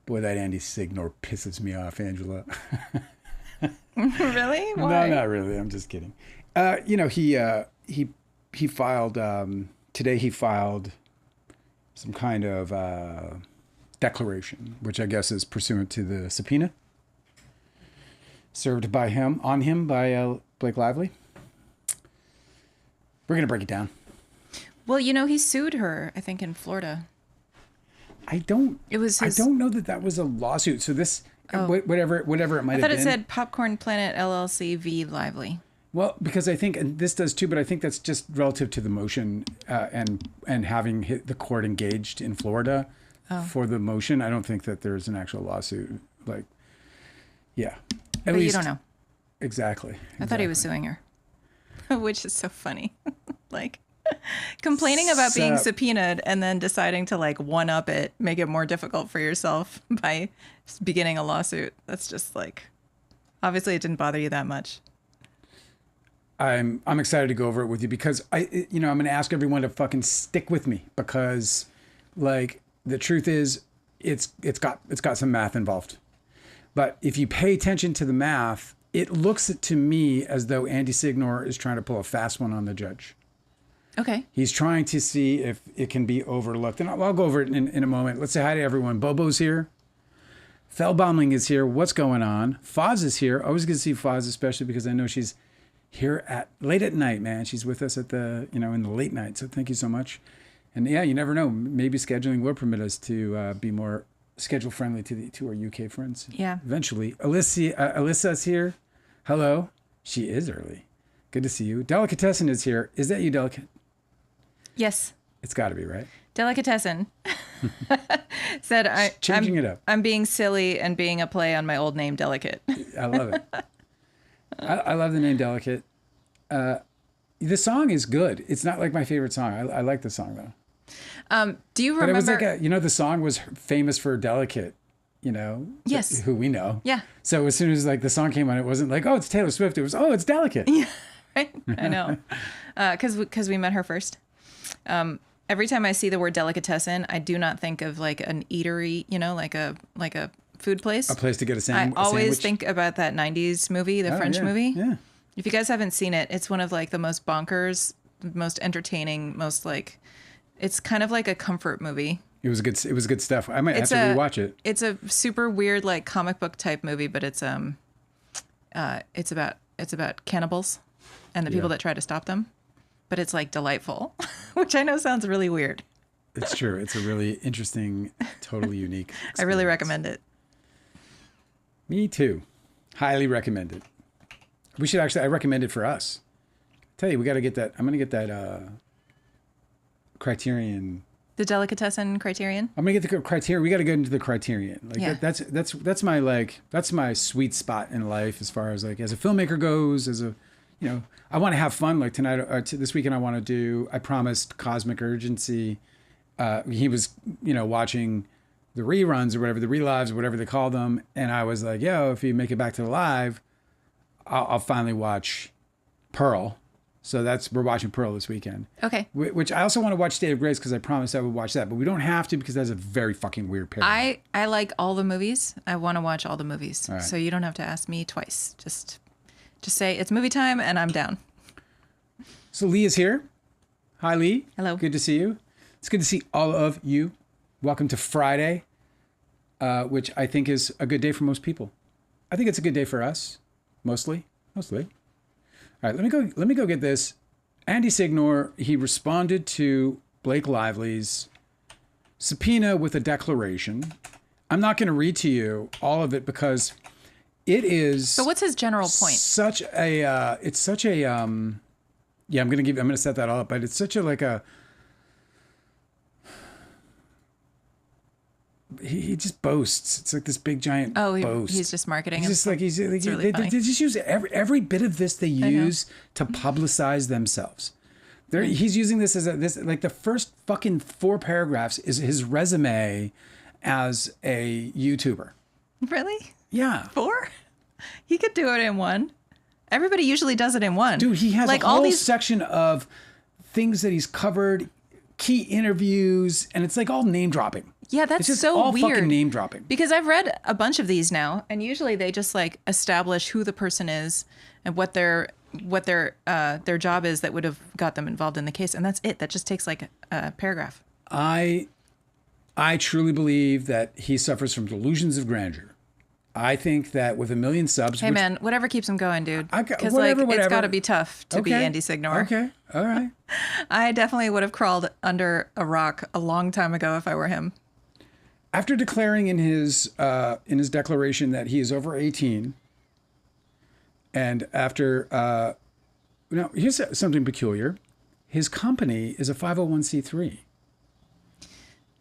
Boy, that Andy Signore pisses me off, Angela. Really? Why? No, not really. I'm just kidding. He filed today. He filed some kind of declaration, which I guess is pursuant to the subpoena served by Blake Lively. We're gonna break it down. Well, he sued her, I think, in Florida. I don't know that was a lawsuit. So this, whatever it might have been. I thought it said Popcorn Planet LLC v. Lively. Well, because I think, and this does too, but I think that's just relative to the motion and having the court engaged in Florida for the motion. I don't think that there's an actual lawsuit. But you don't know. Exactly. I thought he was suing her, which is so funny. Complaining about being subpoenaed and then deciding to one-up it, make it more difficult for yourself by beginning a lawsuit. That's just obviously it didn't bother you that much. I'm excited to go over it with you because I'm going to ask everyone to fucking stick with me because the truth is it's got some math involved. But if you pay attention to the math, it looks to me as though Andy Signore is trying to pull a fast one on the judge. Okay. He's trying to see if it can be overlooked. And I'll go over it in a moment. Let's say hi to everyone. Bobo's here. Fellbaumling is here. What's going on? Foz is here. Always good to see Foz, especially because I know she's here late at night, man. She's with us at the, in the late night. So thank you so much. And yeah, you never know. Maybe scheduling will permit us to be more schedule friendly to our UK friends. Yeah. Eventually. Alyssa's here. Hello. She is early. Good to see you. Delicatessen is here. Is that you, Delicate? Yes. It's got to be, right? Delicatessen said, Changing it up. I'm being silly and being a play on my old name, Delicate. I love it. I love the name Delicate. The song is good. It's not my favorite song. I like the song, though. Do you remember? But it was the song was famous for Delicate, Yes. who we know. Yeah. So as soon as the song came on, it wasn't oh, it's Taylor Swift. It was, oh, it's Delicate. Yeah. Right? I know. Because we met her first. Every time I see the word delicatessen, I do not think of an eatery, like a food place. A place to get a sandwich. I always think about that 90s movie, the French movie. Yeah. If you guys haven't seen it, it's one of the most bonkers, most entertaining, most it's kind of like a comfort movie. It was good stuff. I might have to rewatch it. It's a super weird comic book type movie, but it's about cannibals and the people that try to stop them. But it's delightful, which I know sounds really weird. It's true. It's a really interesting, totally unique experience. I really recommend it. Me too. Highly recommend it. We should I recommend it for us. Tell you, we got to get that. I'm going to get that Criterion. The Delicatessen Criterion? I'm going to get the Criterion. We got to go into the Criterion. That's my that's my sweet spot in life as far as as a filmmaker goes, as a I want to have fun. Tonight, this weekend, I promised Cosmic Urgency. He was, watching the reruns or whatever, the relives or whatever they call them. And I was like, if you make it back to the live, I'll finally watch Pearl. So we're watching Pearl this weekend. Okay. Which I also want to watch State of Grace because I promised I would watch that. But we don't have to because that's a very fucking weird pair. I like all the movies. I want to watch all the movies. All right. So you don't have to ask me twice. Just say it's movie time and I'm down. So Lee is here. Hi, Lee. Hello. Good to see you. It's good to see all of you. Welcome to Friday, which I think is a good day for most people. I think it's a good day for us, mostly. All right, let me go get this. Andy Signore, he responded to Blake Lively's subpoena with a declaration. I'm not going to read to you all of it because it is. So what's his general point? I'm going to set that all up, but it's such a he just boasts. It's this big giant boast. He's just marketing. He's just really they just use every bit of this they use to publicize themselves. He's using this as the first fucking 4 paragraphs is his resume as a YouTuber. Really? Yeah. 4? He could do it in 1. Everybody usually does it in 1. Dude, he has a whole section of things that he's covered, key interviews, and it's all name dropping. Yeah, that's it's just so all weird. fucking name dropping. Because I've read a bunch of these now, and usually they just like establish who the person is and what their job is that would have got them involved in the case, and that's it. That just takes like a paragraph. I truly believe that he suffers from delusions of grandeur. I think that with 1 million subs... Hey, man, whatever keeps him going, dude. Because, whatever. it's got to be tough to be Andy Signore. Okay, all right. I definitely would have crawled under a rock a long time ago if I were him. After declaring in his declaration that he is over 18, and after... now, here's something peculiar. His company is a 501c3.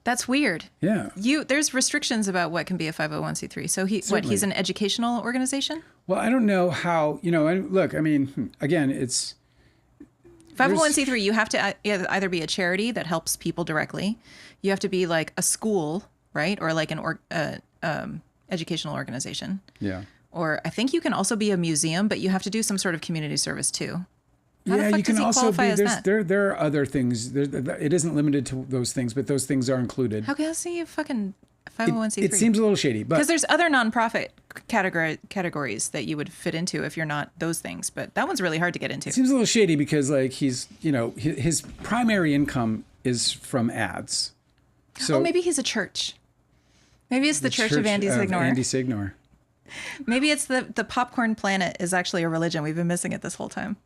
That's weird. Yeah. There's restrictions about what can be a 501c3. So he's an educational organization? Well, I don't know how, and look, I mean, again, it's 501c3, you have to either be a charity that helps people directly. You have to be like a school, right? Or like an educational organization. Yeah. Or I think you can also be a museum, but you have to do some sort of community service too. Yeah, you can also be. There are other things. It isn't limited to those things, but those things are included. How can I see a fucking 501c3? It seems a little shady, but because there's other nonprofit categories that you would fit into if you're not those things. But that one's really hard to get into. It seems a little shady because like he's his primary income is from ads. So maybe he's a church. Maybe it's the Church of Andy Signore. Andy Signore. Maybe it's the Popcorn Planet is actually a religion. We've been missing it this whole time.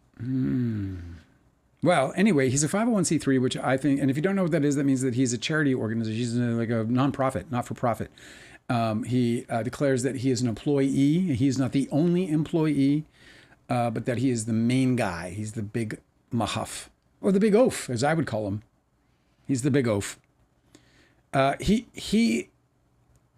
Well, anyway, he's a 501c3, which I think, and if you don't know what that is, that means that he's a charity organization. He's like a nonprofit, not for profit. He declares that he is an employee. He's not the only employee, but that he is the main guy. He's the big mahuff, or the big oaf, as I would call him. He's the big oaf.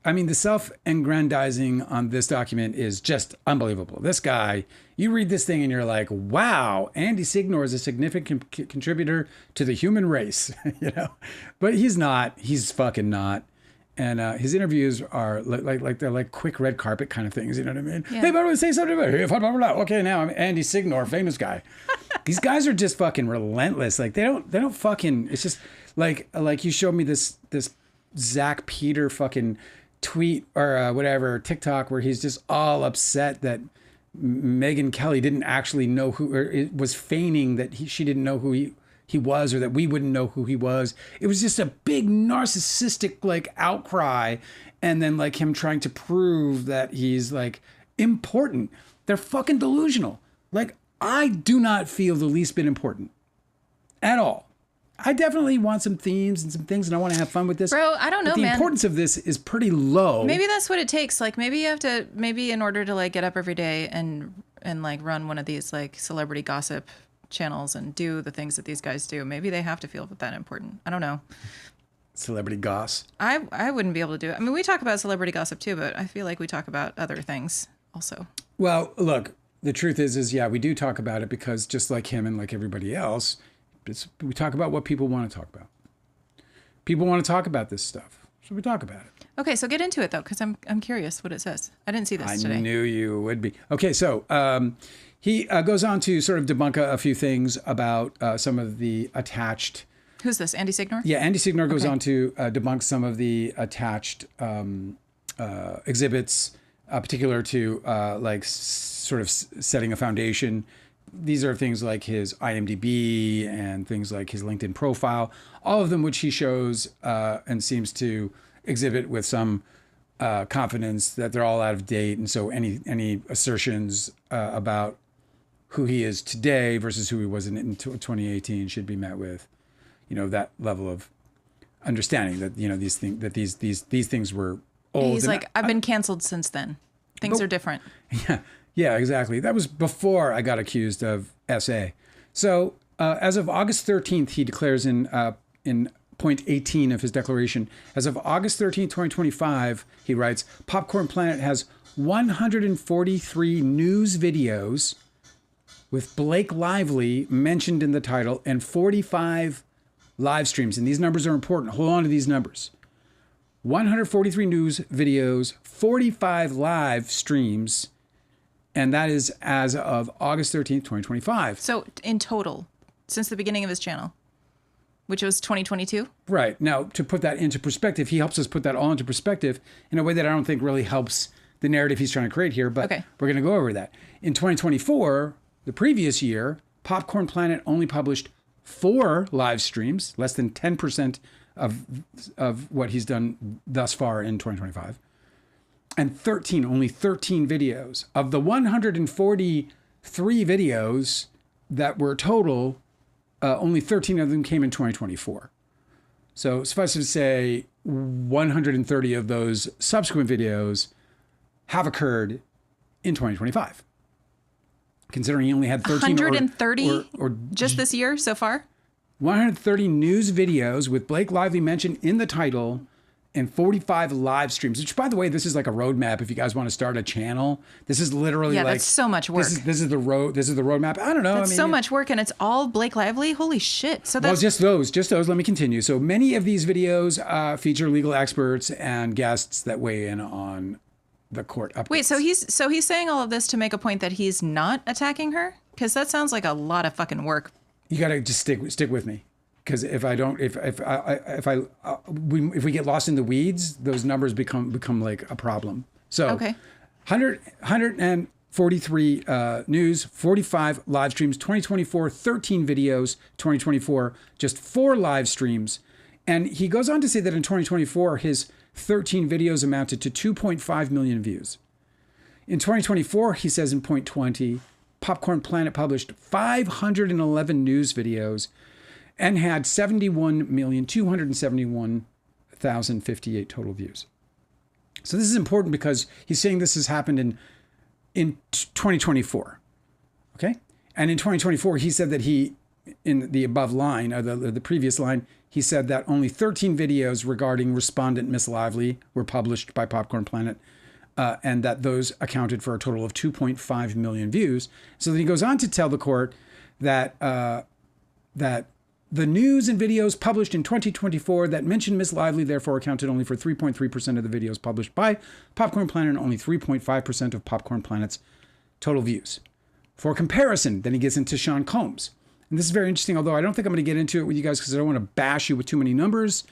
I mean, the self-aggrandizing on this document is just unbelievable. This guy, you read this thing and you're like, wow, Andy Signore is a significant contributor to the human race, But he's not. He's fucking not. And his interviews are like they're like quick red carpet kind of things, you know what I mean? Yeah. Hey, by the way, say something about it. Okay, now I'm Andy Signore, famous guy. These guys are just fucking relentless. Like they don't fucking. It's just like you showed me this Zach Peter fucking tweet or whatever TikTok where he's just all upset that Megyn Kelly didn't actually know who, or was feigning that she didn't know who he was, or that we wouldn't know who he was. It was just a big narcissistic like outcry, and then like him trying to prove that he's like important. They're fucking delusional. Like I do not feel the least bit important at all. I definitely want some themes and some things, and I want to have fun with this. Bro, I don't know, but the man. importance of this is pretty low. Maybe that's what it takes. Like, maybe you have to, in order to, like, get up every day and like, run one of these, like, celebrity gossip channels and do the things that these guys do, maybe they have to feel that important. I don't know. Celebrity goss. I wouldn't be able to do it. I mean, we talk about celebrity gossip, too, but I feel like we talk about other things also. Well, look, the truth is, yeah, we do talk about it because just like him and like everybody else, we talk about what people want to talk about. People want to talk about this stuff, so we talk about it. Okay, so get into it though, because I'm curious what it says. I didn't see this today. I knew you would be. Okay, so he goes on to sort of debunk a few things about some of the attached. Who's this? Andy Signore? Yeah, Andy Signore goes on to debunk some of the attached exhibits, particular to like sort of setting a foundation. These are things like his IMDb and things like his LinkedIn profile, all of them which he shows and seems to exhibit with some confidence that they're all out of date. And so any assertions about who he is today versus who he was in 2018 should be met with, that level of understanding that, these things were old. He's like, I've been canceled since then. Things are different. Yeah, exactly. That was before I got accused of SA. So as of August 13th, he declares in point 18 of his declaration, as of August 13th, 2025, he writes, Popcorn Planet has 143 news videos with Blake Lively mentioned in the title and 45 live streams. And these numbers are important. Hold on to these numbers. 143 news videos, 45 live streams, and that is as of August 13th, 2025. So in total, since the beginning of his channel, Which was 2022. Right. Now, to put that into perspective, he helps us put that all into perspective in a way that I don't think really helps the narrative he's trying to create here, but we're going to go over that. In 2024, the previous year, Popcorn Planet only published 4 live streams, less than 10% of what he's done thus far in 2025, and only 13 videos. Of the 143 videos that were total, only 13 of them came in 2024. So suffice it to say, 130 of those subsequent videos have occurred in 2025. Considering he only had 13 130 or just this year so far? 130 news videos with Blake Lively mentioned in the title and 45 live streams, which, by the way, this is like a roadmap if you guys want to start a channel. This is literally that's so much work. This is the roadmap. I don't know. That's so much work, and it's all Blake Lively? Holy shit. So that's... Well, just those. Let me continue. So many of these videos feature legal experts and guests that weigh in on the court updates. Wait, so he's saying all of this to make a point that he's not attacking her? Because that sounds like a lot of fucking work. You got to just stick with me, because if we get lost in the weeds, those numbers become like a problem. So, 143 news, 45 live streams, 2024, 13 videos, 2024, just 4 live streams, and he goes on to say that in 2024, his 13 videos amounted to 2.5 million views. In 2024, he says in point 20, Popcorn Planet published 511 news videos and had 71,271,058 total views. So this is important because he's saying this has happened in 2024. Okay? And in 2024, he said that in the above line, or the previous line, he said that only 13 videos regarding respondent Miss Lively were published by Popcorn Planet, and that those accounted for a total of 2.5 million views. So then he goes on to tell the court that that the news and videos published in 2024 that mentioned Miss Lively therefore accounted only for 3.3% of the videos published by Popcorn Planet and only 3.5% of Popcorn Planet's total views. For comparison, then he gets into Sean Combs. And this is very interesting, although I don't think I'm going to get into it with you guys because I don't want to bash you with too many numbers.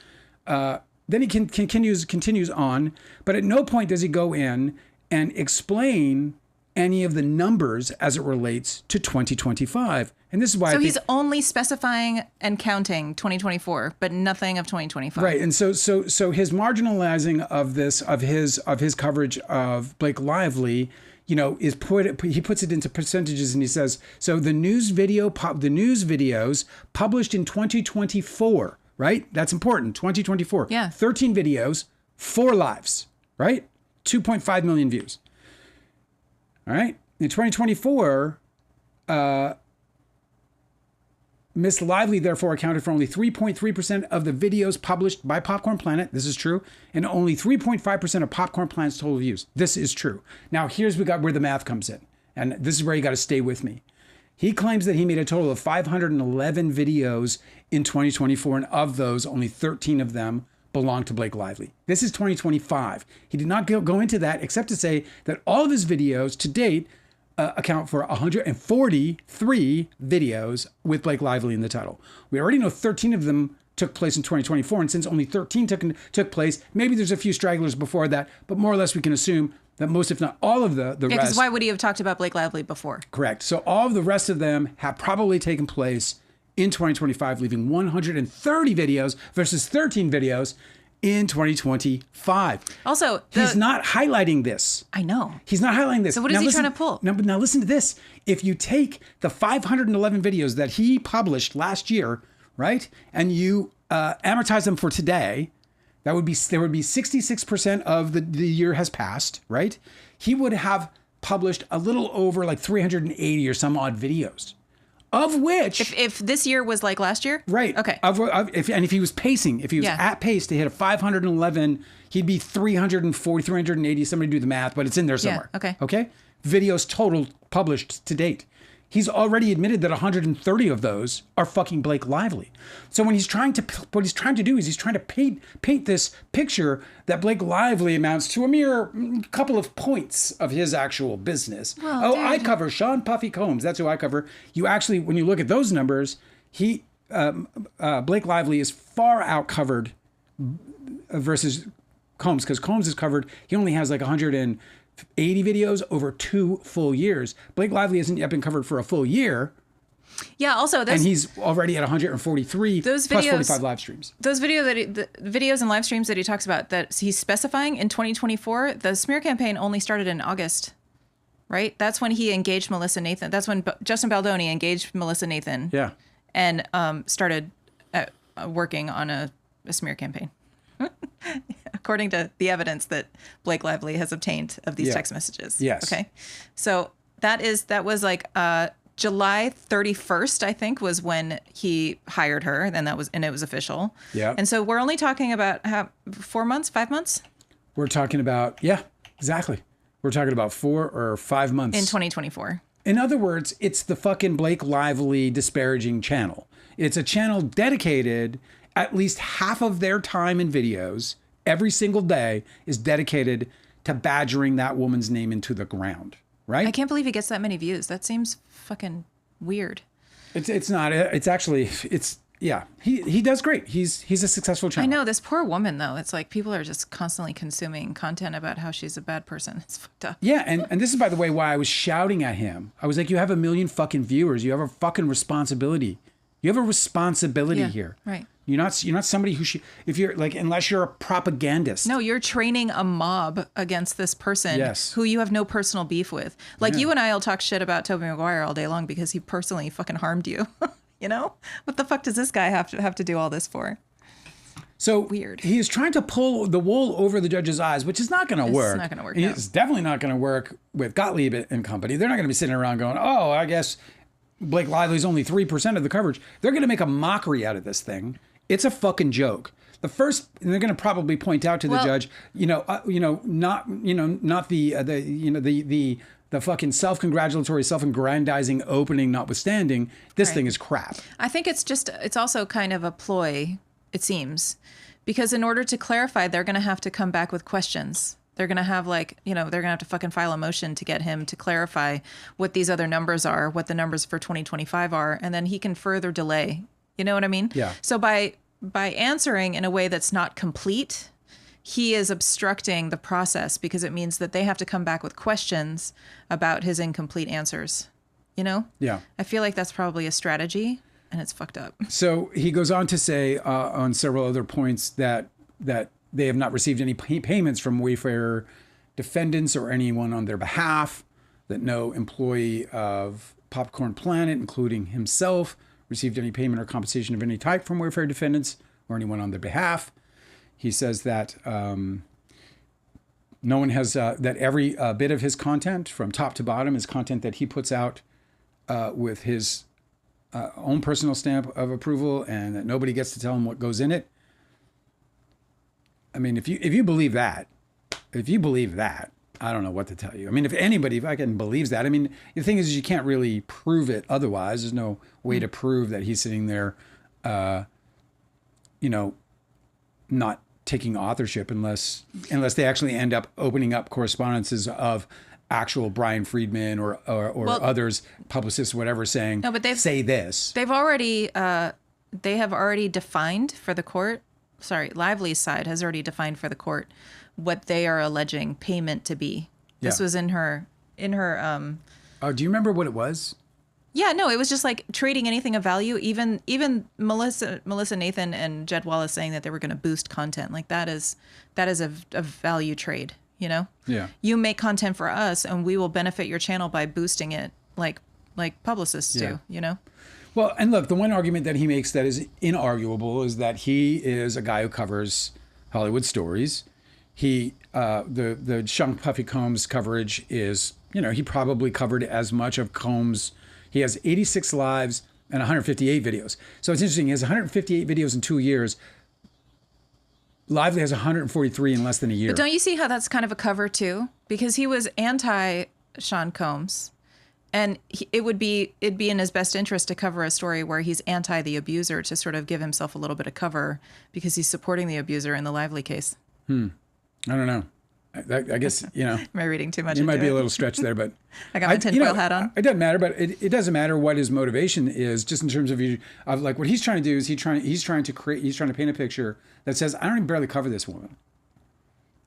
Then he continues on, but at no point does he go in and explain any of the numbers as it relates to 2025. And this is why he's only specifying and counting 2024, but nothing of 2025. Right. And so his marginalizing of his coverage of Blake Lively, he puts it into percentages, and he says, so the news videos published in 2024, right? That's important. 2024. Yeah. 13 videos, 4 lives, right? 2.5 million views. All right. In 2024, Miss Lively therefore accounted for only 3.3% of the videos published by Popcorn Planet. This is true. And only 3.5% of Popcorn Planet's total views. This is true. Now, here's where the math comes in. And this is where you got to stay with me. He claims that he made a total of 511 videos in 2024, and of those, only 13 of them belong to Blake Lively. This is 2025. He did not go into that except to say that all of his videos to date account for 143 videos with Blake Lively in the title. We already know 13 of them took place in 2024, and since only 13 took place, maybe there's a few stragglers before that, but more or less we can assume that most, if not all of the rest... Yeah, because why would he have talked about Blake Lively before? Correct. So all of the rest of them have probably taken place in 2025, leaving 130 videos versus 13 videos in 2025. Also, he's not highlighting this. I know. He's not highlighting this. So what is he trying to pull? Now listen to this. If you take the 511 videos that he published last year, right, and you amortize them for today, there would be 66% of the year has passed, right? He would have published a little over like 380 or some odd videos. Of which, if this year was like last year, right? Okay. If he was pacing, if he was at pace to hit a 511, he'd be 340, 380. Somebody do the math, but it's in there somewhere. Yeah, okay. Okay. Videos total published to date. He's already admitted that 130 of those are fucking Blake Lively. So what he's trying to do is he's trying to paint this picture that Blake Lively amounts to a mere couple of points of his actual business. Well, I cover Sean Puffy Combs. That's who I cover. You actually, when you look at those numbers, Blake Lively is far out covered versus Combs, because Combs is covered. He only has like 180 videos over 2 full years. Blake Lively hasn't yet been covered for a full year. Yeah. Also, and he's already at 143 those plus videos, 45 live streams. Those the videos and live streams that he talks about that he's specifying in 2024, the smear campaign only started in August, right? That's when he engaged Melissa Nathan. That's when Justin Baldoni engaged Melissa Nathan. Yeah. And started working on a smear campaign. According to the evidence that Blake Lively has obtained of these text messages. Yes. Okay. So that was like July 31st, I think, was when he hired her, and it was official. Yeah. And so we're only talking about 4 months, 5 months? We're talking about, exactly. We're talking about 4 or 5 months. In 2024. In other words, it's the fucking Blake Lively disparaging channel. It's a channel dedicated, at least half of their time in videos every single day is dedicated to badgering that woman's name into the ground, right? I can't believe he gets that many views. That seems fucking weird. It's not. It's actually, he does great. He's a successful channel. I know, this poor woman, though. It's like people are just constantly consuming content about how she's a bad person. It's fucked up. Yeah, and this is, by the way, why I was shouting at him. I was like, you have 1 million fucking viewers. You have a fucking responsibility. You have a responsibility here. Right. You're not somebody who should, if you're like, unless you're a propagandist. No, you're training a mob against this person who you have no personal beef with. Like you and I will talk shit about Tobey Maguire all day long because he personally fucking harmed you. You know? What the fuck does this guy have to do all this for? So weird. He is trying to pull the wool over the judge's eyes, which is not going to work. It's not going to work. It's definitely not going to work with Gottlieb and company. They're not going to be sitting around going, oh, I guess Blake Lively's only 3% of the coverage. They're going to make a mockery out of this thing. It's a fucking joke. And they're going to probably point out to the judge, not the fucking self-congratulatory, self-aggrandizing opening notwithstanding, this thing is crap. I think it's also kind of a ploy, it seems, because in order to clarify, they're going to have to come back with questions. They're going to have they're going to have to fucking file a motion to get him to clarify what these other numbers are, what the numbers for 2025 are, and then he can further delay. You know what I mean? Yeah. So by answering in a way that's not complete, he is obstructing the process because it means that they have to come back with questions about his incomplete answers. You know? Yeah. I feel like that's probably a strategy, and it's fucked up. So he goes on to say on several other points that they have not received any payments from Wayfarer defendants or anyone on their behalf, that no employee of Popcorn Planet, including himself, received any payment or compensation of any type from Wayfarer defendants or anyone on their behalf. He says that no one has, that every bit of his content from top to bottom is content that he puts out with his own personal stamp of approval, and that nobody gets to tell him what goes in it. I mean, if you believe that, I don't know what to tell you. I mean, if anybody fucking believes that, I mean, the thing is you can't really prove it otherwise. There's no way to prove that he's sitting there, not taking authorship unless they actually end up opening up correspondences of actual Brian Friedman or others, publicists, whatever, saying, no, but say this. They have already defined for the court. Sorry, Lively's side has already defined for the court what they are alleging payment to be. This was in her. Oh, do you remember what it was? Yeah, no, it was just like trading anything of value. Even Melissa Nathan and Jed Wallace saying that they were going to boost content. Like that is a value trade. You know? Yeah. You make content for us, and we will benefit your channel by boosting it, like publicists do. You know? Well, and look, the one argument that he makes that is inarguable is that he is a guy who covers Hollywood stories. The Sean Puffy Combs coverage is, he probably covered as much of Combs. He has 86 lives and 158 videos. So it's interesting. He has 158 videos in 2 years. Lively has 143 in less than a year. But don't you see how that's kind of a cover too? Because he was anti Sean Combs. And it'd be in his best interest to cover a story where he's anti the abuser, to sort of give himself a little bit of cover because he's supporting the abuser in the Lively case. I don't know. I guess, Am I reading too much? it might be a little stretch there, but I got my tinfoil hat on. It doesn't matter, but it doesn't matter what his motivation is, just in terms of like what he's trying to do is he's trying to paint a picture that says, I don't even barely cover this woman.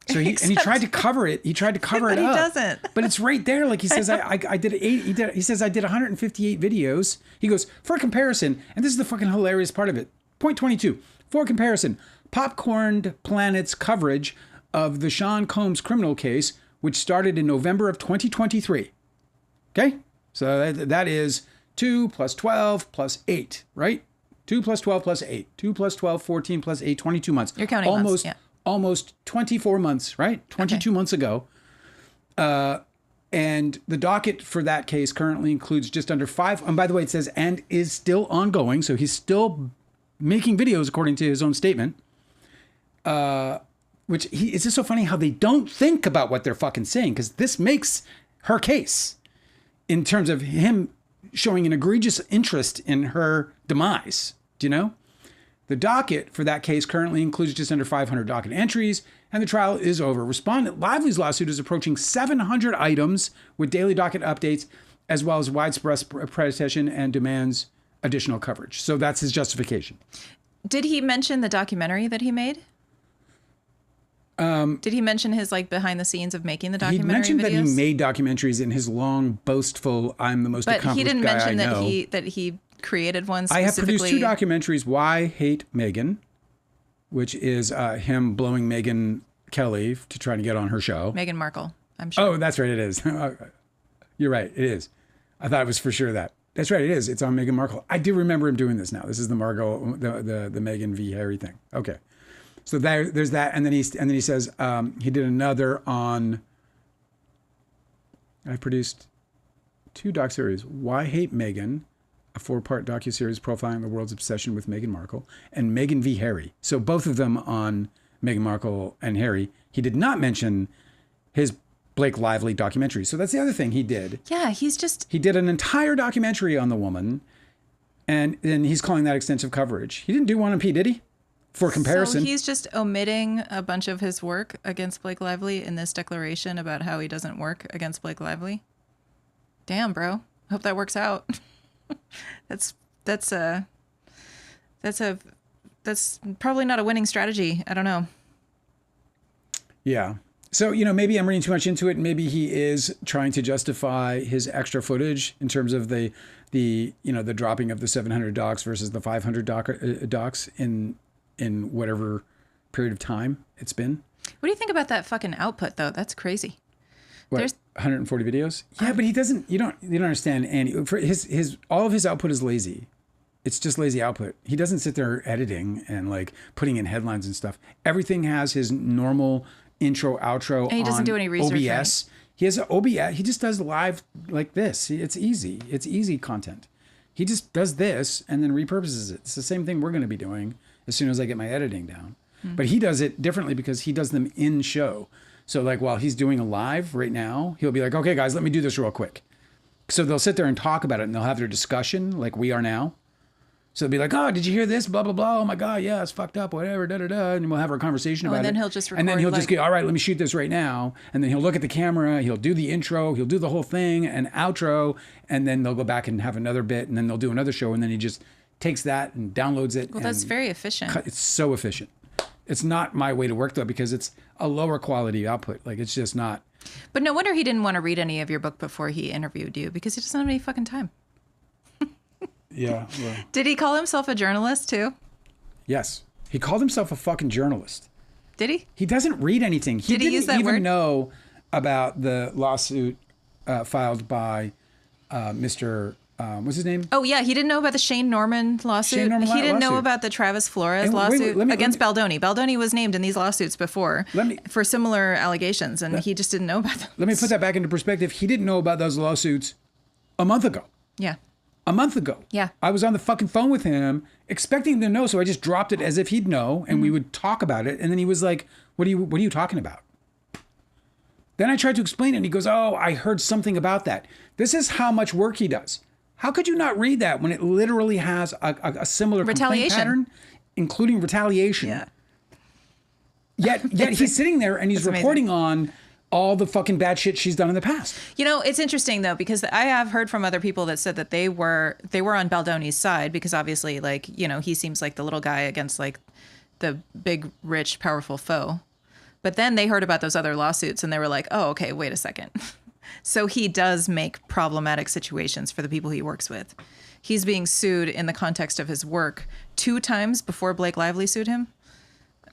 So he tried to cover it. He tried to cover it up. He doesn't. But it's right there. Like he says, I did 8. He says I did 158 videos. He goes, for comparison, and this is the fucking hilarious part of it. Point 22. For comparison, Popcorned Planet's coverage of the Sean Combs criminal case, which started in November of 2023. Okay? So that is 2 plus 12 plus 8, right? 2 plus 12 plus 8. 2 plus 12, 14 plus 8, 22 months. You're counting months, yeah. Almost 24 months, right? 22 months ago. And the docket for that case currently includes just under 5. And by the way, it says, and is still ongoing. So he's still making videos according to his own statement. It's just so funny how they don't think about what they're fucking saying, because this makes her case in terms of him showing an egregious interest in her demise. Do you know? The docket for that case currently includes just under 500 docket entries, and the trial is over. Respondent Lively's lawsuit is approaching 700 items with daily docket updates, as well as widespread petition, and demands additional coverage. So that's his justification. Did he mention the documentary that he made? Did he mention his behind the scenes of making the documentary? He mentioned videos? that he made documentaries in his long, boastful, I'm the most accomplished guy I know. But he didn't mention that he created one specifically. I have produced 2 documentaries, Why Hate Meghan, which is him blowing Meghan Kelly to try to get on her show. Meghan Markle, I'm sure. Oh, that's right, it is. You're right, it is. I thought it was for sure that. That's right, it is. It's on Meghan Markle. I do remember him doing this now. This is the Margot, the Meghan v. Harry thing. Okay. So there's that, and then he says he did another on. I produced 2 docuseries: Why Hate Meghan, a 4-part docuseries profiling the world's obsession with Meghan Markle, and Meghan v. Harry. So both of them on Meghan Markle and Harry. He did not mention his Blake Lively documentary. So that's the other thing he did. Yeah, he did an entire documentary on the woman, and then he's calling that extensive coverage. He didn't do one on P. Diddy. For comparison. So he's just omitting a bunch of his work against Blake Lively in this declaration about how he doesn't work against Blake Lively. Damn, bro. Hope that works out. That's probably not a winning strategy. I don't know. Yeah. So, maybe I'm reading too much into it. Maybe he is trying to justify his extra footage in terms of the dropping of the 700 docs versus the 500 docs in whatever period of time it's been. What do you think about that fucking output, though? That's crazy. What, there's 140 videos? Yeah, but he doesn't. You don't understand, Andy. For his all of his output is lazy. It's just lazy output. He doesn't sit there editing and putting in headlines and stuff. Everything has his normal intro, outro. And he doesn't do any research. OBS. Right? He has an OBS. He just does live like this. It's easy. It's easy content. He just does this and then repurposes it. It's the same thing we're going to be doing as soon as I get my editing down. Mm-hmm. But he does it differently because he does them in show. So while he's doing a live right now, he'll be like, okay, guys, let me do this real quick. So they'll sit there and talk about it and they'll have their discussion like we are now. So they'll be like, oh, did you hear this? Blah, blah, blah. Oh my God. Yeah, it's fucked up, whatever, da, da, da. And we'll have our conversation about it. And then he'll just record. And then he'll just go, all right, let me shoot this right now. And then he'll look at the camera. He'll do the intro. He'll do the whole thing and outro. And then they'll go back and have another bit. And then they'll do another show. And then he just takes that and downloads it. Well, that's very efficient. It's so efficient. It's not my way to work, though, because it's a lower quality output. It's just not. But no wonder he didn't want to read any of your book before he interviewed you, because he doesn't have any fucking time. Yeah. Well. Did he call himself a journalist, too? Yes. He called himself a fucking journalist. Did he? He doesn't read anything. He Did he use that didn't even word? know about the lawsuit filed by Mr. What's his name? Oh, yeah. He didn't know about the Shane Norman lawsuit. Shane Norman he didn't know lawsuit. about the Travis Flores And lawsuit wait, against Baldoni. Baldoni was named in these lawsuits before for similar allegations, and he just didn't know about them. Let me put that back into perspective. He didn't know about those lawsuits a month ago. Yeah. A month ago. Yeah. I was on the fucking phone with him expecting him to know, so I just dropped it as if he'd know, and we would talk about it. And then he was like, what are you talking about? Then I tried to explain it, and he goes, oh, I heard something about that. This is how much work he does. How could you not read that when it literally has a similar complaint pattern, including retaliation? Yeah. Yet he's sitting there and he's reporting on all the fucking bad shit she's done in the past. You know, it's interesting though, because I have heard from other people that said that they were on Baldoni's side, because obviously, like, you know, he seems like the little guy against like the big, rich, powerful foe. But then they heard about those other lawsuits and they were like, oh, okay, wait a second. So he does make problematic situations for the people he works with. He's being sued in the context of his work 2 times before Blake Lively sued him.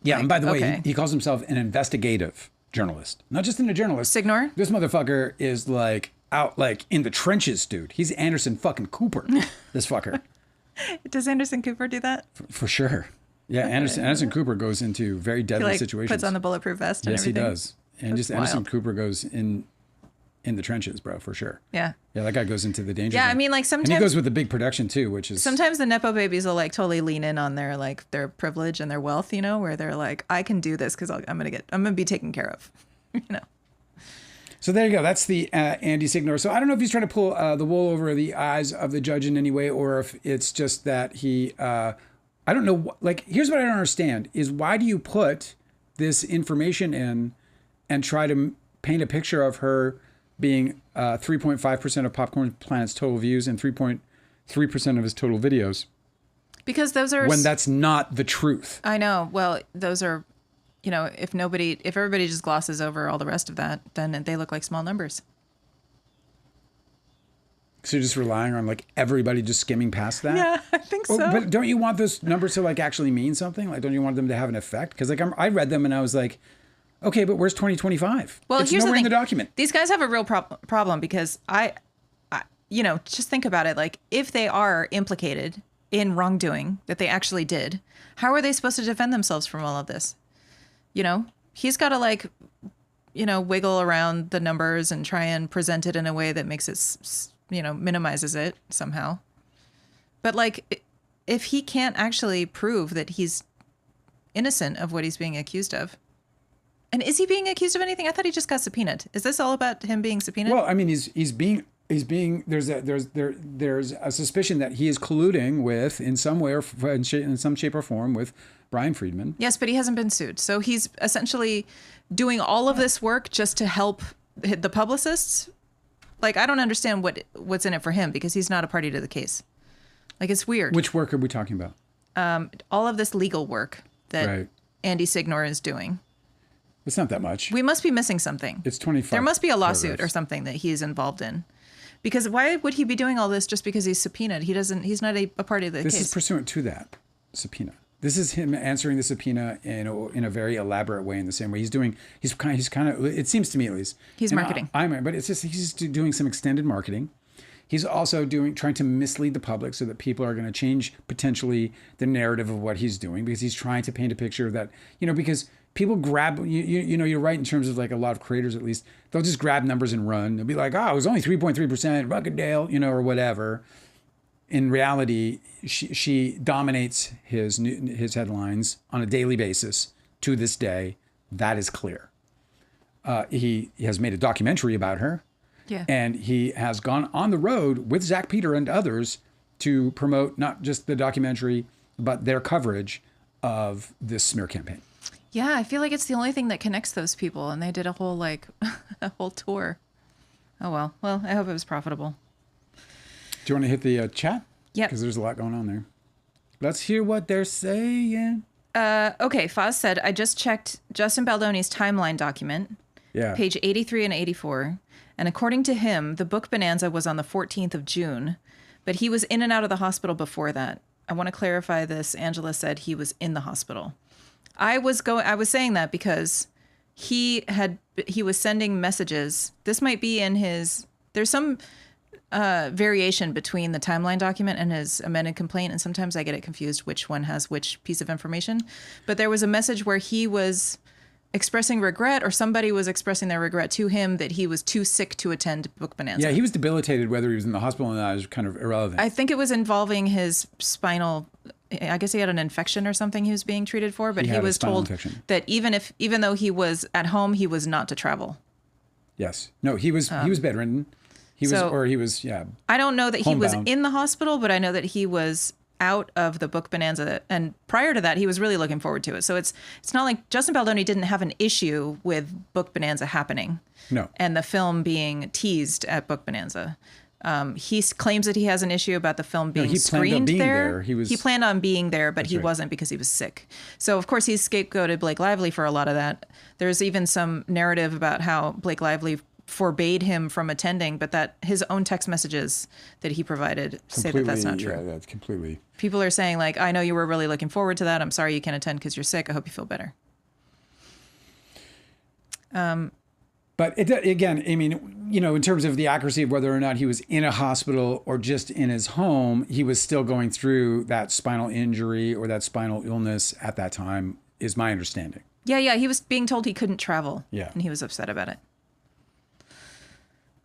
Yeah, like, and by the way, okay. he calls himself an investigative journalist, not just a journalist. Signore? This motherfucker is like out like in the trenches, dude. He's Anderson fucking Cooper, this fucker. Does Anderson Cooper do that? For sure. Yeah, Anderson Cooper goes into very deadly He situations. puts on the bulletproof vest and everything. Yes, he does. And That's just Anderson wild. Cooper goes in the trenches, bro, for sure. Yeah. Yeah, that guy goes into the danger Yeah, zone. I mean, like, sometimes... And he goes with the big production, too, which is... Sometimes the Nepo babies will, like, totally lean in on their, like, their privilege and their wealth, you know, where they're like, I can do this because I'm going to be taken care of, you know. So there you go. That's the Andy Signore. So I don't know if he's trying to pull the wool over the eyes of the judge in any way, or if it's just that he... I don't know. Like, here's what I don't understand, is why do you put this information in and try to paint a picture of her being 3.5% of Popcorn Planet's total views and 3.3% of his total videos? Because those are... When that's not the truth. I know. Well, those are, you know, if everybody just glosses over all the rest of that, then they look like small numbers. So you're just relying on like everybody just skimming past that? Yeah, I think so. But don't you want those numbers to like actually mean something? Like, don't you want them to have an effect? Because like I read them and I was like, okay, but where's 2025? Well, it's here's nowhere the thing. in the document. These guys have a real problem because I, you know, just think about it. Like, if they are implicated in wrongdoing that they actually did, how are they supposed to defend themselves from all of this? You know, he's got to like, you know, wiggle around the numbers and try and present it in a way that makes it, you know, minimizes it somehow. But like, if he can't actually prove that he's innocent of what he's being accused of. And is he being accused of anything? I thought he just got subpoenaed. Is this all about him being subpoenaed? Well, I mean, he's being there's a suspicion that he is colluding with in some way or in some shape or form with Brian Friedman. Yes, but he hasn't been sued. So he's essentially doing all of this work just to help the publicists. Like, I don't understand what's in it for him because he's not a party to the case. Like, it's weird. Which work are we talking about? All of this legal work that Right. Andy Signore is doing. It's not that much. We must be missing something. It's 25. There must be a lawsuit paragraphs. or something that he's involved in. Because why would he be doing all this just because he's subpoenaed? He's not a party to the This case. is pursuant to that subpoena. This is him answering the subpoena in a very elaborate way. In the same way he's kind of. It seems to me at least. He's marketing. But it's just he's just doing some extended marketing. He's also trying to mislead the public so that people are going to change potentially the narrative of what he's doing because he's trying to paint a picture that, you know, because people grab, you know, you're right in terms of like a lot of creators at least, they'll just grab numbers and run. They'll be like, oh, it was only 3.3%, Ruggedale, you know, or whatever. In reality, she dominates his headlines on a daily basis to this day. That is clear. He has made a documentary about her. Yeah. And he has gone on the road with Zach Peter and others to promote not just the documentary, but their coverage of this smear campaign. Yeah, I feel like it's the only thing that connects those people. And they did a whole, like, a whole tour. Oh, well. Well, I hope it was profitable. Do you want to hit the chat? Yep. Because there's a lot going on there. Let's hear what they're saying. Okay, Foz said, I just checked Justin Baldoni's timeline document, Yeah. page 83 and 84. And according to him, the book Bonanza was on the 14th of June, but he was in and out of the hospital before that. I want to clarify this. Angela said he was in the hospital. I was saying that because he was sending messages. This might be in there's some variation between the timeline document and his amended complaint. And sometimes I get it confused which one has which piece of information. But there was a message where he was expressing regret, or somebody was expressing their regret to him that he was too sick to attend Book Bonanza. Yeah, he was debilitated. Whether he was in the hospital or not is kind of irrelevant. I think it was involving his spinal. I guess he had an infection or something he was being treated for, but he was told that even though he was at home, he was not to travel. Yes. No, he was bedridden. He was. Yeah. I don't know that he was homebound. in the hospital, but I know that he was out of the book bonanza, and prior to that, he was really looking forward to it. So it's not like Justin Baldoni didn't have an issue with book bonanza happening, and the film being teased at book bonanza. He claims that he has an issue about the film being screened there. He planned on being there, but he wasn't because he was sick. So, of course, he's scapegoated Blake Lively for a lot of that. There's even some narrative about how Blake Lively forbade him from attending, but that his own text messages that he provided say that that's not true. Yeah, that's completely. People are saying, like, I know you were really looking forward to that. I'm sorry you can't attend because you're sick. I hope you feel better. But again, I mean, you know, in terms of the accuracy of whether or not he was in a hospital or just in his home, he was still going through that spinal injury or that spinal illness at that time, is my understanding. Yeah. He was being told he couldn't travel. Yeah. And he was upset about it.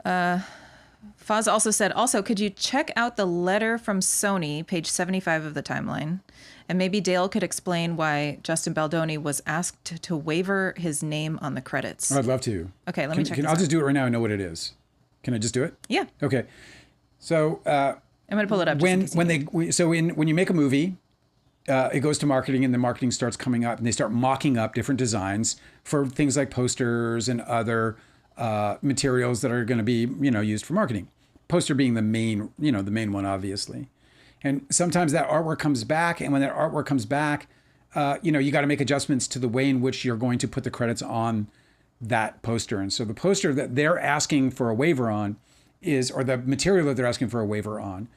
Foz also said, could you check out the letter from Sony, page 75 of the timeline? And maybe Dale could explain why Justin Baldoni was asked to waiver his name on the credits. I'd love to. Okay, let me check this I'll out. just do it right now and know what it is. Can I just do it? Yeah. Okay. So I'm going to pull it up. When you make a movie, it goes to marketing, and the marketing starts coming up, and they start mocking up different designs for things like posters and other materials that are going to be, you know, used for marketing. Poster being the main one, obviously. And sometimes that artwork comes back, and when that artwork comes back, you know, you got to make adjustments to the way in which you're going to put the credits on that poster. And so the poster that they're asking for a waiver on is, or the material that they're asking for a waiver on,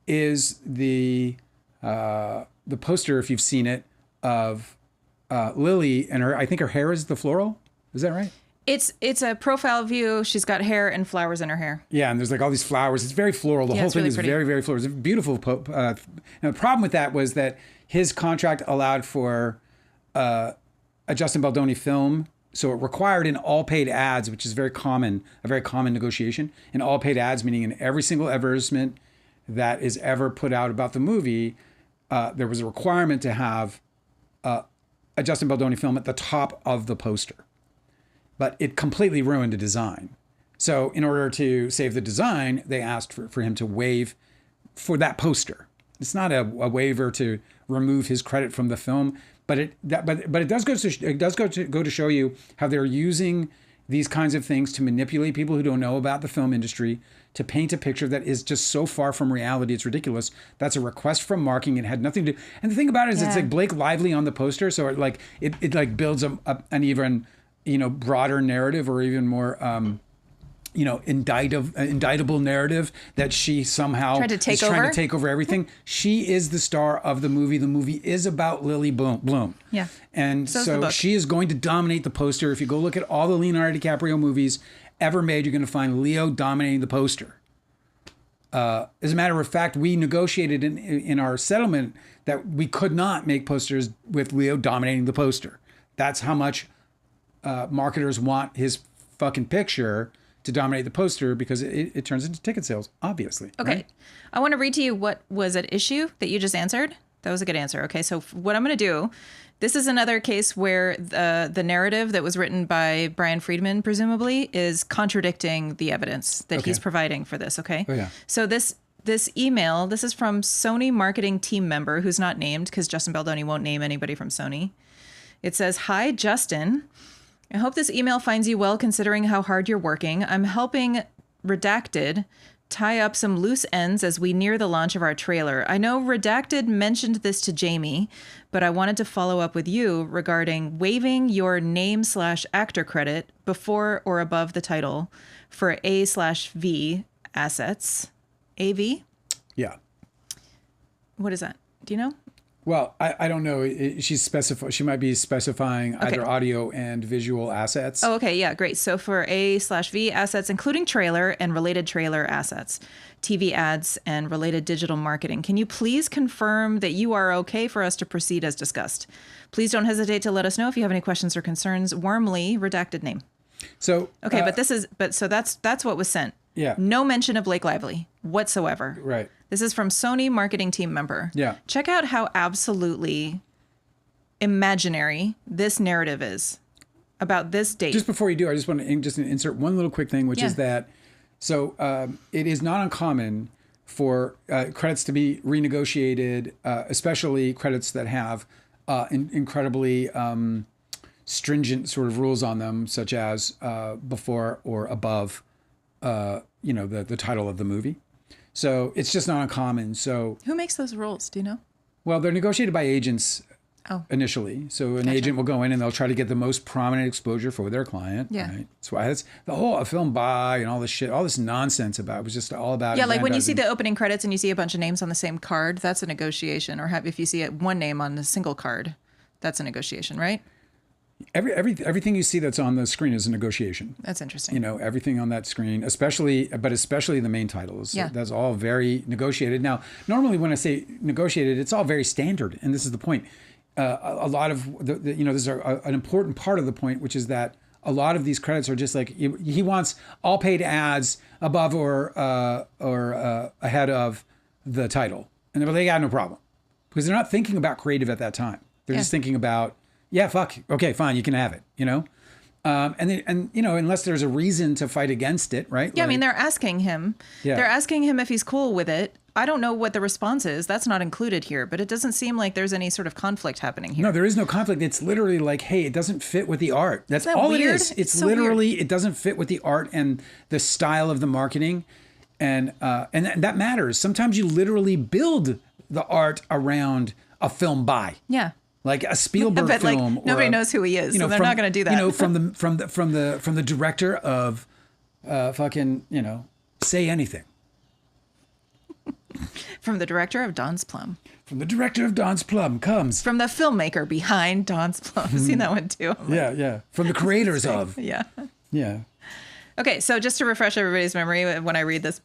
is the poster, if you've seen it, of Lily and her. I think her hair is the floral. Is that right? It's a profile view. She's got hair and flowers in her hair. Yeah, and there's like all these flowers. It's very floral. The whole thing is very, very floral. It's beautiful. And the problem with that was that his contract allowed for a Justin Baldoni film, so it required in all paid ads, which is a very common negotiation. In all paid ads, meaning in every single advertisement that is ever put out about the movie, there was a requirement to have a Justin Baldoni film at the top of the poster. But it completely ruined the design. So in order to save the design, they asked for him to waive for that poster. It's not a waiver to remove his credit from the film, but it does go to show you how they're using these kinds of things to manipulate people who don't know about the film industry, to paint a picture that is just so far from reality, it's ridiculous. That's a request from marketing. It had nothing to do. And the thing about it is, it's like Blake Lively on the poster, so it builds an even, you know, broader narrative, or even more, you know, indictable narrative that she somehow trying to take over everything. She is the star of the movie. The movie is about Lily Bloom. Yeah. And so she is going to dominate the poster. If you go look at all the Leonardo DiCaprio movies ever made, you're going to find Leo dominating the poster. As a matter of fact, we negotiated in our settlement that we could not make posters with Leo dominating the poster. That's how much marketers want his fucking picture to dominate the poster, because it turns into ticket sales, obviously. Okay. Right? I want to read to you what was at issue that you just answered. That was a good answer. Okay. So what I'm going to do, this is another case where the narrative that was written by Brian Friedman, presumably, is contradicting the evidence that he's providing for this. Okay. Oh, yeah. So this email, this is from Sony marketing team member who's not named, because Justin Baldoni won't name anybody from Sony. It says, "Hi, Justin. I hope this email finds you well, considering how hard you're working. I'm helping Redacted tie up some loose ends as we near the launch of our trailer. I know Redacted mentioned this to Jamie, but I wanted to follow up with you regarding waiving your name/actor credit before or above the title for A/V assets." AV? Yeah. What is that? Do you know? Well, I don't know. She might be specifying either audio and visual assets. Oh, okay. Yeah, great. So for A/V assets, including trailer and related trailer assets, TV ads, and related digital marketing, can you please confirm that you are okay for us to proceed as discussed? Please don't hesitate to let us know if you have any questions or concerns. Warmly, Redacted name. So okay, so that's what was sent. Yeah. No mention of Blake Lively whatsoever. Right. This is from Sony marketing team member. Yeah. Check out how absolutely imaginary this narrative is about this date. Just before you do, I just want to insert one little quick thing, which is that, so it is not uncommon for credits to be renegotiated, especially credits that have incredibly stringent sort of rules on them, such as before or above, the title of the movie. So it's just not uncommon. So who makes those rules? Do you know? Well, they're negotiated by agents initially. So an agent will go in and they'll try to get the most prominent exposure for their client. Yeah. Right? That's why that's the whole film buy and all this shit, all this nonsense about it was just all about. Yeah, like when you see the opening credits and you see a bunch of names on the same card, that's a negotiation. Or if you see one name on a single card, that's a negotiation, right? Everything you see that's on the screen is a negotiation. That's interesting. Everything on that screen, especially the main titles. Yeah. That's all very negotiated. Now, normally when I say negotiated, it's all very standard, and this is the point. A lot of this is an important part of the point, which is that a lot of these credits are just like he wants all paid ads above or ahead of the title, and they got no problem because they're not thinking about creative at that time. They're just thinking about. Yeah, fuck. Okay, fine. You can have it. Unless there's a reason to fight against it, right? Yeah, I mean, they're asking him. Yeah. They're asking him if he's cool with it. I don't know what the response is. That's not included here, but it doesn't seem like there's any sort of conflict happening here. No, there is no conflict. It's literally like, hey, it doesn't fit with the art. That's all weird? It is. It's so literally weird. It doesn't fit with the art and the style of the marketing, and that matters. Sometimes you literally build the art around a film buy. Yeah. Like a Spielberg film. Like, nobody knows who he is, so they're not going to do that. From the director of Say Anything. From the director of Don's Plum. From the director of Don's Plum comes. From the filmmaker behind Don's Plum. I've seen that one too. Yeah. From the creators of. Yeah. Yeah. Okay, so just to refresh everybody's memory when I read this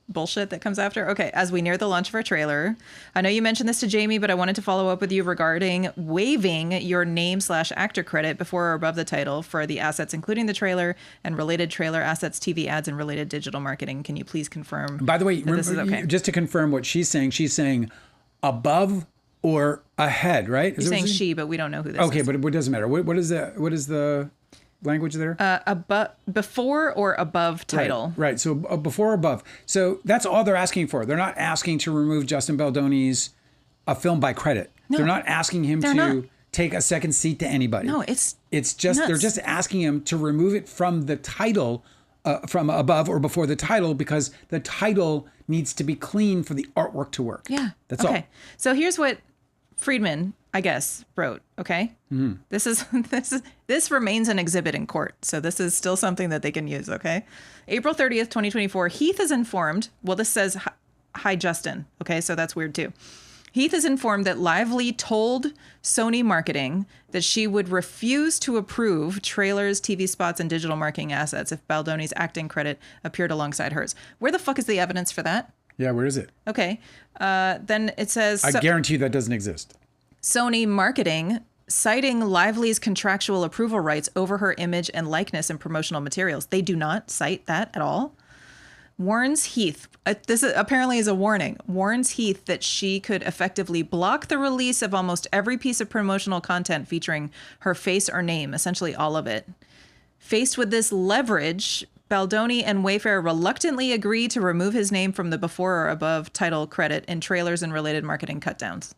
bullshit that comes after. Okay, as we near the launch of our trailer, I know you mentioned this to Jamie, but I wanted to follow up with you regarding waiving your name/actor credit before or above the title for the assets, including the trailer and related trailer assets, TV ads, and related digital marketing. Can you please confirm? By the way, this is okay? Just to confirm what she's saying above or ahead, right? You're saying she, but we don't know who this is. Okay, but it doesn't matter. What is the language there? Before or above title. Right. So before or above. So that's all they're asking for. They're not asking to remove Justin Baldoni's a film by credit. No, they're not asking him to take a second seat to anybody. No, it's just nuts. They're just asking him to remove it from the title, from above or before the title, because the title needs to be clean for the artwork to work. Yeah. That's all. So here's what Friedman, I guess, wrote. Okay. Mm-hmm. This remains an exhibit in court. So this is still something that they can use. Okay. April 30th, 2024. Heath is informed. Well, this says, hi, Justin. Okay. So that's weird too. Heath is informed that Lively told Sony Marketing that she would refuse to approve trailers, TV spots, and digital marketing assets if Baldoni's acting credit appeared alongside hers. Where the fuck is the evidence for that? Yeah, where is it? Okay. Then it says... I guarantee you that doesn't exist. Sony Marketing, citing Lively's contractual approval rights over her image and likeness in promotional materials. They do not cite that at all. Warns Heath, this apparently is a warning, warns Heath that she could effectively block the release of almost every piece of promotional content featuring her face or name, essentially all of it. Faced with this leverage, Baldoni and Wayfarer reluctantly agree to remove his name from the before or above title credit in trailers and related marketing cutdowns.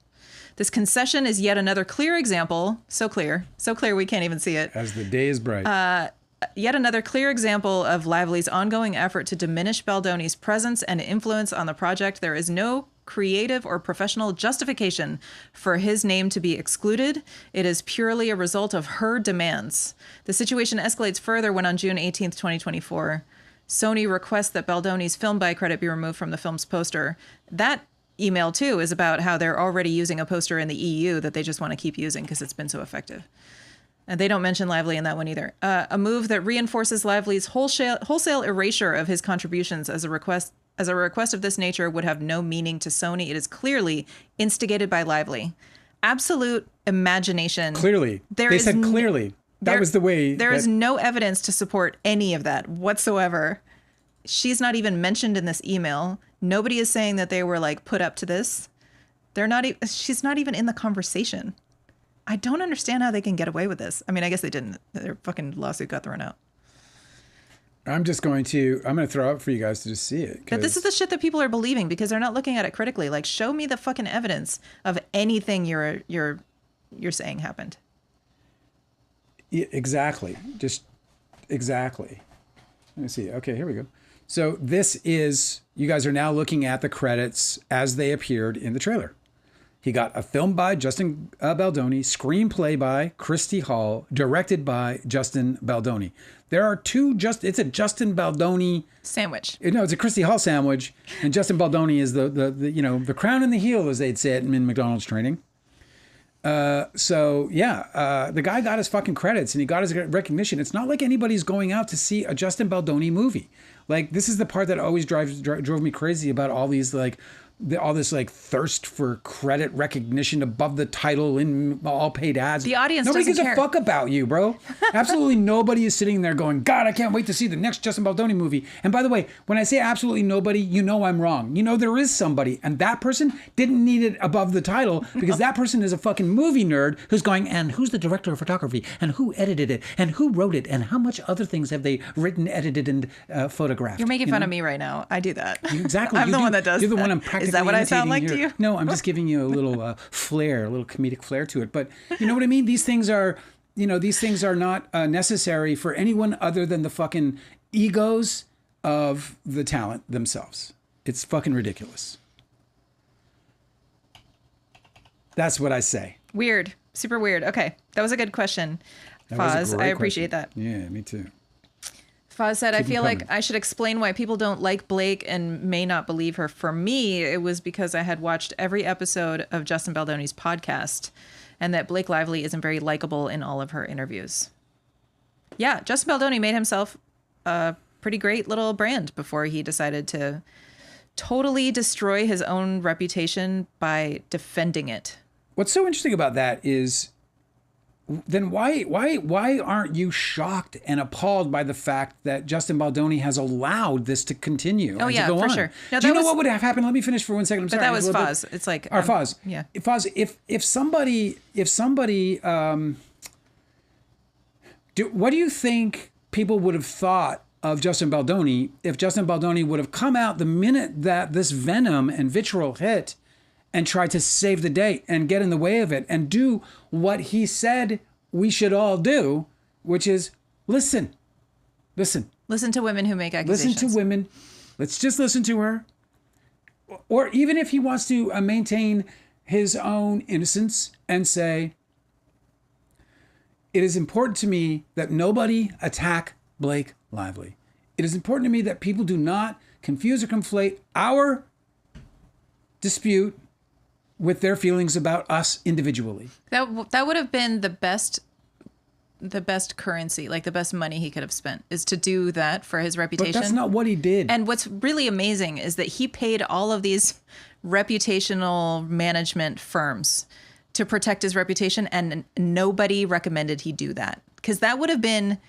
This concession is yet another clear example, so clear we can't even see it. As the day is bright. Yet another clear example of Lively's ongoing effort to diminish Baldoni's presence and influence on the project. There is no creative or professional justification for his name to be excluded. It is purely a result of her demands. The situation escalates further when on June 18th, 2024, Sony requests that Baldoni's film buy credit be removed from the film's poster. That email, too, is about how they're already using a poster in the EU that they just want to keep using because it's been so effective. And they don't mention Lively in that one either. A move that reinforces Lively's wholesale erasure of his contributions as a request of this nature would have no meaning to Sony. It is clearly instigated by Lively. Absolute imagination. Clearly. They said clearly. That was the way. There is no evidence to support any of that whatsoever. She's not even mentioned in this email. Nobody is saying that they were like put up to this. She's not even in the conversation. I don't understand how they can get away with this. I mean, I guess they didn't. Their fucking lawsuit got thrown out. I'm going to throw up for you guys to just see it. But this is the shit that people are believing because they're not looking at it critically. Like, show me the fucking evidence of anything you're saying happened. Yeah, exactly. Just exactly. Let me see. Okay, here we go. So this is, you guys are now looking at the credits as they appeared in the trailer. He got a film by Justin Baldoni, screenplay by Christy Hall, directed by Justin Baldoni. There are it's a Justin Baldoni sandwich. It's a Christy Hall sandwich, and Justin Baldoni is the crown and the heel, as they'd say it in McDonald's training. The guy got his fucking credits and he got his recognition. It's not like anybody's going out to see a Justin Baldoni movie. Like, this is the part that always drove me crazy about all these all this thirst for credit recognition above the title in all paid ads. The audience nobody doesn't gives a fuck about you, bro. Absolutely nobody is sitting there going, God, I can't wait to see the next Justin Baldoni movie. And by the way, when I say absolutely nobody, you know I'm wrong. You know there is somebody, and that person didn't need it above the title because that person is a fucking movie nerd who's going, and who's the director of photography, and who edited it, and who wrote it, and how much other things have they written, edited, and photographed. You're making fun of me right now. I do that. Exactly. I'm the one that does. You're the one I'm practically. Is that what I sound like to you? No, I'm just giving you a little flair, a little comedic flair to it. But you know what I mean? These things are not necessary for anyone other than the fucking egos of the talent themselves. It's fucking ridiculous. That's what I say. Weird. Super weird. Okay. That was a good question, Foz. I appreciate that. Yeah, me too. Foz said, I feel like I should explain why people don't like Blake and may not believe her. For me, it was because I had watched every episode of Justin Baldoni's podcast and that Blake Lively isn't very likable in all of her interviews. Yeah, Justin Baldoni made himself a pretty great little brand before he decided to totally destroy his own reputation by defending it. What's so interesting about that is, then why aren't you shocked and appalled by the fact that Justin Baldoni has allowed this to continue? Oh, yeah, for sure. No, do you know what would have happened? Let me finish for 1 second. I'm sorry. But that was Foz. It's like... Foz. Yeah. Foz, if somebody... what do you think people would have thought of Justin Baldoni if Justin Baldoni would have come out the minute that this venom and vitriol hit and try to save the day and get in the way of it and do what he said we should all do, which is listen. Listen to women who make accusations. Listen to women. Let's just listen to her. Or even if he wants to maintain his own innocence and say, it is important to me that nobody attack Blake Lively. It is important to me that people do not confuse or conflate our dispute with their feelings about us individually. That would have been the best currency, like the best money he could have spent, is to do that for his reputation. But that's not what he did. And what's really amazing is that he paid all of these reputational management firms to protect his reputation, and nobody recommended he do that, because that would have been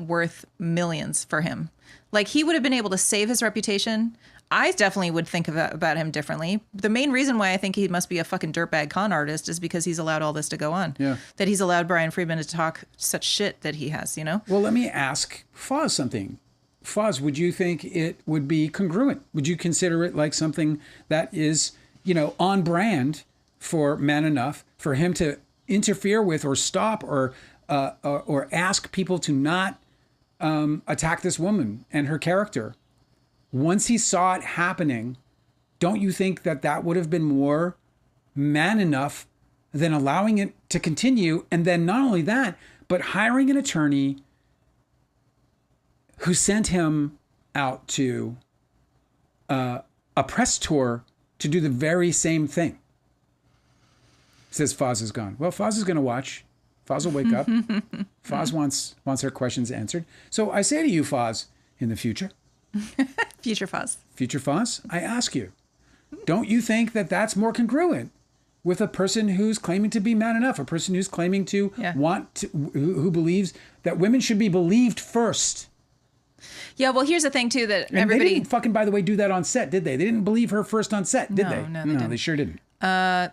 worth millions for him. Like, he would have been able to save his reputation. I definitely would think about him differently. The main reason why I think he must be a fucking dirtbag con artist is because he's allowed all this to go on. Yeah. That he's allowed Brian Friedman to talk such shit that he has, you know? Well, let me ask Foz something. Foz, would you think it would be congruent? Would you consider it like something that is, on brand for Man Enough, for him to interfere with or stop or ask people to not attack this woman and her character? Once he saw it happening, don't you think that would have been more Man Enough than allowing it to continue? And then not only that, but hiring an attorney who sent him out to a press tour to do the very same thing. Says Foz is gone. Well, Foz is going to watch. Foz will wake up. Foz wants her questions answered. So I say to you, Foz, in the future... Future Foz, I ask you, don't you think that that's more congruent with a person who's claiming to be Man Enough, a person who's claiming to who believes that women should be believed first? Yeah, well, here's the thing, too, that and everybody... They didn't fucking, by the way, do that on set, did they? They didn't believe her first on set, did they? No, they didn't. They sure didn't. The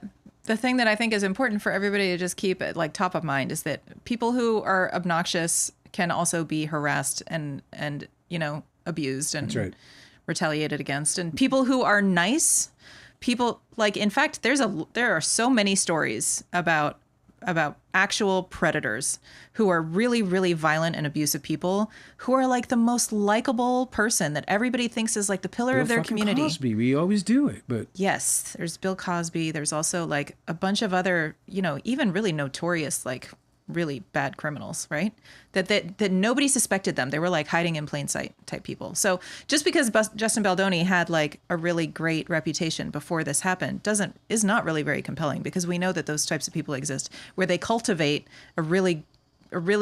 thing that I think is important for everybody to just keep top of mind is that people who are obnoxious can also be harassed and abused and That's right. retaliated against. And people who are nice, people like, in fact, there are so many stories about actual predators who are really, really violent and abusive people who are like the most likable person that everybody thinks is like the pillar of their community. Cosby, we always do it, but yes, there's Bill Cosby. There's also like a bunch of other, even really notorious, like really bad criminals, right? That nobody suspected them. They were like hiding in plain sight type people. So just because Justin Baldoni had like a really great reputation before this happened is not really very compelling, because we know that those types of people exist where they cultivate a really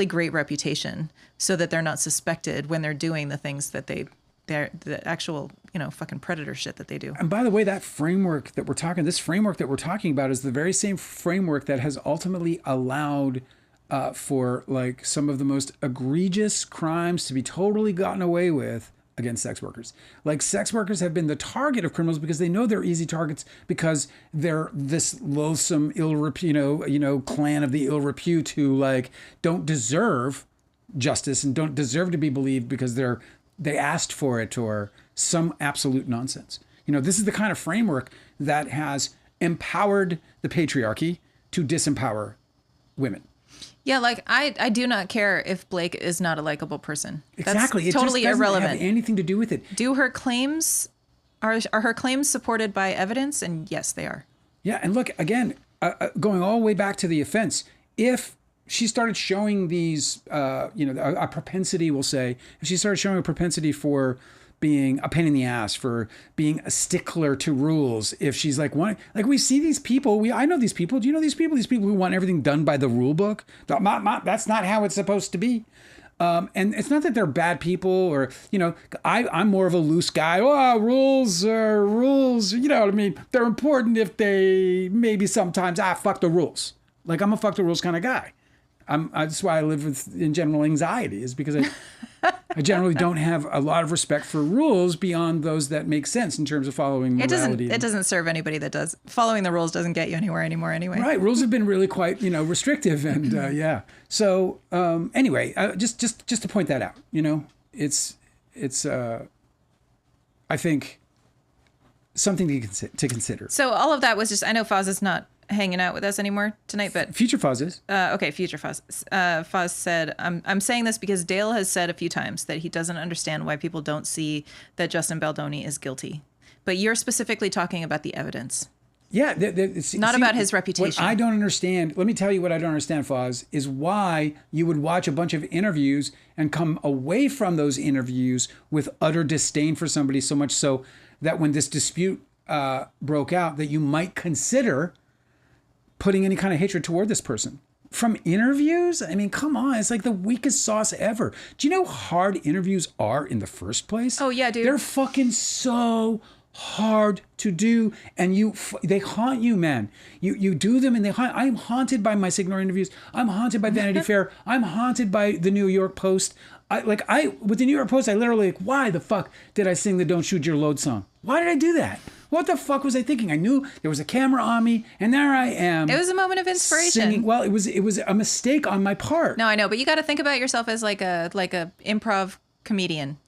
great reputation so that they're not suspected when they're doing the things that they're the actual, fucking predator shit that they do. And by the way, this framework that we're talking about is the very same framework that has ultimately allowed for like some of the most egregious crimes to be totally gotten away with against sex workers. Like, sex workers have been the target of criminals because they know they're easy targets, because they're this loathsome clan of the ill repute who like don't deserve justice and don't deserve to be believed because they asked for it or some absolute nonsense. This is the kind of framework that has empowered the patriarchy to disempower women. Yeah, like I do not care if Blake is not a likable person. Exactly. That's totally it just irrelevant. Doesn't have anything to do with it. Do her claims are her claims supported by evidence? And yes, they are. Yeah, and look again, going all the way back to the offense. If she started showing these, a propensity, we'll say, if she started showing a propensity for being a pain in the ass, for being a stickler to rules, if she's like we see these people, I know these people. Do you know these people? These people who want everything done by the rule book. That's not how it's supposed to be. And it's not that they're bad people or, I'm more of a loose guy. Oh, rules are rules. You know what I mean? They're important if they maybe sometimes, fuck the rules. Like, I'm a fuck the rules kind of guy. That's why I live with, in general, anxiety, is because I generally don't have a lot of respect for rules beyond those that make sense in terms of following morality. It doesn't serve anybody that does. Following the rules doesn't get you anywhere anymore anyway. Right. Rules have been really quite, restrictive. And yeah. So anyway, just to point that out, it's I think, something to consider. So all of that was just, I know Foz is not hanging out with us anymore tonight, but Future Foz is. Okay, Future Foz. Foz said, I'm saying this because Dale has said a few times that he doesn't understand why people don't see that Justin Baldoni is guilty. But you're specifically talking about the evidence. Yeah. Not about his reputation. What I don't understand, let me tell you what I don't understand, Foz, is why you would watch a bunch of interviews and come away from those interviews with utter disdain for somebody, so much so that when this dispute broke out, that you might consider putting any kind of hatred toward this person. From interviews? I mean, come on. It's like the weakest sauce ever. Do you know how hard interviews are in the first place? Oh, yeah, dude. They're fucking so hard to do. And they haunt you, man. You do them and they haunt. I'm haunted by my Signore interviews. I'm haunted by Vanity Fair. I'm haunted by the New York Post. With the New York Post, I literally why the fuck did I sing the Don't Shoot Your Load song? Why did I do that? What the fuck was I thinking? I knew there was a camera on me, and there I am. It was a moment of inspiration. Singing. Well, it was a mistake on my part. No, I know, but you got to think about yourself as like a improv comedian.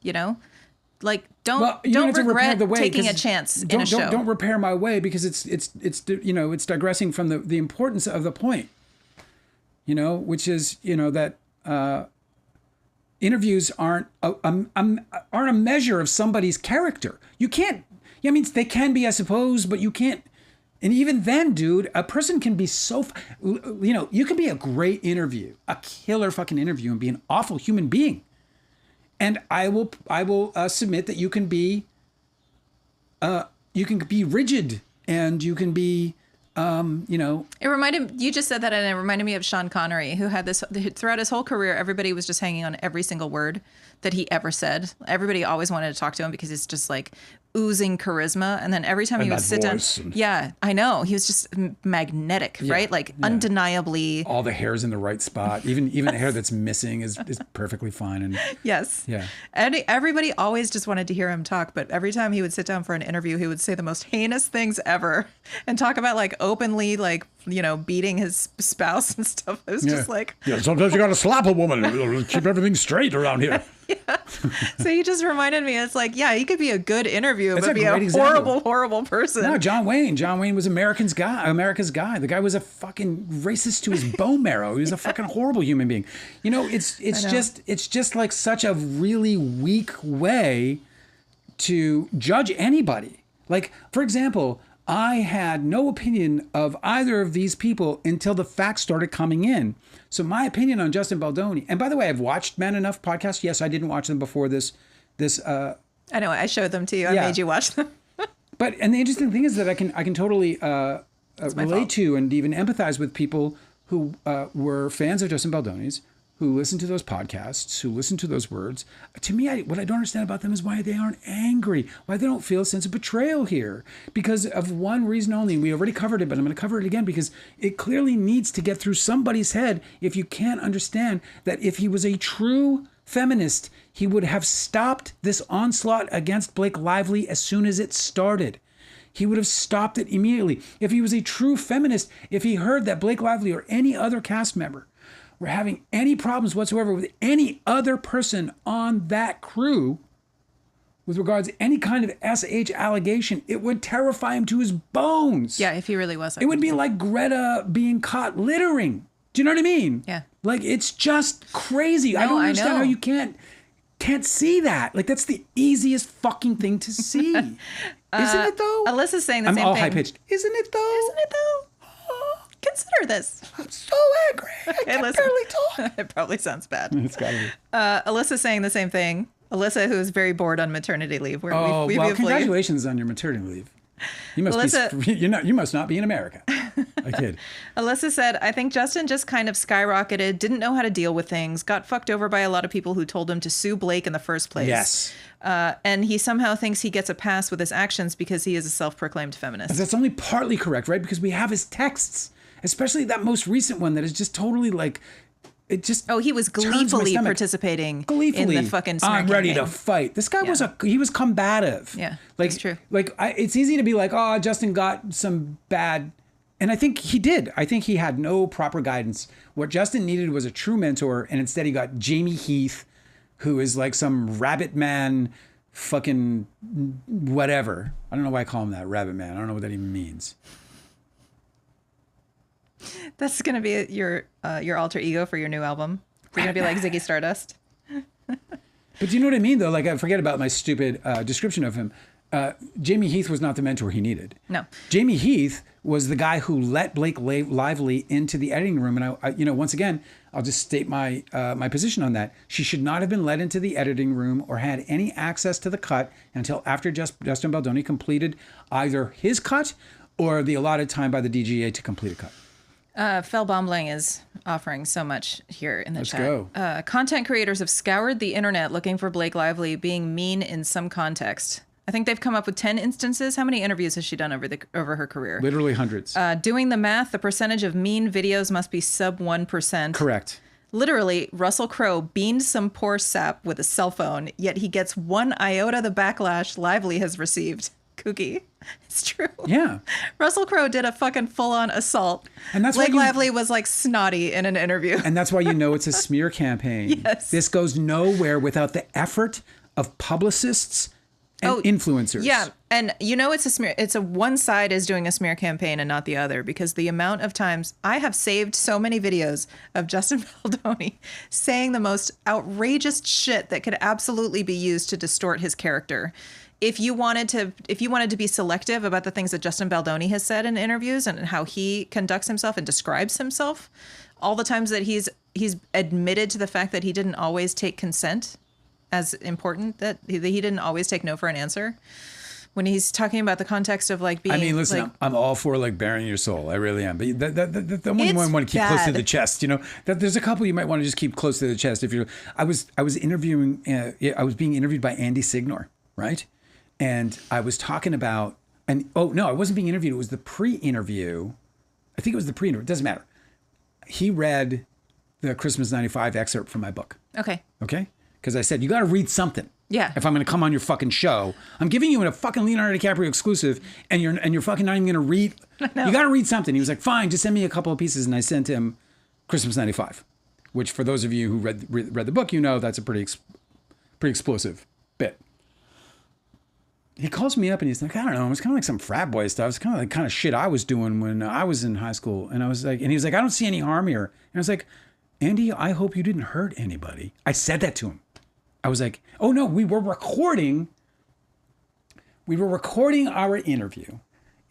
Like don't regret taking a chance in a show. Don't repair my way, because it's digressing from the importance of the point. Which is that interviews aren't a measure of somebody's character. You can't. I mean, they can be, I suppose, but you can't. And even then, dude, a person can be so, you can be a great interview, a killer fucking interview, and be an awful human being. And I will submit that you can be rigid, and you can be, It reminded, you just said that, and it reminded me of Sean Connery, who had this, throughout his whole career, everybody was just hanging on every single word that he ever said. Everybody always wanted to talk to him because it's just like oozing charisma. And then every time he would sit down, yeah, I know, he was just magnetic, right? Like undeniably. All the hair's in the right spot. Even the hair that's missing is perfectly fine. And yes. Yeah. And everybody always just wanted to hear him talk. But every time he would sit down for an interview, he would say the most heinous things ever and talk about like openly like beating his spouse and stuff. I was just like, yeah, sometimes you got to slap a woman to keep everything straight around here. yeah. So he just reminded me, it's like, yeah, he could be a good interview, That's but a be a great example. horrible person. No, John Wayne. John Wayne was America's guy. The guy was a fucking racist to his bone marrow. He was a fucking horrible human being. It's just like such a really weak way to judge anybody. Like, for example, I had no opinion of either of these people until the facts started coming in. So my opinion on Justin Baldoni, and by the way, I've watched Man Enough podcast. Yes, I didn't watch them before this. I know, I showed them to you. I made you watch them. And the interesting thing is that I can totally relate to and even empathize with people who were fans of Justin Baldoni's, who listened to those podcasts, who listened to those words. To me, what I don't understand about them is why they aren't angry, why they don't feel a sense of betrayal here. Because of one reason only. We already covered it, but I'm going to cover it again because it clearly needs to get through somebody's head if you can't understand that if he was a true feminist, he would have stopped this onslaught against Blake Lively as soon as it started. He would have stopped it immediately. If he was a true feminist, if he heard that Blake Lively or any other cast member were having any problems whatsoever with any other person on that crew with regards to any kind of SH allegation, it would terrify him to his bones. Yeah, if he really was. It would be like Greta being caught littering. Do you know what I mean? Yeah. Like, it's just crazy. No, I don't I understand know. how you can't see that. Like, that's the easiest fucking thing to see. Isn't it though? Alyssa's saying the same thing. I'm all high-pitched. Isn't it though? Consider this. I'm so angry. I can listen. barely talk. It probably sounds bad. It's gotta be. Alyssa's saying the same thing. Alyssa, who is very bored on maternity leave. Where Well, congratulations on your maternity leave. You must not be in America. I kid. Alyssa said, I think Justin just kind of skyrocketed, didn't know how to deal with things, got fucked over by a lot of people who told him to sue Blake in the first place. Yes. And he somehow thinks he gets a pass with his actions because he is a self-proclaimed feminist. That's only partly correct, right? Because we have his texts, especially that most recent one that is just totally like, it just. Oh, he was gleefully participating in the fucking smear I'm ready campaign. to fight. This guy was combative. Yeah, like, that's true. Like, it's easy to be like, oh, Justin got some bad. And I think he did. I think he had no proper guidance. What Justin needed was a true mentor, and instead he got Jamie Heath, who is like some rabbit man, fucking whatever. I don't know why I call him that, rabbit man. I don't know what that even means. That's gonna be your alter ego for your new album. You're gonna be like Ziggy Stardust. But you know what I mean, though? Like, I forget about my stupid description of him. Jamie Heath was not the mentor he needed. No. Jamie Heath was the guy who let Blake Lively into the editing room. And I once again, I'll just state my my position on that. She should not have been let into the editing room or had any access to the cut until after Justin Baldoni completed either his cut or the allotted time by the DGA to complete a cut. Fel Bombling is offering so much here in the chat. Let's go. Content creators have scoured the internet looking for Blake Lively being mean in some context. I think they've come up with 10 instances. How many interviews has she done over her career? Literally hundreds. Doing the math, the percentage of mean videos must be sub 1%. Correct. Literally, Russell Crowe beamed some poor sap with a cell phone, yet he gets 1 iota the backlash Lively has received. Kooky. It's true. Yeah. Russell Crowe did a fucking full-on assault. And that's Blake Lively was like snotty in an interview. And that's why you know it's a smear campaign. Yes. This goes nowhere without the effort of publicists and influencers. Yeah. And you know it's a smear. It's one side is doing a smear campaign and not the other, because the amount of times I have saved so many videos of Justin Baldoni saying the most outrageous shit that could absolutely be used to distort his character. If you wanted to be selective about the things that Justin Baldoni has said in interviews and how he conducts himself and describes himself, all the times that he's admitted to the fact that he didn't always take consent as important, that he didn't always take no for an answer. When he's talking about the context of like being, I mean, listen, like, I'm all for like bearing your soul. I really am. But the one you want to keep close to the chest, you know. There's a couple you might want to just keep close to the chest. I was interviewing, I was being interviewed by Andy Signore, right? And I was talking about, I wasn't being interviewed. It was the pre-interview. I think it was the pre-interview. It doesn't matter. He read the Christmas '95 excerpt from my book. Okay. Okay? Because I said, you got to read something. Yeah. If I'm going to come on your fucking show, I'm giving you a fucking Leonardo DiCaprio exclusive, and you're fucking not even going to read. You got to read something. He was like, fine, just send me a couple of pieces, and I sent him Christmas '95, which for those of you who read the book, you know that's a pretty explosive bit. He calls me up and he's like, I don't know, it was kind of like some frat boy stuff. It's kind of like shit I was doing when I was in high school, and I was like, and he was like, I don't see any harm here, and I was like, Andy, I hope you didn't hurt anybody. I said that to him. I was like, oh no, we were recording our interview.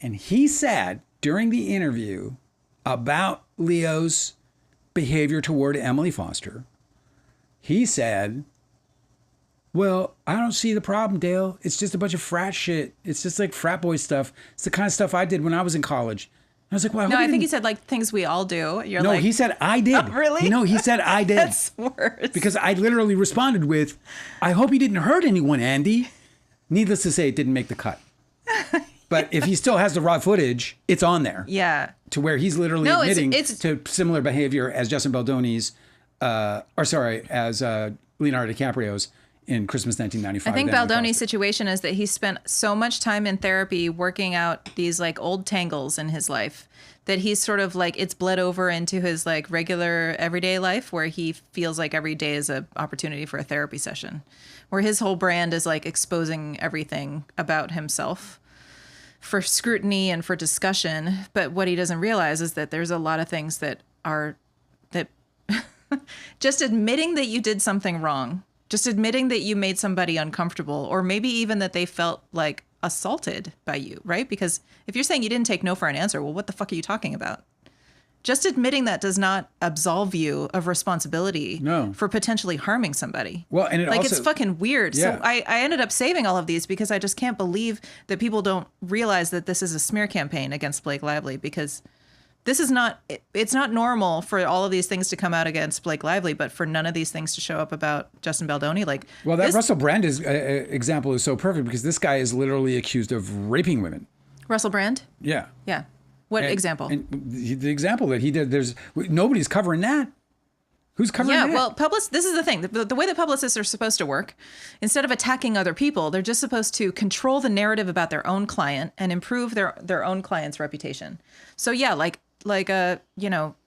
And he said during the interview about Leo's behavior toward Emily Foster, he said, well, I don't see the problem, Dale. It's just a bunch of frat shit. It's just like frat boy stuff. It's the kind of stuff I did when I was in college. I was like, well, no, I think he said like things we all do. You're no, like, he said I did. Oh, really? No, he said I did. That's worse. Because I literally responded with, I hope you didn't hurt anyone, Andy. Needless to say, it didn't make the cut. But if he still has the raw footage, it's on there. Yeah. To where he's literally admitting to similar behavior as Justin Baldoni's, as Leonardo DiCaprio's in Christmas 1995. I think Baldoni's situation is that he spent so much time in therapy working out these like old tangles in his life that he's sort of like, it's bled over into his like regular everyday life where he feels like every day is an opportunity for a therapy session, where his whole brand is like exposing everything about himself for scrutiny and for discussion. But what he doesn't realize is that there's a lot of things that just admitting that you did something wrong, just admitting that you made somebody uncomfortable, or maybe even that they felt like assaulted by you, right? Because if you're saying you didn't take no for an answer, well, what the fuck are you talking about? Just admitting that does not absolve you of responsibility for potentially harming somebody. Well, and it's fucking weird. Yeah. So I ended up saving all of these because I just can't believe that people don't realize that this is a smear campaign against Blake Lively, because this is not, it's not normal for all of these things to come out against Blake Lively, but for none of these things to show up about Justin Baldoni. Like, well, that Russell Brand example is so perfect because this guy is literally accused of raping women. Russell Brand? Yeah. Yeah. What example? And the example that he did, nobody's covering that. Who's covering that? Yeah, well, this is the thing. The way that publicists are supposed to work, instead of attacking other people, they're just supposed to control the narrative about their own client and improve their own client's reputation. So yeah,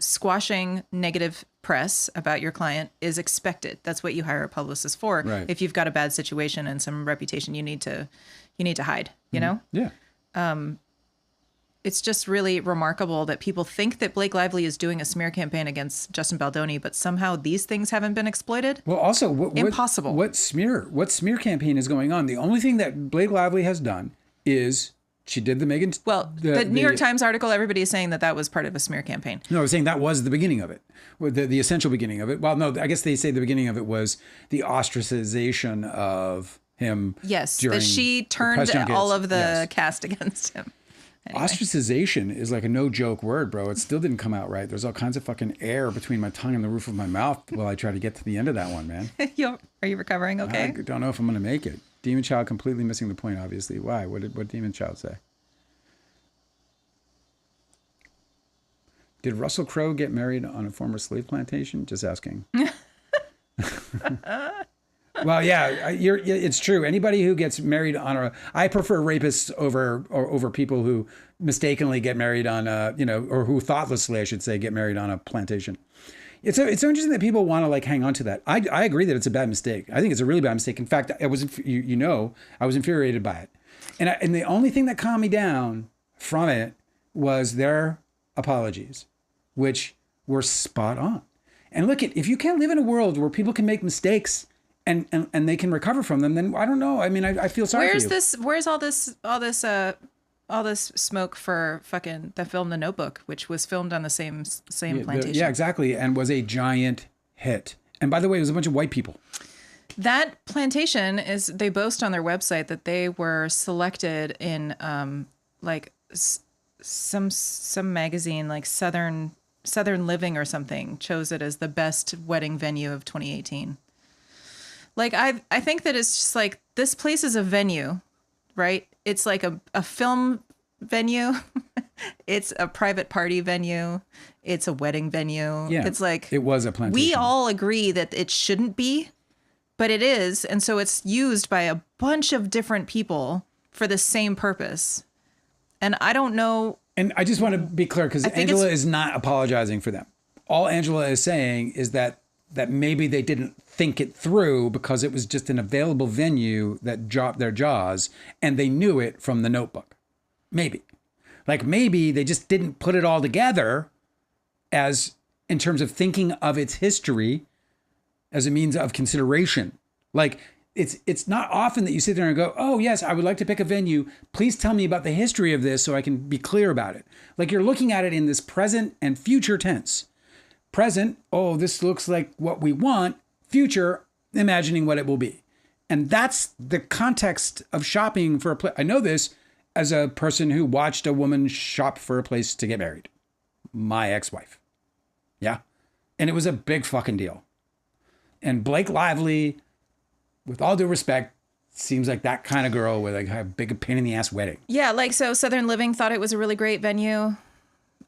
squashing negative press about your client is expected. That's what you hire a publicist for. Right. If you've got a bad situation and some reputation you need to hide, you know? Yeah. It's just really remarkable that people think that Blake Lively is doing a smear campaign against Justin Baldoni, but somehow these things haven't been exploited. Well, also, impossible. What smear campaign is going on? The only thing that Blake Lively has done is she did the Megan. Well, the New York Times article, everybody is saying that was part of a smear campaign. No, I was saying that was the beginning of it, the essential beginning of it. Well, no, I guess they say the beginning of it was the ostracization of him. Yes, that she turned all of the cast against him. Anyway. Ostracization is like a no joke word, bro. It still didn't come out right. There's all kinds of fucking air between my tongue and the roof of my mouth while I try to get to the end of that one, man. Are you recovering okay? I don't know if I'm going to make it. Demon Child completely missing the point, obviously. Why? What did Demon Child say? Did Russell Crowe get married on a former slave plantation? Just asking. Well, yeah, it's true. Anybody who gets married on I prefer rapists over people who mistakenly get married on or who thoughtlessly, I should say, get married on a plantation. It's so interesting that people want to like hang on to that. I agree that it's a bad mistake. I think it's a really bad mistake. In fact, I was infuriated by it, and the only thing that calmed me down from it was their apologies, which were spot on. And look, if you can't live in a world where people can make mistakes and they can recover from them, then I don't know. I mean, I feel sorry for you. Where's all this smoke for fucking the film The Notebook, which was filmed on the same plantation? Yeah, exactly, and was a giant hit. And by the way, it was a bunch of white people. That plantation they boast on their website that they were selected in some magazine like Southern Living or something chose it as the best wedding venue of 2018. Like, I think that it's just like, this place is a venue, right? It's like a film venue. It's a private party venue. It's a wedding venue. Yeah, it's like, it was a plantation. We all agree that it shouldn't be, but it is. And so it's used by a bunch of different people for the same purpose. And I don't know. And I just want to be clear, because Angela is not apologizing for them. All Angela is saying is that maybe they didn't think it through because it was just an available venue that dropped their jaws, and they knew it from the Notebook. Maybe. Like maybe they just didn't put it all together as in terms of thinking of its history as a means of consideration. Like it's not often that you sit there and go, oh yes, I would like to pick a venue. Please tell me about the history of this so I can be clear about it. Like you're looking at it in this present and future tense. Present, oh, this looks like what we want. Future, imagining what it will be. And that's the context of shopping for a place. I know this as a person who watched a woman shop for a place to get married. My ex-wife. Yeah. And it was a big fucking deal. And Blake Lively, with all due respect, seems like that kind of girl with like a big pain in the ass wedding. Yeah, like so Southern Living thought it was a really great venue.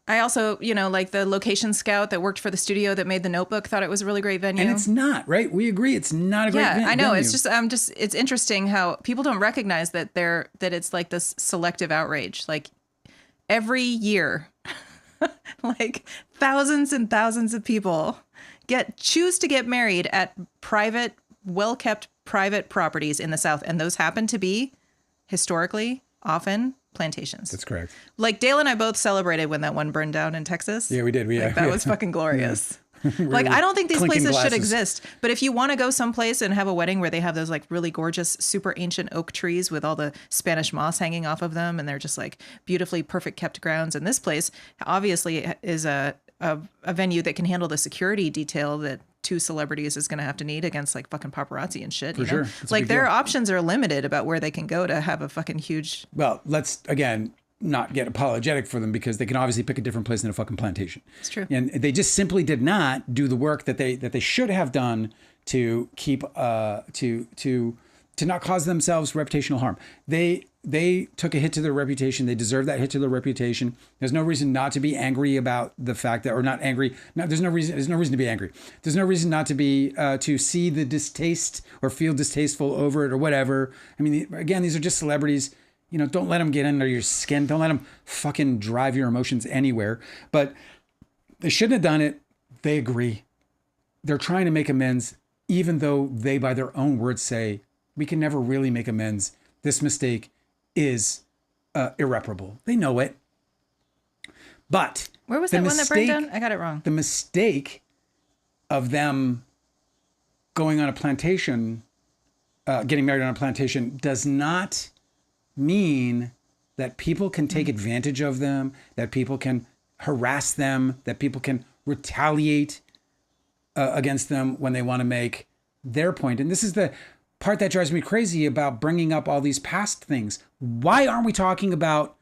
I also, like the location scout that worked for the studio that made the Notebook thought it was a really great venue. And it's not, right? We agree it's not a great venue. Yeah, I know. It's just it's interesting how people don't recognize that it's like this selective outrage. Like every year, like thousands and thousands of people choose to get married at private, well-kept private properties in the South. And those happen to be historically often plantations. That's correct. Like Dale and I both celebrated when that one burned down in Texas. Yeah, we did. That was fucking glorious. Like, I don't think these places should exist. But if you want to go someplace and have a wedding where they have those like really gorgeous, super ancient oak trees with all the Spanish moss hanging off of them, and they're just like beautifully perfect kept grounds. And this place obviously is a venue that can handle the security detail that two celebrities is going to have to need against like fucking paparazzi and shit. For sure. Like their options are limited about where they can go to have a fucking huge. Well, let's again not get apologetic for them because they can obviously pick a different place than a fucking plantation. It's true. And they just simply did not do the work that they should have done to keep to not cause themselves reputational harm. They took a hit to their reputation. They deserve that hit to their reputation. There's no reason not to be angry about the fact that, or not angry. No, there's no reason to be angry. There's no reason not to be, to see the distaste or feel distasteful over it or whatever. I mean, again, these are just celebrities. Don't let them get under your skin. Don't let them fucking drive your emotions anywhere. But they shouldn't have done it. They agree. They're trying to make amends, even though they, by their own words, say, we can never really make amends. This mistake is irreparable. They know it. But where was that one that burned down? I got it wrong. The mistake of them going on a plantation, getting married on a plantation, does not mean that people can take advantage of them, that people can harass them, that people can retaliate against them when they want to make their point. And this is the part that drives me crazy about bringing up all these past things. Why aren't we talking about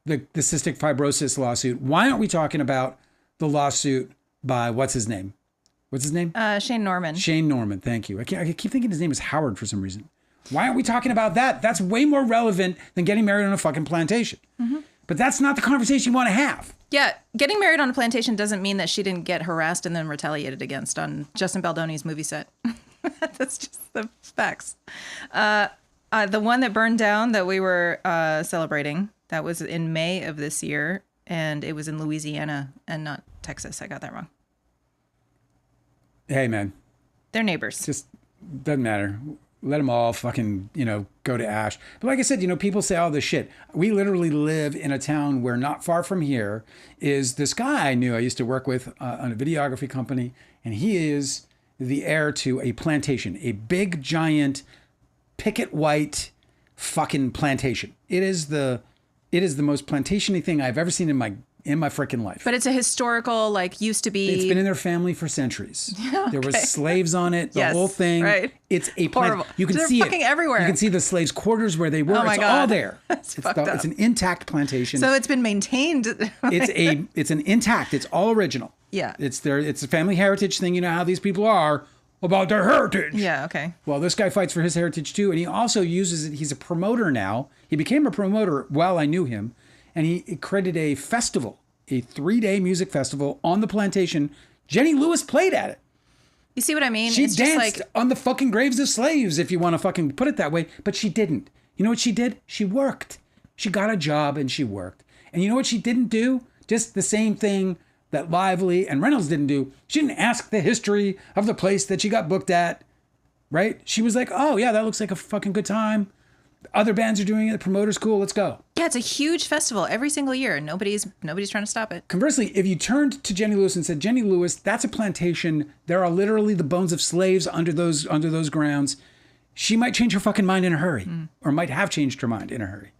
the cystic fibrosis lawsuit? Why aren't we talking about the lawsuit by what's his name? Shane Norman. Shane Norman. Thank you. I keep thinking his name is Howard for some reason. Why aren't we talking about that? That's way more relevant than getting married on a fucking plantation. Mm-hmm. But that's not the conversation you want to have. Yeah, getting married on a plantation doesn't mean that she didn't get harassed and then retaliated against on Justin Baldoni's movie set. That's just the facts. The one that burned down that we were celebrating, that was in May of this year, and it was in Louisiana and not Texas. I got that wrong. Hey, man. They're neighbors. Just doesn't matter. Let them all fucking, go to ash. But like I said, people say all this shit. We literally live in a town where not far from here is this guy I knew I used to work with on a videography company. And he is the heir to a plantation, a big, giant, picket white fucking plantation. It is the most plantation-y thing I've ever seen in my freaking life. But it's a historical, used to be. It's been in their family for centuries. Okay. There was slaves on it. The whole thing. Right. It's a horrible. You can see fucking it everywhere. You can see the slaves' quarters where they were. Oh my it's God. all there. That's fucked up. It's an intact plantation. So it's been maintained. It's an intact. It's all original. Yeah. It's a family heritage thing. You know how these people are about their heritage. Yeah. Okay. Well, this guy fights for his heritage too, and he also uses it. He's a promoter now. He became a promoter while I knew him, and he created a festival. A 3-day music festival on the plantation. Jenny Lewis played at it. You see what I mean? She it's danced just like, on the fucking graves of slaves, if you want to fucking put it that way, but she didn't. You know what she did? She worked. She got a job and she worked. And you know what she didn't do? Just the same thing that Lively and Reynolds didn't do. She didn't ask the history of the place that she got booked at, right? She was like, oh yeah, that looks like a fucking good time. Other bands are doing it. The promoter's cool. Let's go. yeah, it's a huge festival every single year. Nobody's trying to stop it. Conversely, if you turned to Jenny Lewis and said, Jenny Lewis, that's a plantation. There are literally the bones of slaves under those grounds. She might change her fucking mind in a hurry, or might have changed her mind in a hurry.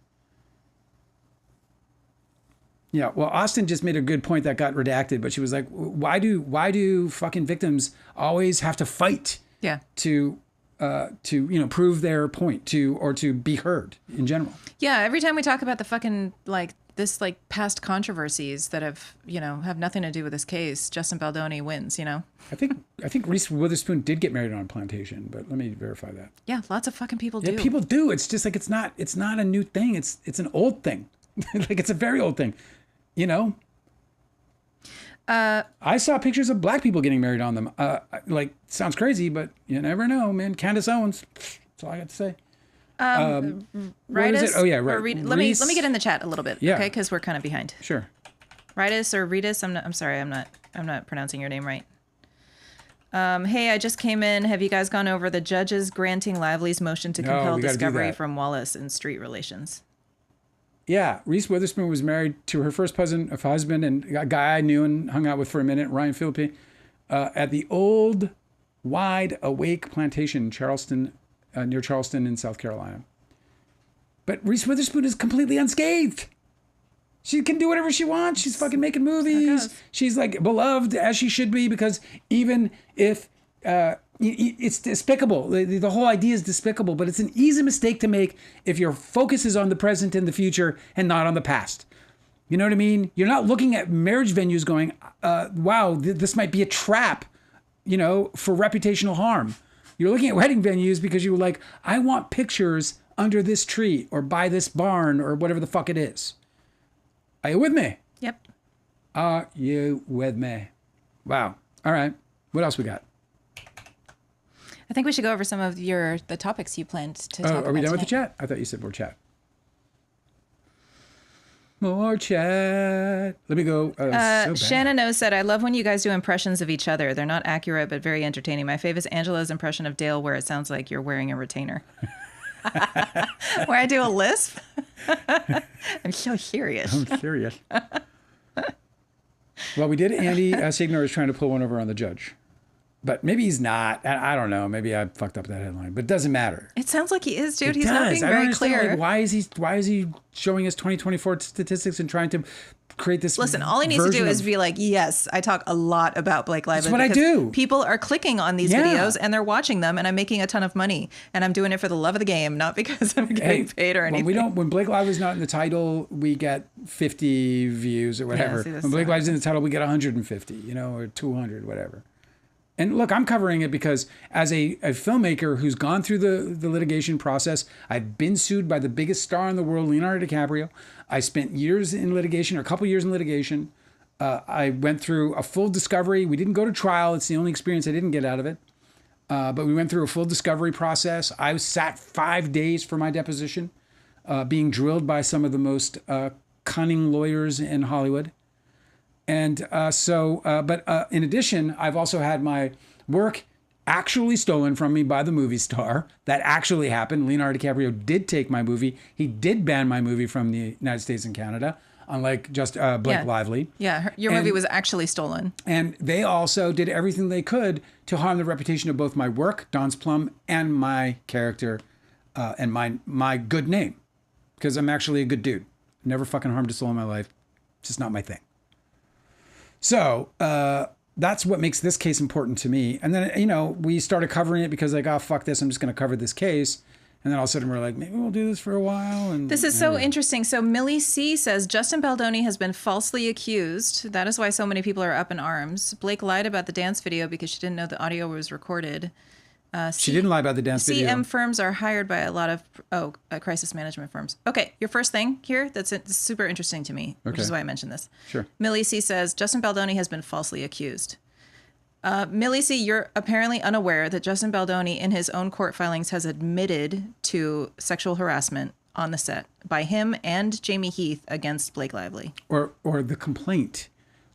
Yeah, well, Austin just made a good point that got redacted, but she was like, why do fucking victims always have to fight Yeah. to prove their point or to be heard in general? Yeah, every time we talk about the fucking past controversies that have nothing to do with this case, Justin Baldoni wins, I think Reese Witherspoon did get married on a plantation, but let me verify that. Yeah, lots of fucking people do. Yeah, people do. It's just like it's not a new thing. It's an old thing. Like it's a very old thing. I saw pictures of black people getting married on them. Sounds crazy, but you never know, man. Candace Owens. That's all I got to say. Write us. Oh yeah, right. Let me get in the chat a little bit, Yeah. okay? Because we're kind of behind. Sure. Write us or read us. I'm sorry. I'm not pronouncing your name right. Hey, I just came in. Have you guys gone over the judges granting Lively's motion to compel we gotta do discovery that. from Wallace in Street Relations? Yeah, Reese Witherspoon was married to her first husband and a guy I knew and hung out with for a minute, Ryan Phillippe, at the old Wide Awake plantation in Charleston, near Charleston in South Carolina. But Reese Witherspoon is completely unscathed. She can do whatever she wants. She's fucking making movies. She's like beloved as she should be, because even if it's despicable, the whole idea is despicable, but it's an easy mistake to make if your focus is on the present and the future and not on the past. You know what I mean? You're not looking at marriage venues going, wow, this might be a trap, for reputational harm. You're looking at wedding venues because you were like, I want pictures under this tree or by this barn or whatever the fuck it is. Are you with me? Yep. Are you with me? Wow. All right. What else we got? I think we should go over some of the topics you planned to talk about. Are we done with the tonight. chat? I thought you said more chat. More chat. Let me go. So bad. Shannon O said, I love when you guys do impressions of each other. They're not accurate, but very entertaining. My favorite is Angela's impression of Dale, where it sounds like you're wearing a retainer. Where I do a lisp? I'm so serious. I'm serious. Well, we did. Andy Signore is trying to pull one over on the judge. But maybe he's not. I don't know. Maybe I fucked up that headline. But it doesn't matter. It sounds like he is, dude. He's not being very clear. Like, why is he showing us 2024 statistics and trying to create this? Listen, all he needs to do is be like, yes, I talk a lot about Blake Lively. That's what I do. People are clicking on these videos and they're watching them, and I'm making a ton of money, and I'm doing it for the love of the game, not because I'm getting paid or anything. When Blake Lively's not in the title, we get 50 views or whatever. When Blake Lively's in the title, we get 150, or 200, whatever. And look, I'm covering it because as a filmmaker who's gone through the litigation process, I've been sued by the biggest star in the world, Leonardo DiCaprio. I spent years in litigation, or a couple years in litigation. I went through a full discovery. We didn't go to trial. It's the only experience I didn't get out of it. But we went through a full discovery process. I sat 5 days for my deposition, being drilled by some of the most cunning lawyers in Hollywood. And but in addition, I've also had my work actually stolen from me by the movie star. That actually happened. Leonardo DiCaprio did take my movie. He did ban my movie from the United States and Canada, unlike just Blake Lively. Yeah, your movie was actually stolen. And they also did everything they could to harm the reputation of both my work, Don's Plum, and my character, and my good name. Because I'm actually a good dude. Never fucking harmed a soul in my life. It's just not my thing. So that's what makes this case important to me. And then, we started covering it because oh, fuck this. I'm just going to cover this case. And then all of a sudden we're like, maybe we'll do this for a while. And this is so interesting. So Millie C says, Justin Baldoni has been falsely accused. That is why so many people are up in arms. Blake lied about the dance video because she didn't know the audio was recorded. She didn't lie about the dance video. CM firms are hired by a lot of crisis management firms. Okay, your first thing here that's super interesting to me, which is why I mentioned this. Sure. Millie C says, Justin Baldoni has been falsely accused. Millie C., you're apparently unaware that Justin Baldoni, in his own court filings, has admitted to sexual harassment on the set by him and Jamie Heath against Blake Lively. Or the complaint.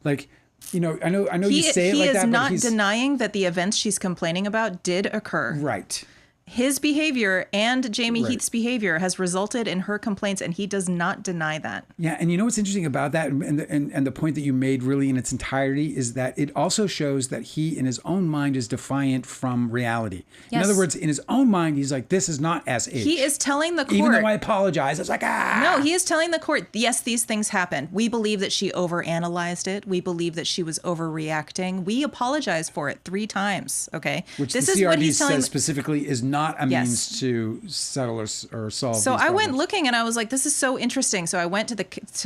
Like, I know you say it like that, but he is not denying that the events she's complaining about did occur. Right. His behavior and Jamie Heath's behavior has resulted in her complaints, and he does not deny that. Yeah, and you know what's interesting about that, and the point that you made really in its entirety is that it also shows that he, in his own mind, is defiant from reality. Yes. In other words, in his own mind, he's like, this is not SH. He is telling the court... Even though I apologize, it's like, No, he is telling the court, yes, these things happened. We believe that she overanalyzed it. We believe that she was overreacting. We apologize for it 3 times, okay? Which this the CRD says specifically is not a means to settle or solve. So I went looking, and I was like, this is so interesting. So I went to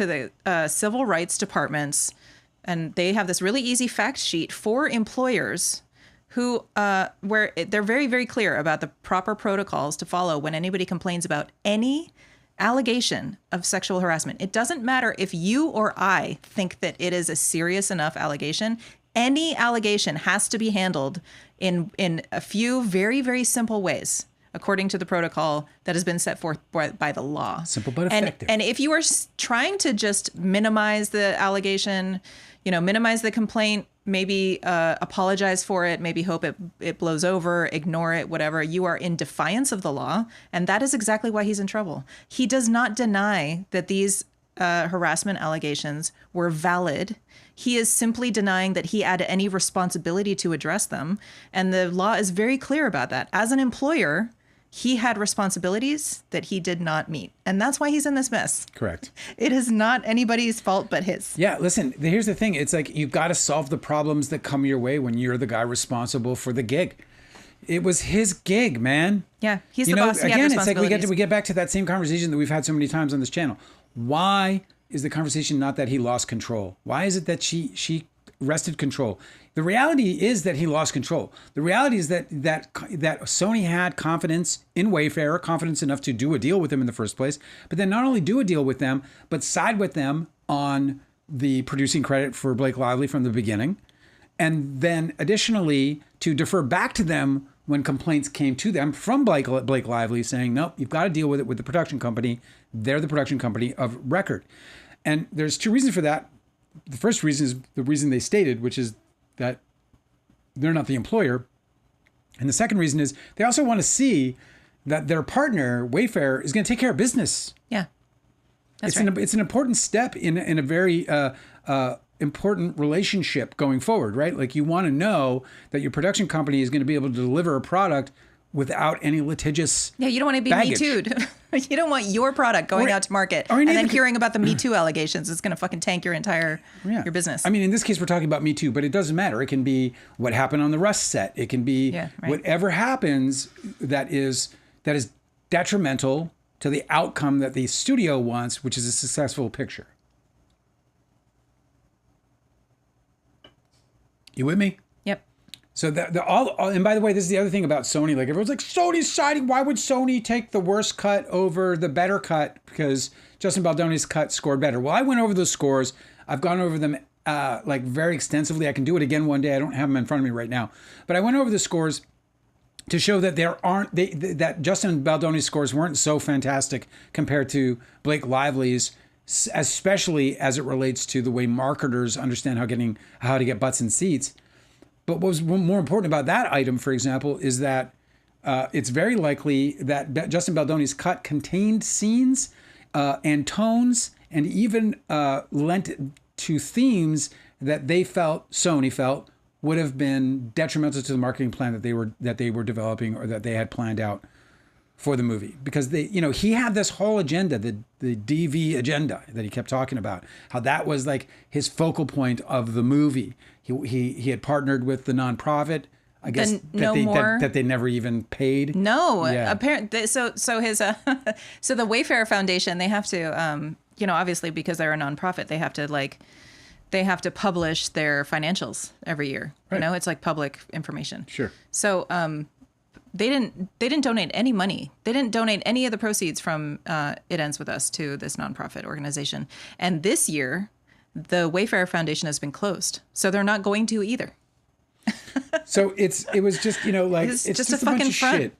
the civil rights departments, and they have this really easy fact sheet for employers who where they're very, very clear about the proper protocols to follow when anybody complains about any allegation of sexual harassment. It doesn't matter if you or I think that it is a serious enough allegation. Any allegation has to be handled in a few very, very simple ways, according to the protocol that has been set forth by the law. Simple but effective. And if you are trying to just minimize the allegation, minimize the complaint, maybe apologize for it, maybe hope it blows over, ignore it, whatever, you are in defiance of the law. And that is exactly why he's in trouble. He does not deny that these harassment allegations were valid. He is simply denying that he had any responsibility to address them. And the law is very clear about that. As an employer, he had responsibilities that he did not meet. And that's why he's in this mess. Correct. It is not anybody's fault but his. Yeah, listen, here's the thing. It's like you've got to solve the problems that come your way when you're the guy responsible for the gig. It was his gig, man. Yeah, he's the boss. He had again, it's like responsibilities. we get back to that same conversation that we've had so many times on this channel. Why is the conversation not that he lost control? Why is it that she wrested control? The reality is that he lost control. The reality is that Sony had confidence in Wayfarer, confidence enough to do a deal with them in the first place, but then not only do a deal with them, but side with them on the producing credit for Blake Lively from the beginning, and then additionally to defer back to them when complaints came to them from Blake Lively saying, nope, you've got to deal with it with the production company. They're the production company of record. And there's 2 reasons for that. The first reason is the reason they stated, which is that they're not the employer. And the second reason is they also want to see that their partner, Wayfarer, is going to take care of business. Yeah, it's an important step in a very important relationship going forward, right? Like you want to know that your production company is going to be able to deliver a product without any litigious Yeah, you don't want to be baggage. Me Too'd. You don't want your product going out to market and then hearing about the Me Too allegations. It's going to fucking tank your entire your business. I mean, in this case, we're talking about Me Too, but it doesn't matter. It can be what happened on the Rust set. It can be whatever happens that is detrimental to the outcome that the studio wants, which is a successful picture. You with me? Yep. So and by the way, this is the other thing about Sony. Like everyone's like, Sony's siding. Why would Sony take the worst cut over the better cut? Because Justin Baldoni's cut scored better. Well, I went over those scores. I've gone over them like very extensively. I can do it again one day. I don't have them in front of me right now, but I went over the scores to show that that Justin Baldoni's scores weren't so fantastic compared to Blake Lively's, especially as it relates to the way marketers understand how to get butts in seats. But what was more important about that item, for example, is that it's very likely that Justin Baldoni's cut contained scenes and tones and even lent to themes that Sony felt would have been detrimental to the marketing plan that they were developing or that they had planned out for the movie, because he had this whole agenda, the DV agenda that he kept talking about, how that was like his focal point of the movie. He had partnered with the nonprofit, I guess, that they never even paid. No, apparently. So his so the Wayfarer Foundation, they have to obviously because they're a nonprofit, they have to publish their financials every year. Right. It's like public information. Sure. So they didn't donate any money. They didn't donate any of the proceeds from It Ends With Us to this nonprofit organization. And this year, the Wayfarer Foundation has been closed. So they're not going to either. So it was just, like, it's just a fucking bunch of front. shit.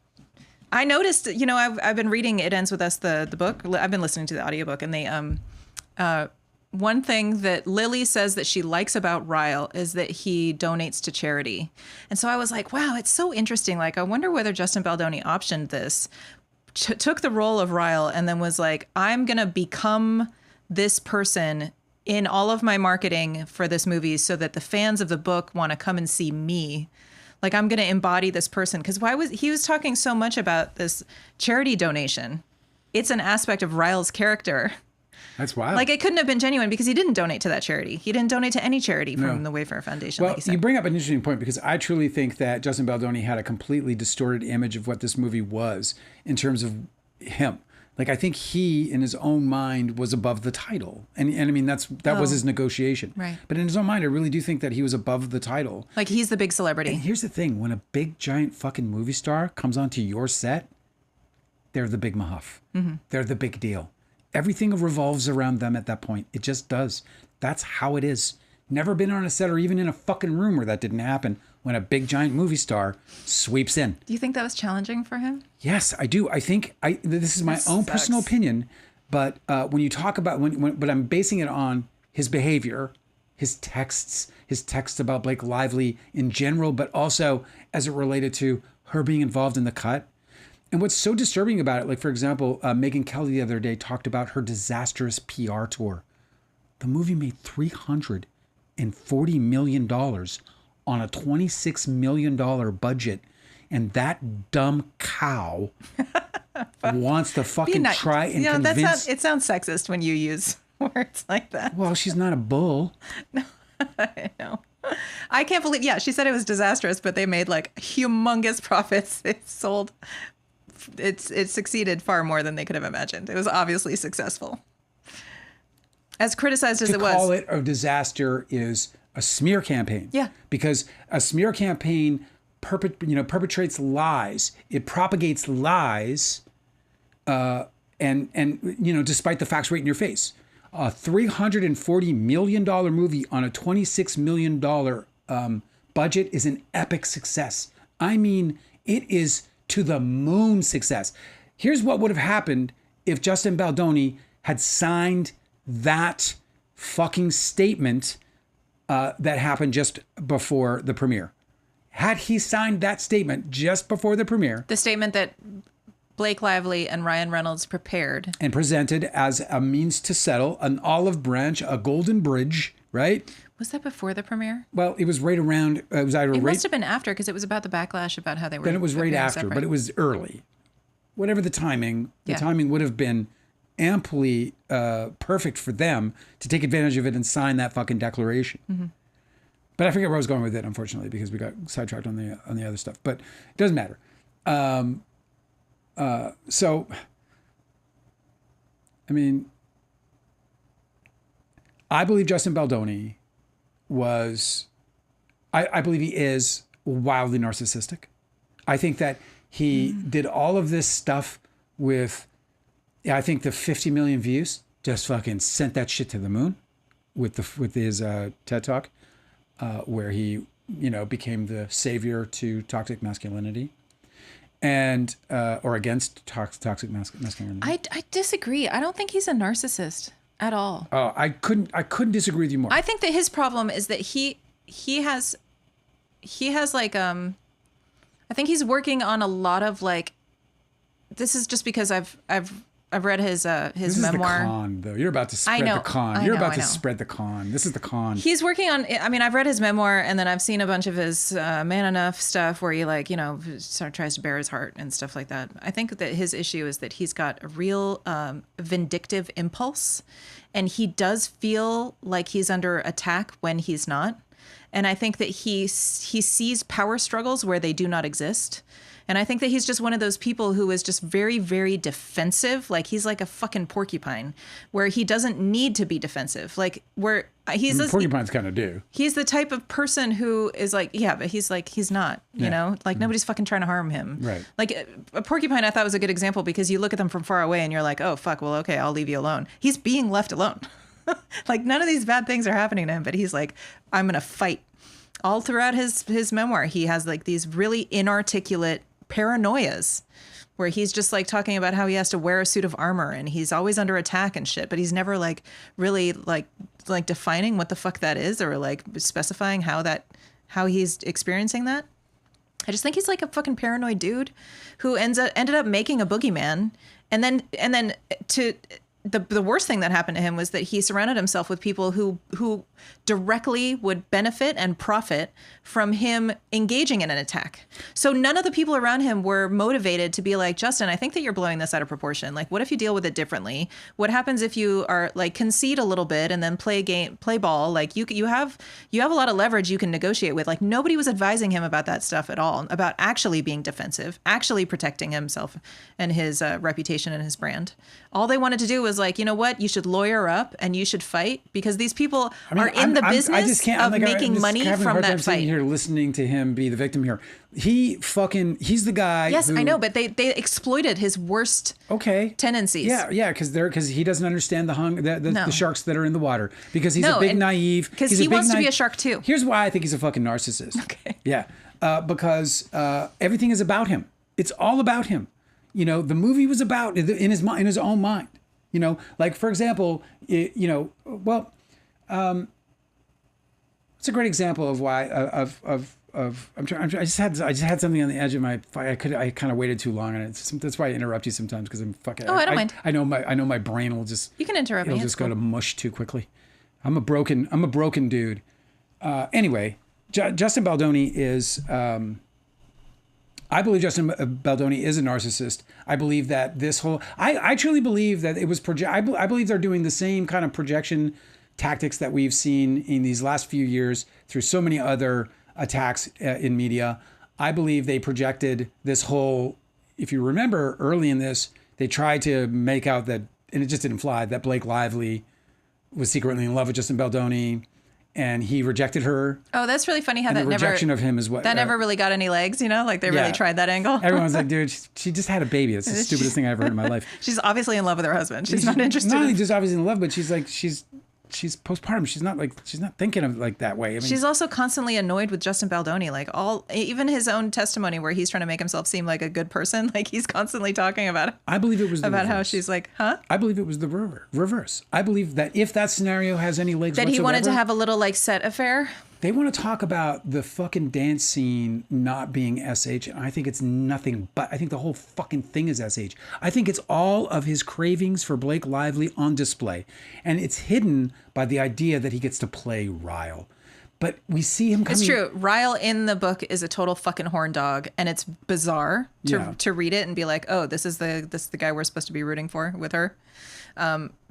I noticed, I've been reading It Ends With Us, the book. I've been listening to the audiobook, and they, one thing that Lily says that she likes about Ryle is that he donates to charity. And so I was like, wow, it's so interesting. Like, I wonder whether Justin Baldoni optioned this, took the role of Ryle, and then was like, I'm going to become this person in all of my marketing for this movie so that the fans of the book want to come and see me. Like, I'm going to embody this person. Because he was talking so much about this charity donation. It's an aspect of Ryle's character. That's wild. Like, it couldn't have been genuine because he didn't donate to that charity. He didn't donate to any charity from the Wayfarer Foundation. Well, like you said. You bring up an interesting point, because I truly think that Justin Baldoni had a completely distorted image of what this movie was in terms of him. Like, I think he, in his own mind, was above the title. And I mean, that was his negotiation. Right. But in his own mind, I really do think that he was above the title. Like, he's the big celebrity. And here's the thing. When a big, giant fucking movie star comes onto your set, they're the big mahuff. Mm-hmm. They're the big deal. Everything revolves around them at that point. It just does. That's how it is. Never been on a set or even in a fucking room where that didn't happen when a big giant movie star sweeps in. Do you think that was challenging for him? Yes, I do. I think this is my own personal opinion, but when you talk about but I'm basing it on his behavior, his texts about Blake Lively in general, but also as it related to her being involved in the cut. And what's so disturbing about it, like, for example, Megyn Kelly the other day talked about her disastrous PR tour. The movie made $340 million on a $26 million budget. And that dumb cow wants to fucking try and convince... It sounds sexist when you use words like that. Well, she's not a bull. No, I know. I can't believe... Yeah, she said it was disastrous, but they made, like, humongous profits. It sold... It succeeded far more than they could have imagined. It was obviously successful. As criticized as it was. To call it a disaster is a smear campaign. Yeah. Because a smear campaign perpetrates lies. It propagates lies, and despite the facts right in your face. A $340 million movie on a $26 million budget is an epic success. I mean, it is to the moon success. Here's what would have happened if Justin Baldoni had signed that fucking statement that happened just before the premiere. Had he signed that statement just before the premiere... The statement that Blake Lively and Ryan Reynolds prepared. And presented as a means to settle, an olive branch, a golden bridge, right? Was that before the premiere? Well, it was right around... It must have been after, because it was about the backlash about how they were... Then it was right after, separate. But it was early. Whatever the timing, the timing would have been amply perfect for them to take advantage of it and sign that fucking declaration. Mm-hmm. But I forget where I was going with it, unfortunately, because we got sidetracked on the other stuff. But it doesn't matter. So, I mean, I believe Justin Baldoni was, I believe he is wildly narcissistic. I think that he did all of this stuff with, I think the 50 million views just fucking sent that shit to the moon with his TED Talk. Where he, became the savior to toxic masculinity, and or against toxic masculinity. I disagree. I don't think he's a narcissist at all. Oh, I couldn't disagree with you more. I think that his problem is that he has like I think he's working on a lot of like. This is just because I've read his memoir. This is the con, though. You're about to spread the con. You're about to spread the con. This is the con. He's working on. I mean, I've read his memoir, and then I've seen a bunch of his Man Enough stuff where he sort of tries to bare his heart and stuff like that. I think that his issue is that he's got a real vindictive impulse, and he does feel like he's under attack when he's not. And I think that he sees power struggles where they do not exist. And I think that he's just one of those people who is just very, very defensive. Like, he's like a fucking porcupine where he doesn't need to be defensive. Like, where he's... Porcupines kind of do. He's the type of person who is like, yeah, but he's not, you know? Like, nobody's fucking trying to harm him. Right. Like, a porcupine I thought was a good example because you look at them from far away and you're like, oh, fuck, well, okay, I'll leave you alone. He's being left alone. Like, none of these bad things are happening to him, but he's like, I'm going to fight. All throughout his memoir, he has like these really inarticulate paranoias where he's just like talking about how he has to wear a suit of armor and he's always under attack and shit, but he's never like really like defining what the fuck that is or like specifying how he's experiencing that. I just think he's like a fucking paranoid dude who ended up making a boogeyman, and then the worst thing that happened to him was that he surrounded himself with people who directly would benefit and profit from him engaging in an attack. So none of the people around him were motivated to be like, Justin, I think that you're blowing this out of proportion. Like, what if you deal with it differently? What happens if you are like concede a little bit and then play ball? Like you have a lot of leverage you can negotiate with. Like nobody was advising him about that stuff at all, about actually being defensive, actually protecting himself and his reputation and his brand. All they wanted to do was like, you know what? You should lawyer up and you should fight because these people are in the business of making money from that fight. Here listening to him be the victim here. He's the guy. Yes, I know, but they exploited his worst tendencies. Yeah, because he doesn't understand the sharks that are in the water because he's a big naive. Because he wants to be a shark too. Here's why I think he's a fucking narcissist. Okay. Yeah, because everything is about him. It's all about him. You know, the movie was about in his mind, in his own mind. You know, like for example, it's a great example of why I just had something on the edge of my. I kind of waited too long on it. That's why I interrupt you sometimes because I'm fucking. Oh, I don't mind. I know my brain will just. You can interrupt me. It'll just go to mush too quickly. I'm a broken dude. Anyway, Justin Baldoni is. I believe Justin Baldoni is a narcissist. I believe that this whole. I truly believe that it was I believe they're doing the same kind of projection tactics that we've seen in these last few years through so many other attacks in media. I believe they projected this whole. If you remember early in this, they tried to make out that, and it just didn't fly, that Blake Lively was secretly in love with Justin Baldoni. And he rejected her. Oh, that's really funny how and that the rejection of him is what... That never really got any legs, you know? Like they really tried that angle. Everyone's like, dude, she just had a baby. It's the stupidest thing I ever heard in my life. She's obviously in love with her husband. She's not interested. Not only just obviously in love, but she's like, she's postpartum. She's not thinking of like that way. I mean, she's also constantly annoyed with Justin Baldoni. Like even his own testimony where he's trying to make himself seem like a good person. Like he's constantly talking about. I believe it was the reverse. How she's like, huh? I believe it was the reverse. I believe that if that scenario has any legs, that he wanted to have a little like set affair. They want to talk about the fucking dance scene not being SH, and I think it's nothing but. I think the whole fucking thing is SH. I think it's all of his cravings for Blake Lively on display, and it's hidden by the idea that he gets to play Ryle. But we see him coming... It's true. Ryle in the book is a total fucking horn dog, and it's bizarre to read it and be like, oh, this is the guy we're supposed to be rooting for with her.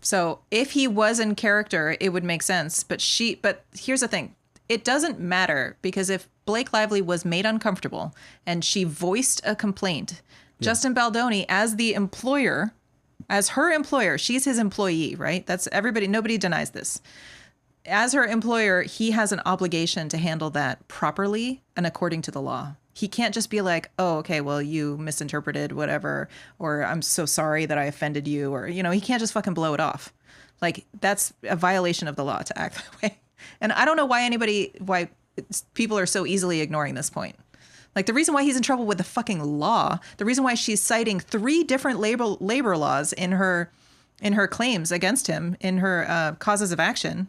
So if he was in character, it would make sense. But here's the thing. It doesn't matter because if Blake Lively was made uncomfortable and she voiced a complaint, Justin Baldoni as the employer, as her employer, she's his employee, right? That's everybody. Nobody denies this. As her employer, he has an obligation to handle that properly and according to the law. He can't just be like, oh, okay, well, you misinterpreted whatever, or I'm so sorry that I offended you, or, you know, he can't just fucking blow it off. Like, that's a violation of the law to act that way. And I don't know why people are so easily ignoring this point. Like the reason why he's in trouble with the fucking law, the reason why she's citing 3 different labor laws in her claims against him, in her causes of action,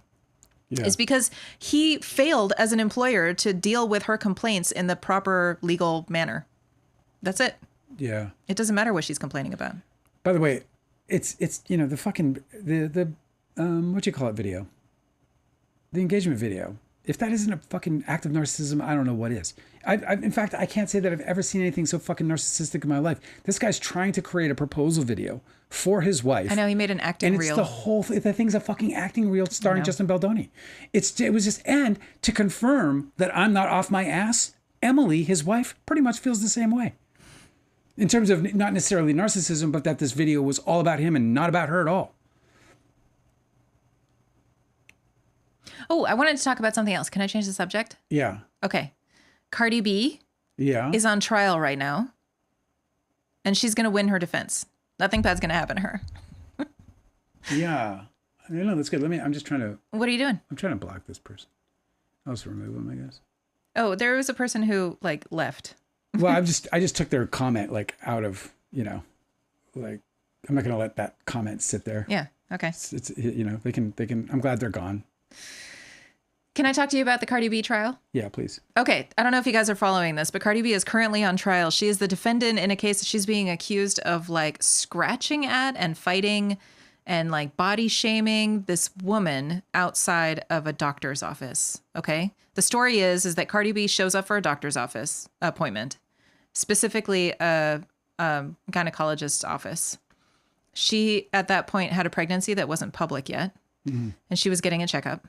is because he failed as an employer to deal with her complaints in the proper legal manner. That's it. Yeah. It doesn't matter what she's complaining about. By the way, it's you know, the fucking the what you call it video. The engagement video. If that isn't a fucking act of narcissism, I don't know what is. In fact, I can't say that I've ever seen anything so fucking narcissistic in my life. This guy's trying to create a proposal video for his wife. I know, he made an acting reel. And it's the thing's a fucking acting reel starring Justin Baldoni. It was just, and to confirm that I'm not off my ass, Emily, his wife, pretty much feels the same way. In terms of not necessarily narcissism, but that this video was all about him and not about her at all. Oh, I wanted to talk about something else. Can I change the subject? Yeah. Okay. Cardi B is on trial right now. And she's going to win her defense. Nothing bad's going to happen to her. Yeah. No, that's good. I'm just trying to... What are you doing? I'm trying to block this person. I'll just remove him, I guess. Oh, there was a person who like left. Well, I just took their comment like out of, like I'm not going to let that comment sit there. Yeah. Okay. It's they can, I'm glad they're gone. Can I talk to you about the Cardi B trial? Yeah, please. Okay. I don't know if you guys are following this, but Cardi B is currently on trial. She is the defendant in a case that she's being accused of like scratching at and fighting and like body shaming this woman outside of a doctor's office. Okay. The story is that Cardi B shows up for a doctor's office appointment, specifically a gynecologist's office. She, at that point, had a pregnancy that wasn't public yet, and she was getting a checkup.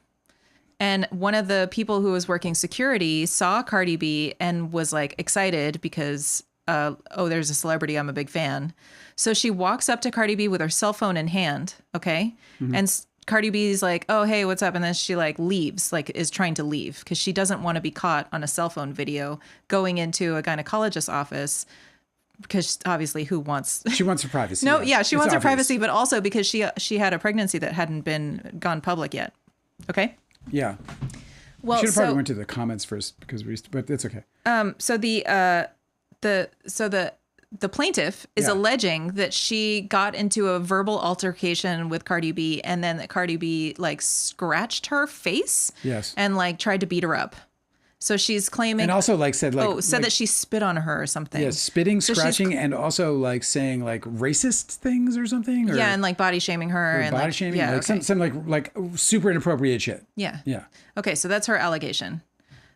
And one of the people who was working security saw Cardi B and was like excited because, there's a celebrity. I'm a big fan. So she walks up to Cardi B with her cell phone in hand. Okay. And Cardi B's like, oh, hey, what's up? And then she like leaves, like is trying to leave because she doesn't want to be caught on a cell phone video going into a gynecologist's office. Because obviously, who wants? She wants her privacy. No, yeah, she wants her obvious. privacy, but also because she had a pregnancy that hadn't been gone public yet. Okay. Yeah. Well, should have probably went to the comments first because but it's okay. So the plaintiff is alleging that she got into a verbal altercation with Cardi B, and then that Cardi B like scratched her face. Yes. And like tried to beat her up. So she's claiming, and also said that she spit on her or something. Yeah, spitting, scratching, and also like saying like racist things or something. Or, yeah, and like body shaming her and body like, shaming, yeah, like okay. some like super inappropriate shit. Yeah. Yeah. Okay, so that's her allegation.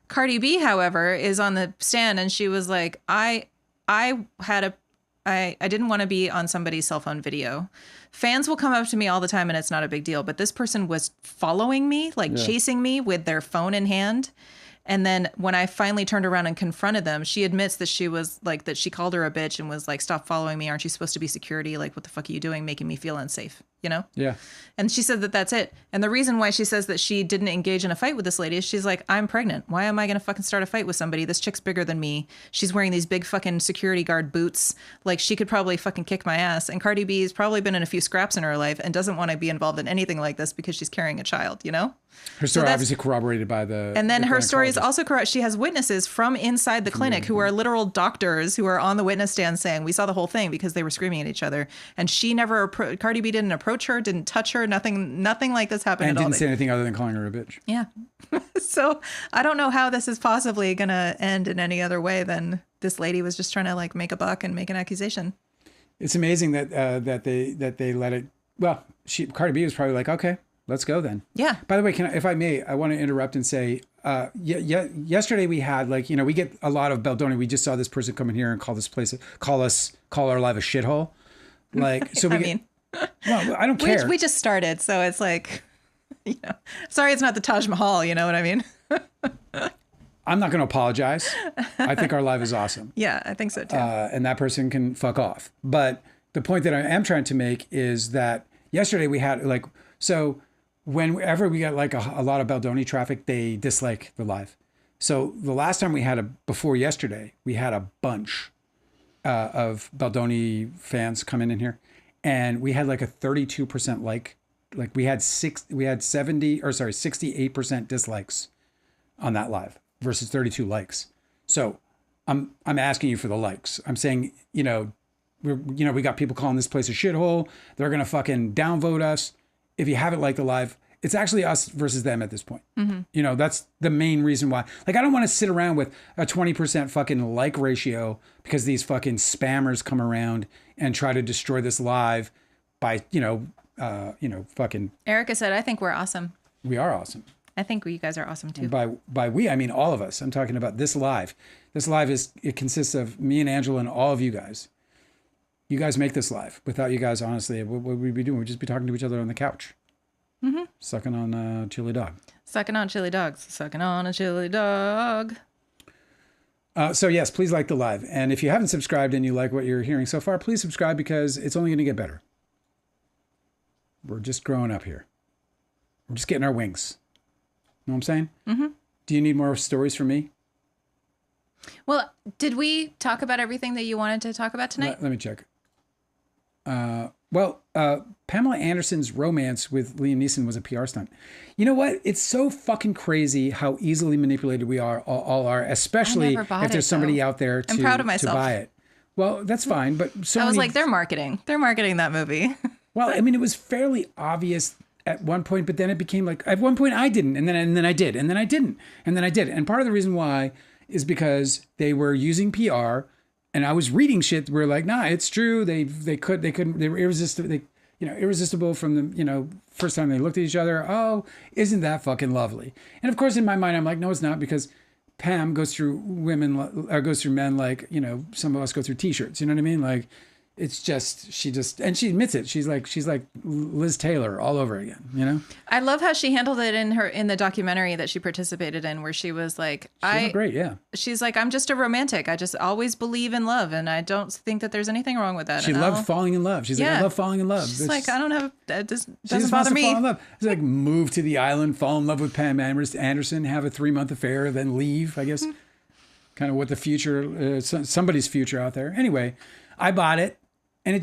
Cardi B, however, is on the stand and she was like, I didn't want to be on somebody's cell phone video. Fans will come up to me all the time and it's not a big deal, but this person was following me, like chasing me with their phone in hand. And then when I finally turned around and confronted them, she admits that she was like, that she called her a bitch and was like, stop following me. Aren't you supposed to be security? Like, what the fuck are you doing? Making me feel unsafe, Yeah. And she said that that's it. And the reason why she says that she didn't engage in a fight with this lady is she's like, I'm pregnant. Why am I going to fucking start a fight with somebody? This chick's bigger than me. She's wearing these big fucking security guard boots. Like she could probably fucking kick my ass. And Cardi B's probably been in a few scraps in her life and doesn't want to be involved in anything like this because she's carrying a child, Her story obviously corroborated by the. And then her story is also correct. She has witnesses from inside the clinic who are literal doctors who are on the witness stand saying, we saw the whole thing because they were screaming at each other. And she never, Cardi B didn't approach her, didn't touch her, nothing like this happened and at all. And didn't say anything other than calling her a bitch. Yeah. So I don't know how this is possibly going to end in any other way than this lady was just trying to like make a buck and make an accusation. It's amazing that they let it. Well, Cardi B was probably like, okay, let's go then. Yeah. By the way, if I may, I want to interrupt and say, yesterday we had we get a lot of Baldoni. We just saw this person come in here and call our live a shithole. Like, so well, I don't care. We just started, so it's like, sorry, it's not the Taj Mahal. You know what I mean? I'm not going to apologize. I think our live is awesome. Yeah, I think so too. And that person can fuck off. But the point that I am trying to make is that yesterday we had so whenever we get like a lot of Baldoni traffic, they dislike the live. So the last time we had before yesterday, we had a bunch of Baldoni fans come in here, and we had like a 32% like we had 68% dislikes on that live versus 32 likes. So I'm asking you for the likes. I'm saying, we got people calling this place a shithole. They're going to fucking downvote us. If you haven't liked the live, it's actually us versus them at this point. Mm-hmm. That's the main reason why. Like, I don't want to sit around with a 20% fucking like ratio because these fucking spammers come around and try to destroy this live by, fucking. Erica said, I think we're awesome. We are awesome. I think you guys are awesome too. And by we, I mean all of us. I'm talking about this live. This live it consists of me and Angela and all of you guys. You guys make this live. Without you guys, honestly, what would we be doing? We'd just be talking to each other on the couch. Mm-hmm. Sucking on chili dog. Sucking on chili dogs. Sucking on a chili dog. So yes, please like the live. And if you haven't subscribed and you like what you're hearing so far, please subscribe because it's only going to get better. We're just growing up here. We're just getting our wings. You know what I'm saying? Mm-hmm. Do you need more stories from me? Well, did we talk about everything that you wanted to talk about tonight? Let me check. Well, Pamela Anderson's romance with Liam Neeson was a PR stunt. You know what? It's so fucking crazy how easily manipulated we all are, especially if there's somebody out there I'm proud of to myself. buy it. Well, that's fine, but I was like, they're marketing that movie. Well, I mean, it was fairly obvious at one point, but then it became like, at one point I didn't, and then I did, and then I didn't, and then I did. And part of the reason why is because they were using PR, and I was reading shit where like, nah, it's true. They were irresistible from the, first time they looked at each other. Oh, isn't that fucking lovely? And of course, in my mind, I'm like, no, it's not, because Pam goes through men like, some of us go through t-shirts. You know what I mean? Like, it's just, and she admits it. She's like Liz Taylor all over again, I love how she handled it in the documentary that she participated in, where she was like, great, yeah. She's like, I'm just a romantic. I just always believe in love, and I don't think that there's anything wrong with that. She loved falling in love. She's like, I love falling in love. She's like, I don't have, it doesn't just bother me. Fall in love. It's like move to the island, fall in love with Pam Anderson, have a 3-month affair, then leave, I guess. Kind of what the future, somebody's future out there. Anyway, I bought it. And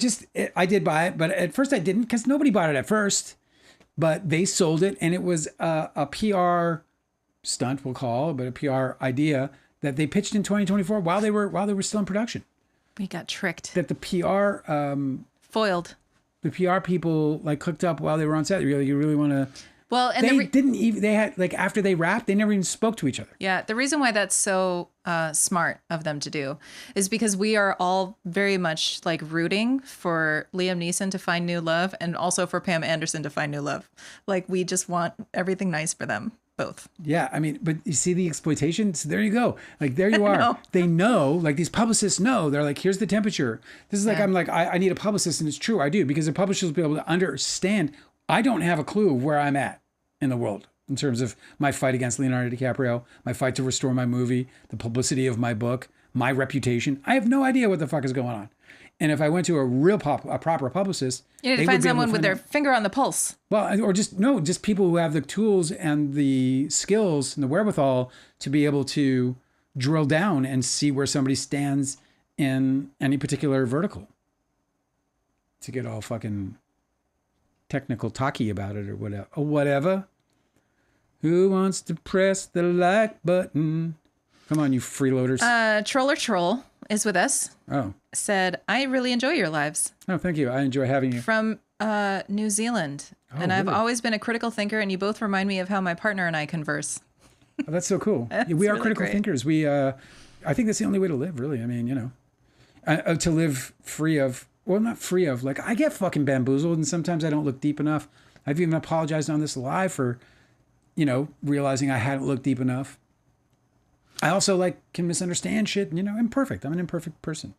I did buy it, but at first I didn't, because nobody bought it at first. But they sold it, and it was a PR stunt, we'll call it, but a PR idea that they pitched in 2024 while they were still in production. We got tricked. That the PR foiled. The PR people like cooked up while they were on set. You really want to. Well, and they had like, after they wrapped, they never even spoke to each other. Yeah. The reason why that's so smart of them to do is because we are all very much like rooting for Liam Neeson to find new love, and also for Pam Anderson to find new love. Like, we just want everything nice for them both. Yeah. I mean, but you see the exploitation? So there you go. Like, there you are. They know, like, these publicists know. They're like, here's the temperature. This is like, I'm like, I need a publicist, and it's true. I do, because the publishers will be able to understand. I don't have a clue of where I'm at in the world in terms of my fight against Leonardo DiCaprio, my fight to restore my movie, the publicity of my book, my reputation. I have no idea what the fuck is going on. And if I went to a proper publicist, you need to find someone with their finger on the pulse. Well, or just people who have the tools and the skills and the wherewithal to be able to drill down and see where somebody stands in any particular vertical. To get all fucking technical talky about it or whatever. Who wants to press the like button? Come on, you freeloaders. Troll is with us. Oh. Said, I really enjoy your lives. Oh, thank you. I enjoy having you. From New Zealand. And I've always been a critical thinker, and you both remind me of how my partner and I converse. Oh, that's so cool. Yeah, we are really critical thinkers. I think that's the only way to live, really. I mean, to live free of, well, not free of, like, I get fucking bamboozled, and sometimes I don't look deep enough. I've even apologized on this live for, realizing I hadn't looked deep enough. I also, can misunderstand shit, and, I'm imperfect. I'm an imperfect person.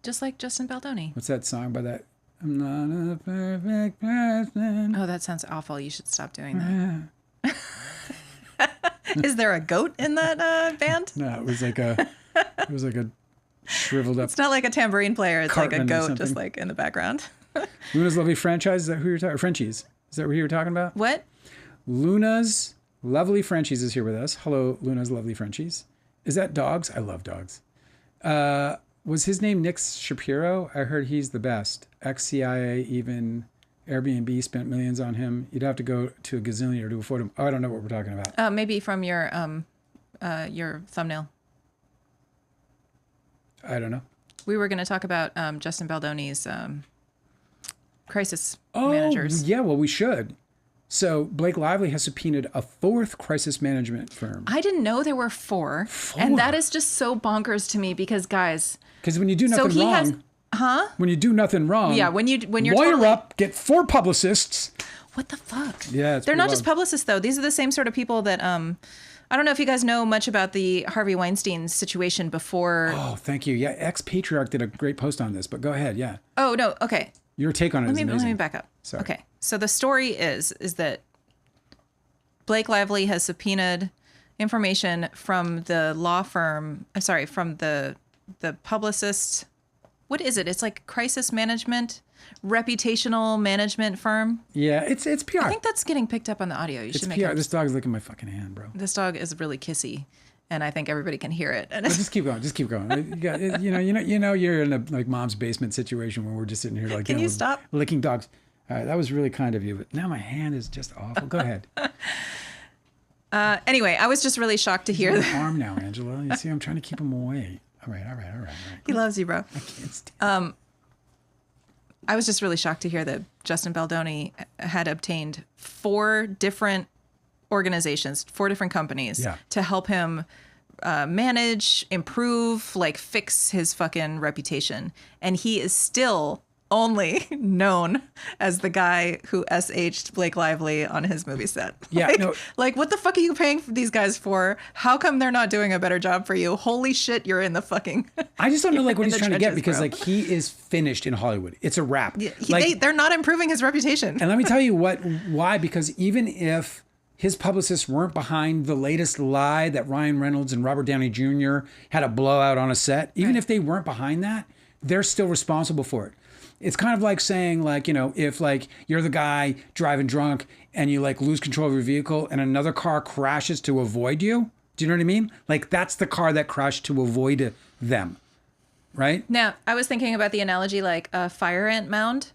Just like Justin Baldoni. What's that song by that? I'm not a perfect person. Oh, that sounds awful. You should stop doing that. Is there a goat in that band? No, it was like a shriveled up. It's not like a tambourine player. It's like a goat, just like in the background. Luna's Lovely Franchise. Is that who you're talking? Frenchies. Is that what you were talking about? What? Luna's Lovely Frenchies is here with us. Hello, Luna's Lovely Frenchies. Is that dogs? I love dogs. Was his name Nick Shapiro? I heard he's the best. Ex-CIA, even Airbnb spent millions on him. You'd have to go to a gazillionaire to afford him. Oh, I don't know what we're talking about. Maybe from your thumbnail. I don't know. We were going to talk about Justin Baldoni's crisis managers. Yeah, well, we should. So Blake Lively has subpoenaed a 4th crisis management firm. I didn't know there were 4. And that is just so bonkers to me because, guys. Because when you do nothing wrong. When you do nothing wrong. Yeah, when you're lawyer up, get 4 publicists. What the fuck? Yeah, they're not just publicists, though. These are the same sort of people that, I don't know if you guys know much about the Harvey Weinstein situation before. Oh, thank you. Yeah, ex-patriarch did a great post on this, but go ahead, yeah. Oh, no, okay. Your take on it is amazing. Let me back up. Sorry. Okay, so the story is that Blake Lively has subpoenaed information from the law firm, from the publicist. What is it? It's like crisis management, reputational management firm. Yeah, it's PR. I think that's getting picked up on the audio. You should make PR. This dog's licking my fucking hand, bro. This dog is really kissy. and I think everybody can hear it. And But just keep going. Just keep going. You're in a like mom's basement situation where we're just sitting here like. Can you stop licking dogs? All right, that was really kind of you, but now my hand is just awful. Go ahead. Anyway, I was just really shocked to hear He's that. on my arm now, Angela. You see, I'm trying to keep him away. All right. He loves you, bro. I can't stand. I was just really shocked to hear that Justin Baldoni had obtained 4 different organizations, 4 different companies to help him manage, improve, like fix his fucking reputation. And he is still only known as the guy who SH'd Blake Lively on his movie set. Yeah, like what the fuck are you paying these guys for? How come they're not doing a better job for you? Holy shit, you're in the fucking. I just don't know like what he's trying to get trenches, because bro. like he is finished in Hollywood. It's a wrap. They're not improving his reputation. And let me tell you why, because even if his publicists weren't behind the latest lie that Ryan Reynolds and Robert Downey Jr. had a blowout on a set, even if they weren't behind that, they're still responsible for it. It's kind of like saying like, if like you're the guy driving drunk and you like lose control of your vehicle and another car crashes to avoid you. Do you know what I mean? Like that's the car that crashed to avoid them. Right? Now, I was thinking about the analogy like a fire ant mound,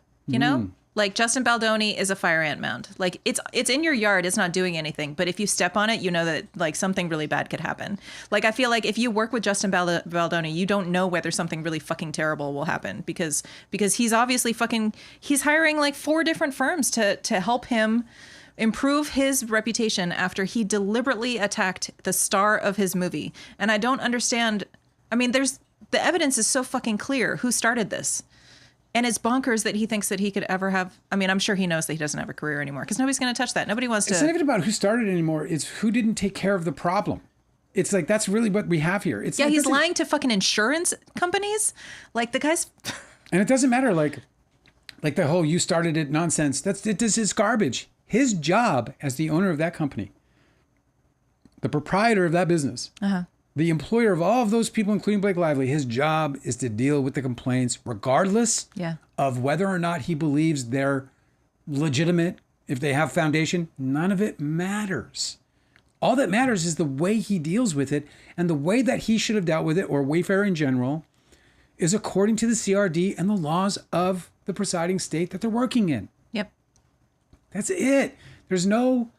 Like Justin Baldoni is a fire ant mound. Like it's in your yard, it's not doing anything. But if you step on it, you know that like something really bad could happen. Like I feel like if you work with Justin Baldoni, you don't know whether something really fucking terrible will happen because he's obviously he's hiring like 4 different firms to help him improve his reputation after he deliberately attacked the star of his movie. And I don't understand. I mean, the evidence is so fucking clear who started this. And it's bonkers that he thinks that he could ever have. I mean, I'm sure he knows that he doesn't have a career anymore because nobody's going to touch that. Nobody wants to. It's not even about who started it anymore. It's who didn't take care of the problem. It's like that's really what we have here. It's yeah, like, he's lying to fucking insurance companies. Like the guy's. And it doesn't matter. Like the whole "you started it" nonsense. This is garbage. His job as the owner of that company, the proprietor of that business. The employer of all of those people, including Blake Lively, his job is to deal with the complaints regardless of whether or not he believes they're legitimate, if they have foundation. None of it matters. All that matters is the way he deals with it, and the way that he should have dealt with it, or Wayfarer in general, is according to the CRD and the laws of the presiding state that they're working in. Yep. That's it. There's no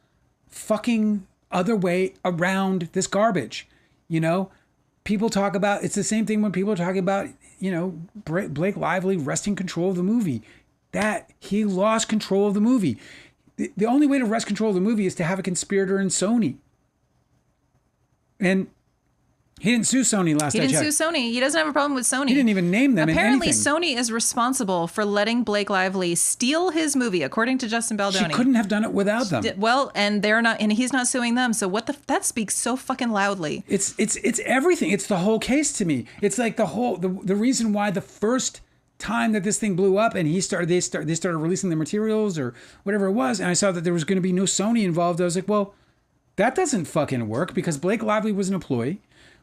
fucking other way around this garbage. People talk about, it's the same thing when people are talking about, Blake Lively wresting control of the movie. That he lost control of the movie. The only way to wrest control of the movie is to have a conspirator in Sony. And he didn't sue Sony last I checked. He didn't sue Sony. He doesn't have a problem with Sony. He didn't even name them Apparently, in anything. Sony is responsible for letting Blake Lively steal his movie, according to Justin Baldoni. She couldn't have done it without them. Well, and they're not, and he's not suing them. So that speaks so fucking loudly. It's everything. It's the whole case to me. It's like the reason why the first time that this thing blew up and they started releasing the materials or whatever it was, and I saw that there was going to be no Sony involved. I was like, well, that doesn't fucking work because Blake Lively was an employee.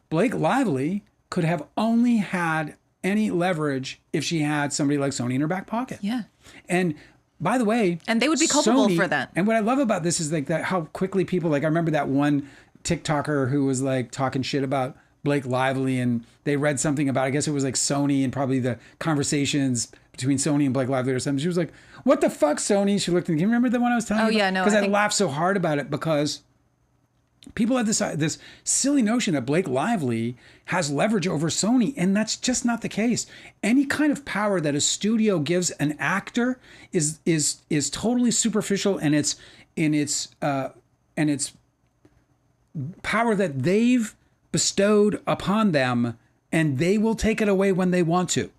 Blake Lively could have only had any leverage if she had somebody like Sony in her back pocket. Yeah. And by the way, and they would be culpable Sony, for that. And what I love about this is like that how quickly people I remember that one TikToker who was like talking shit about Blake Lively, and they read something about, I guess it was like Sony and probably the conversations between Sony and Blake Lively or something. She was like, "What the fuck, Sony?" She looked and can you remember the one I was telling you? Oh yeah, no. Because I laughed so hard about it because people have this silly notion that Blake Lively has leverage over Sony, and that's just not the case. Any kind of power that a studio gives an actor is totally superficial, and it's power that they've bestowed upon them, and they will take it away when they want to.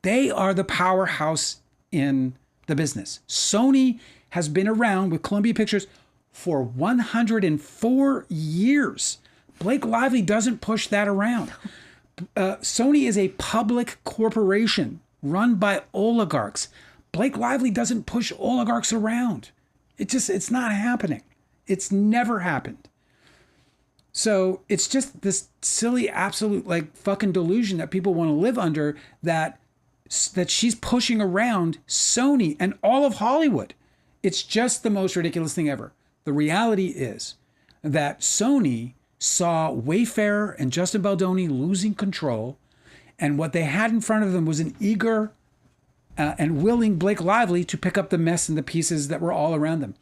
They are the powerhouse in the business. Sony has been around with Columbia Pictures for 104 years. Blake Lively doesn't push that around. Sony is a public corporation run by oligarchs. Blake Lively doesn't push oligarchs around. It's not happening. It's never happened. So it's just this silly, absolute like fucking delusion that people want to live under that she's pushing around Sony and all of Hollywood. It's just the most ridiculous thing ever. The reality is that Sony saw Wayfarer and Justin Baldoni losing control, and what they had in front of them was an eager and willing Blake Lively to pick up the mess and the pieces that were all around them.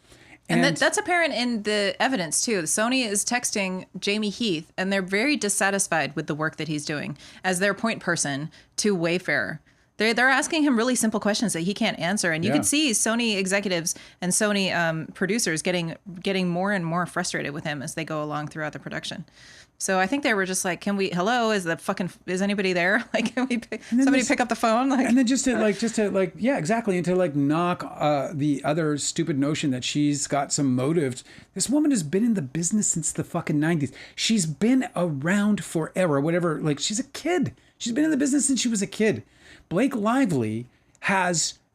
And that's apparent in the evidence, too. Sony is texting Jamie Heath, and they're very dissatisfied with the work that he's doing as their point person to Wayfarer. They're asking him really simple questions that he can't answer. And you can see Sony executives and Sony producers getting more and more frustrated with him as they go along throughout the production. So I think they were just like, is anybody there? Like, can we pick up the phone? Like, and then just to yeah, exactly. And to like knock the other stupid notion that she's got some motive. This woman has been in the business since the fucking 90s. She's been around forever, whatever. Like, she's a kid. She's been in the business since she was a kid. Blake Lively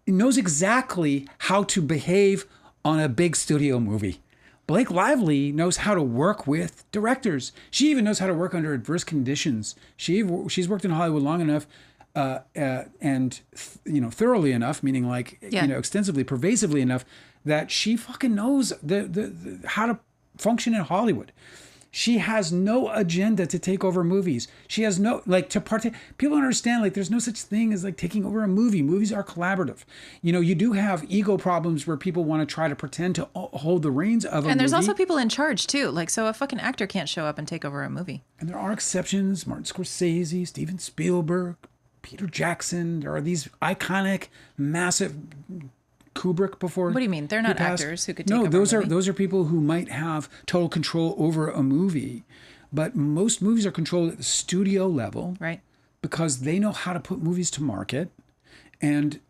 knows exactly how to behave on a big studio movie. Blake Lively knows how to work with directors. She even knows how to work under adverse conditions. She's worked in Hollywood long enough and thoroughly enough, meaning like extensively, pervasively enough that she fucking knows the how to function in Hollywood. She has no agenda to take over movies. She has no, people don't understand, like, there's no such thing as, like, taking over a movie. Movies are collaborative. You do have ego problems where people want to try to pretend to hold the reins of a movie. And there's also people in charge, too. Like, so a fucking actor can't show up and take over a movie. And there are exceptions. Martin Scorsese, Steven Spielberg, Peter Jackson. There are these iconic, massive... Kubrick before. What do you mean? They're not actors who could take over those a movie. Those are people who might have total control over a movie, but most movies are controlled at the studio level, right? Because they know how to put movies to market, and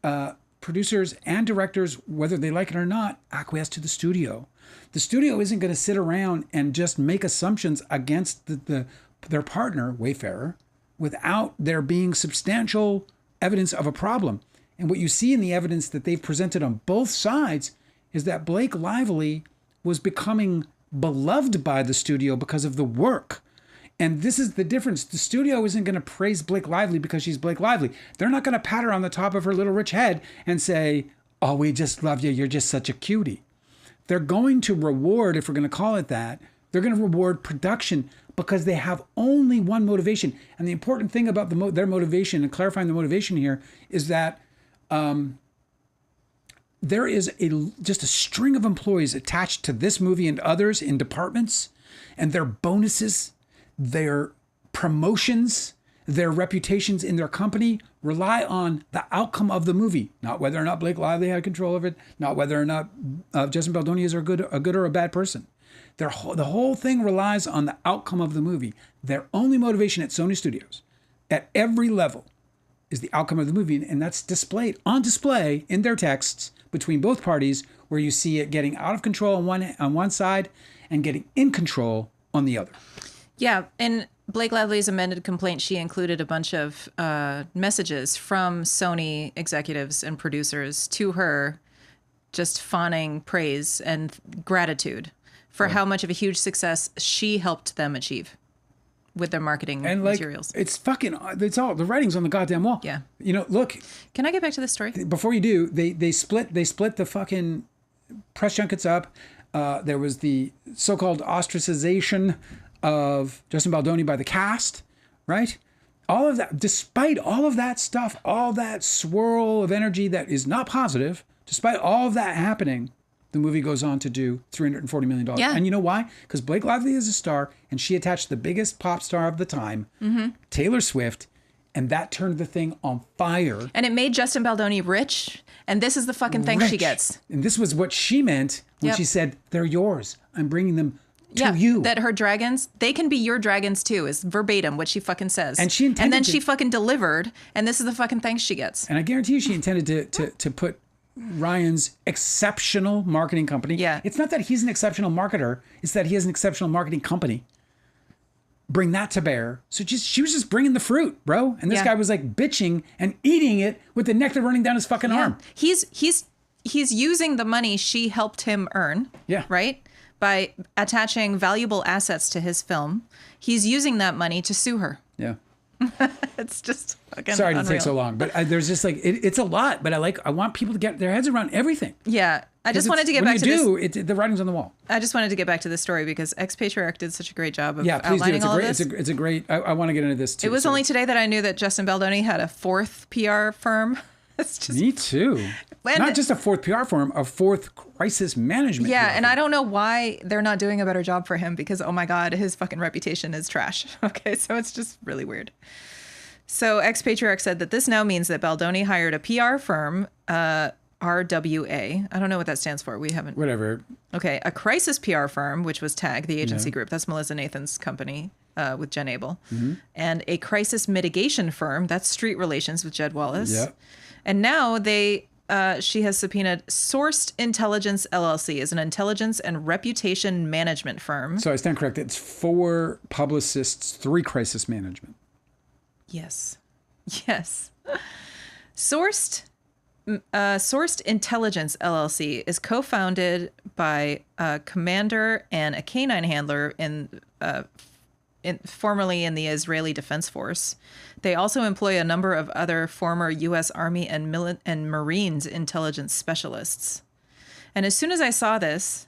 producers and directors, whether they like it or not, acquiesce to the studio. The studio isn't going to sit around and just make assumptions against their partner, Wayfarer, without there being substantial evidence of a problem. And what you see in the evidence that they've presented on both sides is that Blake Lively was becoming beloved by the studio because of the work. And this is the difference. The studio isn't going to praise Blake Lively because she's Blake Lively. They're not going to pat her on the top of her little rich head and say, oh, we just love you. You're just such a cutie. They're going to reward, if we're going to call it that, they're going to reward production because they have only one motivation. And the important thing about their motivation and clarifying the motivation here is that there is just a string of employees attached to this movie and others in departments, and their bonuses, their promotions, their reputations in their company rely on the outcome of the movie, not whether or not Blake Lively had control of it, not whether or not Justin Baldoni is a good or a bad person. The whole thing relies on the outcome of the movie. Their only motivation at Sony Studios, at every level, is the outcome of the movie, and that's on display in their texts between both parties, where you see it getting out of control on one side and getting in control on the other. Yeah, in Blake Lively's amended complaint, she included a bunch of messages from Sony executives and producers to her, just fawning praise and gratitude for how much of a huge success she helped them achieve with their marketing and materials. It's all the writing's on the goddamn wall. Yeah. Look. Can I get back to this story? Before you do, they split the fucking press junkets up. There was the so-called ostracization of Justin Baldoni by the cast, right? All of that, despite all of that stuff, all that swirl of energy that is not positive, despite all of that happening, the movie goes on to do $340 million. Yeah. And you know why? Because Blake Lively is a star, and she attached the biggest pop star of the time, Taylor Swift, and that turned the thing on fire. And it made Justin Baldoni rich, and this is the fucking thanks she gets. And this was what she meant when she said, they're yours. I'm bringing them to you. That her dragons, they can be your dragons too, is verbatim what she fucking says. And she intended and then she fucking delivered, and this is the fucking thanks she gets. And I guarantee you she intended to put Ryan's exceptional marketing company. Yeah. It's not that he's an exceptional marketer. It's that he has an exceptional marketing company. Bring that to bear. So she was just bringing the fruit, bro. And this guy was like bitching and eating it with the nectar running down his fucking arm. He's using the money she helped him earn. Yeah. Right? By attaching valuable assets to his film. He's using that money to sue her. Yeah. It's just fucking Sorry to unreal. take so long, but there's just like it's a lot. But I want people to get their heads around everything. Yeah, I just wanted to get back to this. The writing's on the wall. I just wanted to get back to this story because Ex-Patriarch did such a great job of Yeah, please do. outlining all of this. It's a great. I want to get into this too. It was only today that I knew that Justin Baldoni had a fourth PR firm. It's just Me too. Not just a fourth PR firm, a fourth crisis management. yeah, PR and firm. I don't know why they're not doing a better job for him because, oh my God, his fucking reputation is trash. Okay, so it's just really weird. So Ex-Patriarch said that this now means that Baldoni hired a PR firm, RWA. I don't know what that stands for. We haven't. Whatever. Okay, a crisis PR firm, which was TAG, the agency group. That's Melissa Nathan's company with Jen Abel. And a crisis mitigation firm. That's Street Relations with Jed Wallace. Yeah. And now she has subpoenaed Sourced Intelligence LLC as an intelligence and reputation management firm. So I stand corrected. It's 4 publicists, 3 crisis management. Yes. Sourced Intelligence LLC is co-founded by a commander and a canine handler formerly in the Israeli Defense Force. They also employ a number of other former U.S. Army and Marines intelligence specialists. And as soon as I saw this,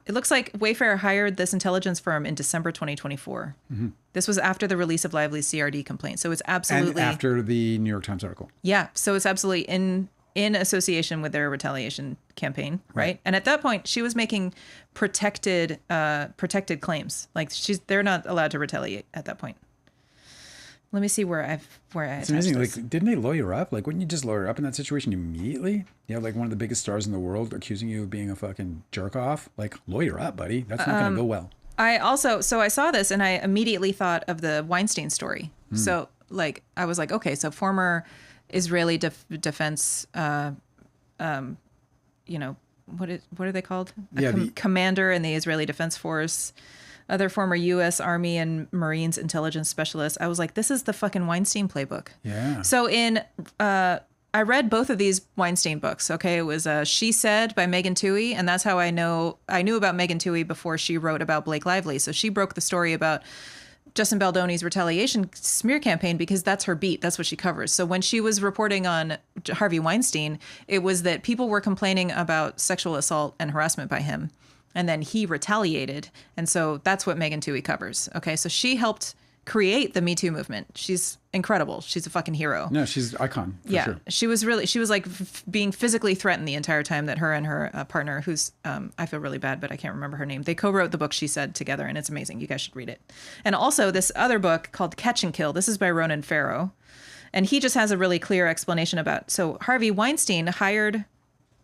it looks like Wayfarer hired this intelligence firm in December 2024. This was after the release of Lively's CRD complaint. So it's absolutely... And after the New York Times article. Yeah. So it's absolutely in association with their retaliation campaign, right? And at that point, she was making protected claims. Like they're not allowed to retaliate at that point. Let me see where I It's amazing. Like, didn't they lawyer up? Like, wouldn't you just lawyer up in that situation immediately? You have like one of the biggest stars in the world accusing you of being a fucking jerk off. Like, lawyer up, buddy. That's not going to go well. I saw this and I immediately thought of the Weinstein story. So like, I was like, okay, so former Israeli defense, what are they called? Commander in the Israeli Defense Force, other former U.S. Army and Marines intelligence specialists. I was like, this is the fucking Weinstein playbook. Yeah. So I read both of these Weinstein books. Okay, it was She Said by Megan Twohey, and that's how I knew about Megan Twohey before she wrote about Blake Lively. So she broke the story about Justin Baldoni's retaliation smear campaign because that's her beat. That's what she covers. So when she was reporting on Harvey Weinstein, it was that people were complaining about sexual assault and harassment by him, and then he retaliated. And so that's what Megan Twohey covers. Okay, so she helped create the Me Too movement. She's incredible. She's a fucking hero. No, she's an icon. For sure. She was like being physically threatened the entire time that her and her partner, who's I feel really bad, but I can't remember her name. They co-wrote the book She Said together, and it's amazing. You guys should read it. And also this other book called Catch and Kill. This is by Ronan Farrow, and he just has a really clear explanation about. So Harvey Weinstein hired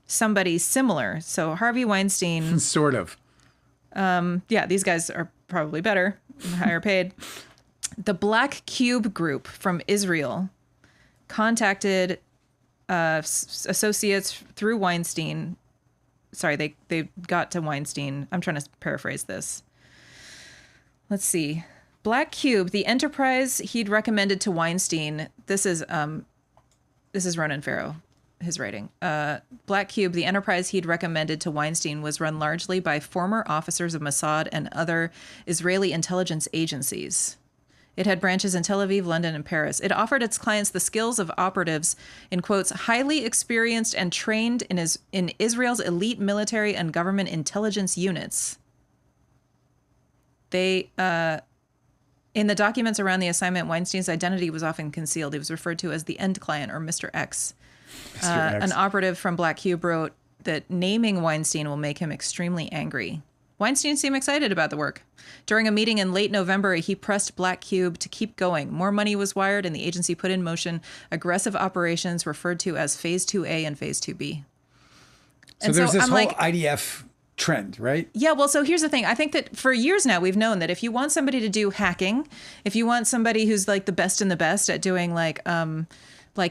somebody similar. So Harvey Weinstein, sort of. Yeah, these guys are probably better, higher paid. The Black Cube Group from Israel contacted associates through Weinstein. Sorry, they got to Weinstein. I'm trying to paraphrase this. Let's see. Black Cube, the enterprise he'd recommended to Weinstein. This is Ronan Farrow, his writing. Black Cube, the enterprise he'd recommended to Weinstein, was run largely by former officers of Mossad and other Israeli intelligence agencies. It had branches in Tel Aviv, London, and Paris. It offered its clients the skills of operatives, in quotes, highly experienced and trained in Israel's elite military and government intelligence units. They, in the documents around the assignment, Weinstein's identity was often concealed. He was referred to as the end client, or Mr. X. Mr. X. An operative from Black Cube wrote that naming Weinstein will make him extremely angry. Weinstein seemed excited about the work. During a meeting in late November, he pressed Black Cube to keep going. More money was wired, and the agency put in motion aggressive operations referred to as Phase 2A and Phase 2B. So there's this whole IDF trend, right? Yeah, well, so here's the thing. I think that for years now, we've known that if you want somebody to do hacking, if you want somebody who's like the best in the best at doing like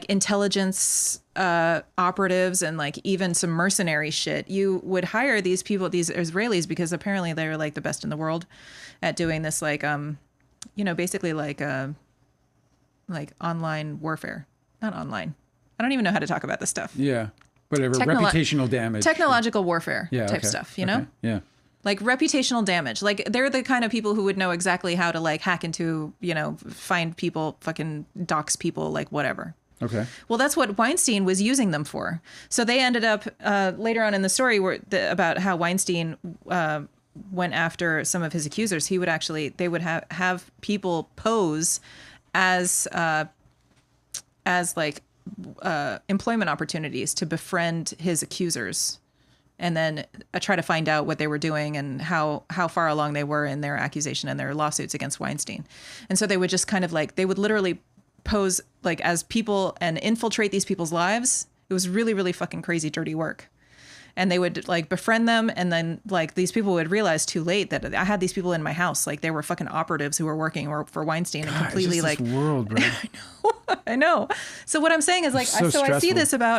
intelligence operatives and like even some mercenary shit, you would hire these people, these Israelis, because apparently they're like the best in the world at doing this, like basically like online warfare. Not online. I don't even know how to talk about this stuff. Yeah, whatever. Reputational damage. Technological warfare type stuff, you know? Yeah. Like reputational damage. Like they're the kind of people who would know exactly how to like hack into, find people, fucking dox people, like whatever. Okay. Well, that's what Weinstein was using them for. So they ended up later on in the story about how Weinstein went after some of his accusers. They would have people pose as like employment opportunities to befriend his accusers, and then try to find out what they were doing and how far along they were in their accusation and their lawsuits against Weinstein. And so they would just kind of like, they would literally pose like as people and infiltrate these people's lives. It was really, really fucking crazy, dirty work. And they would like befriend them. And then like these people would realize too late that I had these people in my house. Like they were fucking operatives who were working for Weinstein and completely it's just like this world, bro. I know. So what I'm saying is like, I see this about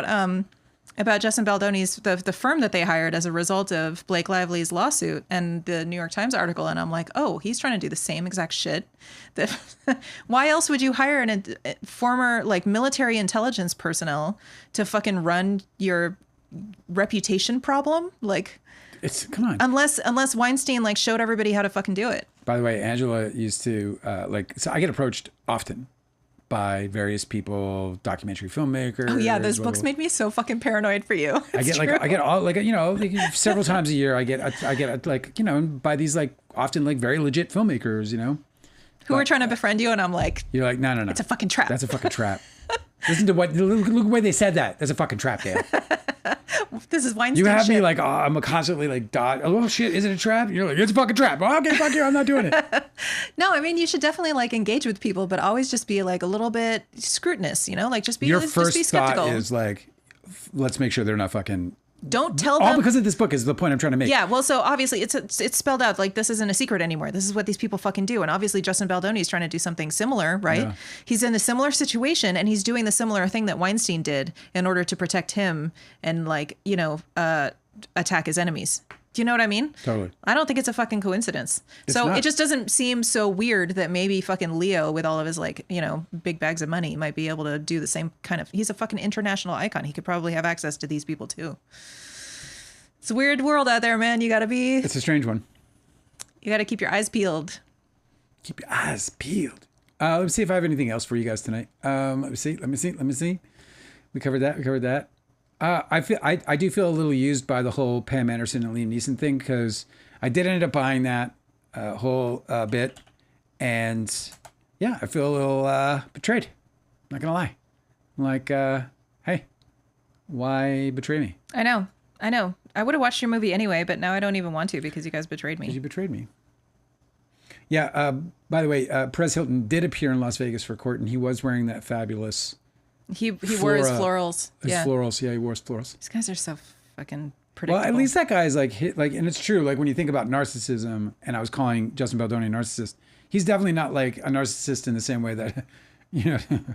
Justin Baldoni's, the firm that they hired as a result of Blake Lively's lawsuit and the New York Times article. And I'm like, oh, he's trying to do the same exact shit. Why else would you hire a former like military intelligence personnel to fucking run your reputation problem? Like, Come on. Unless Weinstein like showed everybody how to fucking do it. By the way, Angela used to so I get approached often by various people, documentary filmmakers. Oh yeah, those books made me so fucking paranoid for you. I get all like several times a year. I get like by these like often like very legit filmmakers, who are trying to befriend you, and I'm like, you're like, no, it's a fucking trap. That's a fucking trap. Listen to look the way they said that. That's a fucking trap, Dale. This is Weinstein. You have shit. me like, I'm constantly like, oh shit, is it a trap? You're like, it's a fucking trap. Oh, okay, fuck you, I'm not doing it. No, I mean, you should definitely like engage with people, but always just be like a little bit scrutinous, like just be Your just first be skeptical. thought is like, let's make sure they're not fucking. Don't tell all them. because of this book is the point I'm trying to make. Yeah, well, so obviously it's spelled out like this isn't a secret anymore. This is what these people fucking do. And obviously Justin Baldoni is trying to do something similar, right? Yeah. He's in a similar situation and he's doing the similar thing that Weinstein did in order to protect him and like, attack his enemies. Do you know what I mean? Totally. I don't think it's a fucking coincidence. So not. it just doesn't seem so weird that maybe fucking Leo with all of his like, big bags of money might be able to do the same kind of, he's a fucking international icon. He could probably have access to these people too. It's a weird world out there, man. It's a strange one. You got to keep your eyes peeled. Keep your eyes peeled. Let me see if I have anything else for you guys tonight. Let me see. We covered that. I do feel a little used by the whole Pam Anderson and Liam Neeson thing because I did end up buying that whole bit, and yeah, I feel a little betrayed. Not gonna lie. I'm like, hey, why betray me? I know. I would have watched your movie anyway, but now I don't even want to because you guys betrayed me. Because you betrayed me. Yeah. By the way, Perez Hilton did appear in Las Vegas for court, and he was wearing that fabulous. He wore his florals. Florals. Yeah, he wore his florals. These guys are so fucking predictable. Well, at least that guy's like and it's true. Like when you think about narcissism, and I was calling Justin Baldoni a narcissist, he's definitely not like a narcissist in the same way that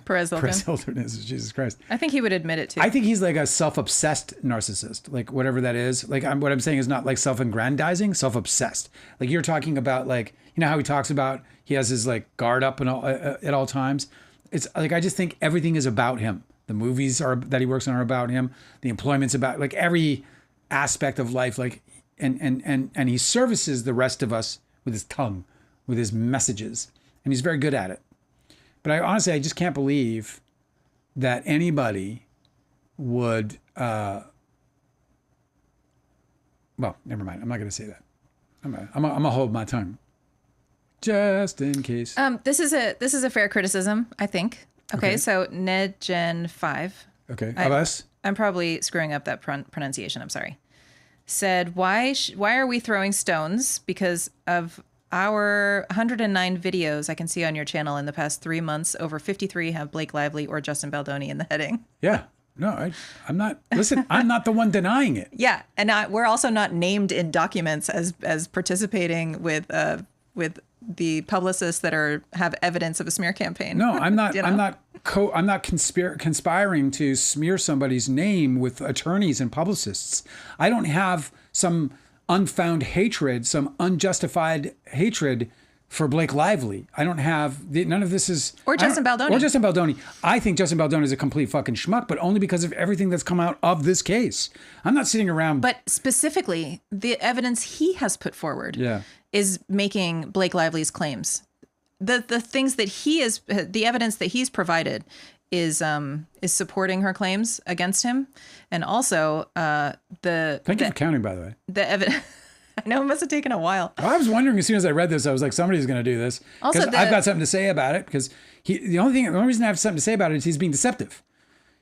Perez Hilton is. Jesus Christ. I think he would admit it too. I think he's like a self-obsessed narcissist, like whatever that is. Like what I'm saying is not like self-aggrandizing, self-obsessed. Like you're talking about like, how he talks about, he has his like guard up and all, at all times. It's like, I just think everything is about him. The movies that he works on are about him. The employment's about like every aspect of life. Like, and he services the rest of us with his tongue, with his messages. And he's very good at it. But I just can't believe that anybody would, well, never mind. I'm not going to say that. I'm gonna hold my tongue. Just in case. This is a fair criticism, I think. Okay. So Ned Gen 5. Okay. Of us? I'm probably screwing up that pronunciation. I'm sorry. Said, why are we throwing stones? Because of our 109 videos I can see on your channel in the past 3 months, over 53 have Blake Lively or Justin Baldoni in the heading. Yeah. No, I'm not. Listen, I'm not the one denying it. Yeah. And we're also not named in documents as participating with the publicists that have evidence of a smear campaign. No, I'm not. I'm not conspiring to smear somebody's name with attorneys and publicists. I don't have some unfound hatred, some unjustified hatred for Blake Lively. I don't have none of this is or Justin Baldoni. Or Justin Baldoni. I think Justin Baldoni is a complete fucking schmuck, but only because of everything that's come out of this case. I'm not sitting around. But specifically, the evidence he has put forward is making Blake Lively's claims. The things that the evidence that he's provided is supporting her claims against him, and also Thank you for counting, by the way. The evidence. I know it must have taken a while. Well, I was wondering as soon as I read this, I was like, somebody's going to do this. Also, I've got something to say about it, because the only reason I have something to say about it is he's being deceptive.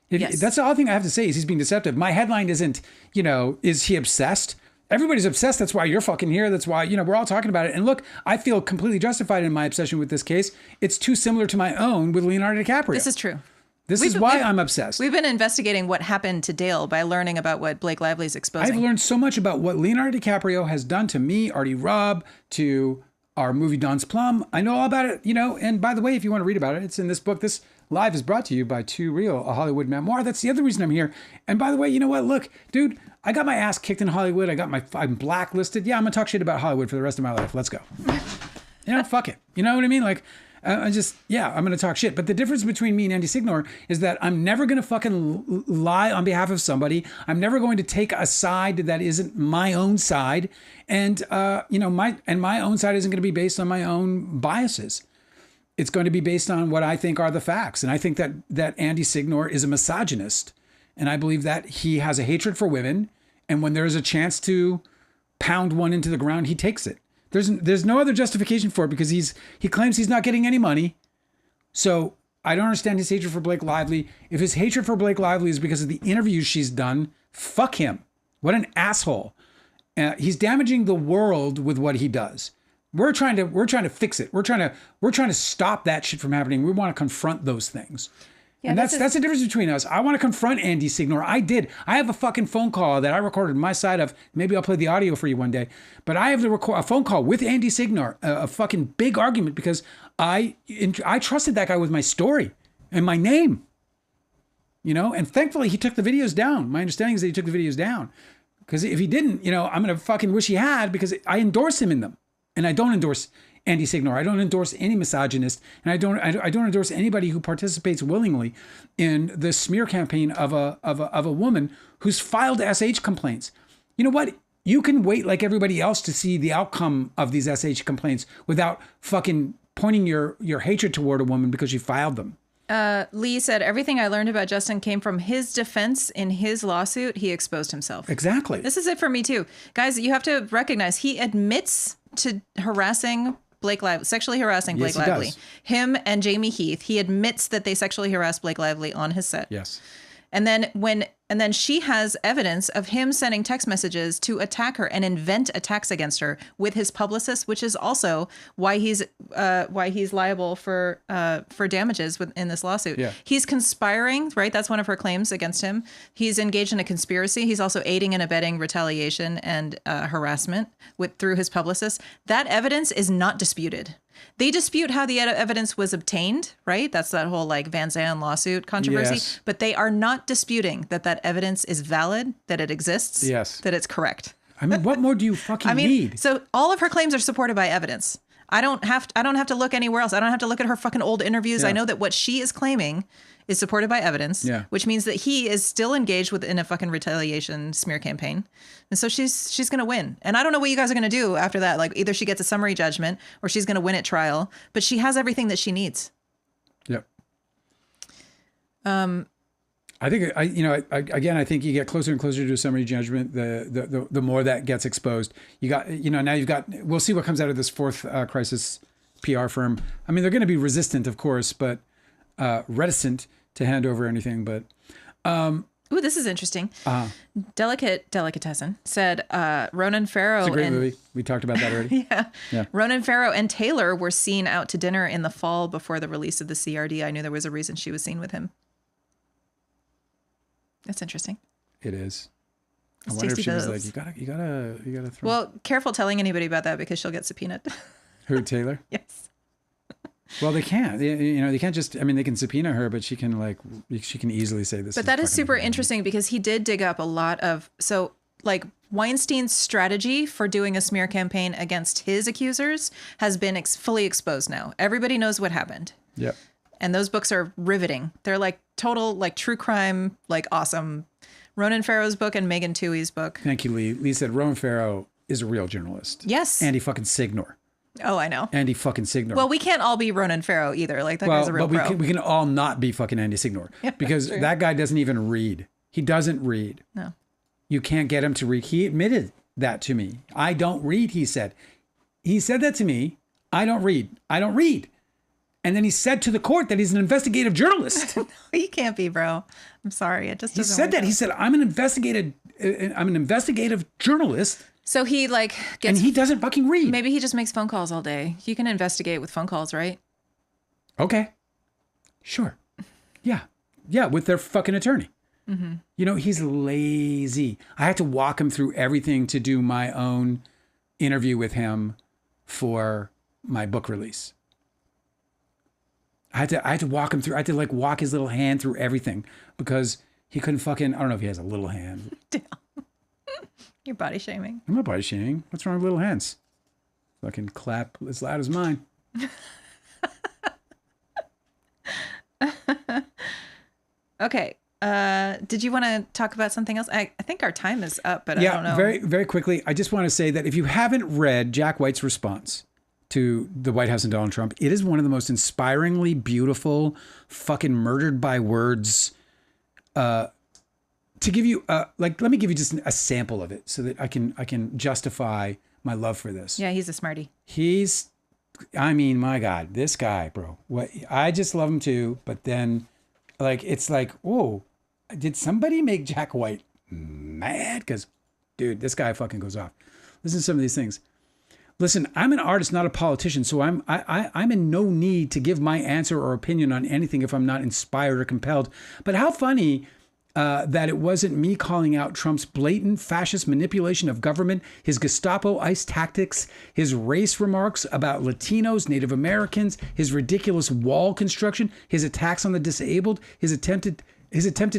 That's the only thing I have to say is he's being deceptive. My headline isn't, is he obsessed? Everybody's obsessed. That's why you're fucking here. That's why, we're all talking about it. And look, I feel completely justified in my obsession with this case. It's too similar to my own with Leonardo DiCaprio. This is true. This is why I'm obsessed. We've been investigating what happened to Dale by learning about what Blake Lively's exposing. I've learned so much about what Leonardo DiCaprio has done to me, Artie Robb, to our movie Don's Plum. I know all about it, and by the way, if you want to read about it, it's in this book. This live is brought to you by Too Real, a Hollywood memoir. That's the other reason I'm here. And by the way, you know what? Look, dude, I got my ass kicked in Hollywood. I'm blacklisted. Yeah, I'm going to talk shit about Hollywood for the rest of my life. Let's go. Fuck it. You know what I mean? Like, I'm going to talk shit. But the difference between me and Andy Signore is that I'm never going to fucking lie on behalf of somebody. I'm never going to take a side that isn't my own side. And, my own side isn't going to be based on my own biases. It's going to be based on what I think are the facts. And I think that Andy Signore is a misogynist. And I believe that he has a hatred for women. And when there is a chance to pound one into the ground, he takes it. There's no other justification for it, because he claims he's not getting any money. So I don't understand his hatred for Blake Lively. If his hatred for Blake Lively is because of the interviews she's done, fuck him. What an asshole. He's damaging the world with what he does. We're trying to fix it. We're trying to stop that shit from happening. We want to confront those things. Yeah, and that's the difference between us. I want to confront Andy Signore. I did. I have a fucking phone call that I recorded my side of. Maybe I'll play the audio for you one day. But I have a phone call with Andy Signore, a fucking big argument, because I trusted that guy with my story and my name. And thankfully he took the videos down. My understanding is that he took the videos down. Because if he didn't, I'm going to fucking wish he had, because I endorse him in them. And I don't endorse Andy Signore. I don't endorse any misogynist, and I don't endorse anybody who participates willingly in the smear campaign of a woman who's filed SH complaints. You know what? You can wait like everybody else to see the outcome of these SH complaints without fucking pointing your hatred toward a woman because you filed them. Lee said, everything I learned about Justin came from his defense in his lawsuit. He exposed himself. Exactly. This is it for me too. Guys, you have to recognize he admits to harassing Blake Lively, sexually harassing Blake Lively. Does. Him and Jamie Heath. He admits that they sexually harassed Blake Lively on his set. Yes. And then she has evidence of him sending text messages to attack her and invent attacks against her with his publicist, which is also why he's liable for damages in this lawsuit. Yeah. He's conspiring, right? That's one of her claims against him. He's engaged in a conspiracy. He's also aiding and abetting retaliation and harassment through his publicist. That evidence is not disputed. They dispute how the evidence was obtained, right? That's that whole Van Zandt lawsuit controversy. Yes. But they are not disputing that evidence is valid, that it exists, yes, that it's correct. I mean, what more do you fucking need? So all of her claims are supported by evidence. I don't have to look anywhere else. I don't have to look at her fucking old interviews. Yeah. I know that what she is claiming is supported by evidence, which means that he is still engaged in a fucking retaliation smear campaign. And so she's going to win. And I don't know what you guys are going to do after that. Either she gets a summary judgment or she's going to win at trial, but she has everything that she needs. Yep. I think I think you get closer and closer to a summary judgment, the more that gets exposed. We'll see what comes out of this fourth crisis PR firm. I mean, they're going to be resistant, of course, but reticent to hand over anything. But ooh, this is interesting. Delicatessen said Ronan Farrow. It's a great movie. We talked about that already. Yeah. Ronan Farrow and Taylor were seen out to dinner in the fall before the release of the CRD. I knew there was a reason she was seen with him. That's interesting. It is. It's I wonder if she bills. was like, you gotta throw. Well, careful telling anybody about that because she'll get subpoenaed. Who, Taylor? Yes. Well, they can't. They can't just. I mean, they can subpoena her, but she can easily say this. But that is super interesting because he did dig up a lot of. So like Weinstein's strategy for doing a smear campaign against his accusers has been fully exposed now. Everybody knows what happened. Yep. And those books are riveting. They're like total, like true crime, like awesome. Ronan Farrow's book and Megan Twohey's book. Thank you, Lee. Lee said Ronan Farrow is a real journalist. Yes. Andy fucking Signore. Oh, I know. Andy fucking Signore. Well, we can't all be Ronan Farrow either. Like that guy's a real pro. We can all not be fucking Andy Signore because that guy doesn't even read. He doesn't read. No. You can't get him to read. He admitted that to me. I don't read, he said. He said that to me. I don't read. I don't read. And then he said to the court that he's an investigative journalist. No, he can't be, bro. I'm sorry. It just doesn't He said that. out. He said, I'm an investigative journalist. So he like gets, and he doesn't fucking read. Maybe he just makes phone calls all day. You can investigate with phone calls, right? Okay. Sure. Yeah. Yeah. With their fucking attorney. Mm-hmm. You know, he's lazy. I had to walk him through everything to do my own interview with him for my book release. I had to walk him through. I had to like walk his little hand through everything because he couldn't fucking, I don't know if he has a little hand. You're body shaming. I'm not body shaming. What's wrong with little hands? Fucking clap as loud as mine. Okay. Did you want to talk about something else? I think our time is up, but I don't know. Very, very quickly. I just want to say that if you haven't read Jack White's response to the White House and Donald Trump, it is one of the most inspiringly beautiful, fucking murdered by words. To give you, let me give you just a sample of it so that I can justify my love for this. Yeah, he's a smarty. I mean, my God, this guy, bro. What I just love him too, but then, like, it's like, whoa, did somebody make Jack White mad? Because, dude, this guy fucking goes off. Listen to some of these things. Listen, I'm an artist, not a politician, so I'm in no need to give my answer or opinion on anything if I'm not inspired or compelled. But how funny that it wasn't me calling out Trump's blatant fascist manipulation of government, his Gestapo ICE tactics, his race remarks about Latinos, Native Americans, his ridiculous wall construction, his attacks on the disabled, his attempted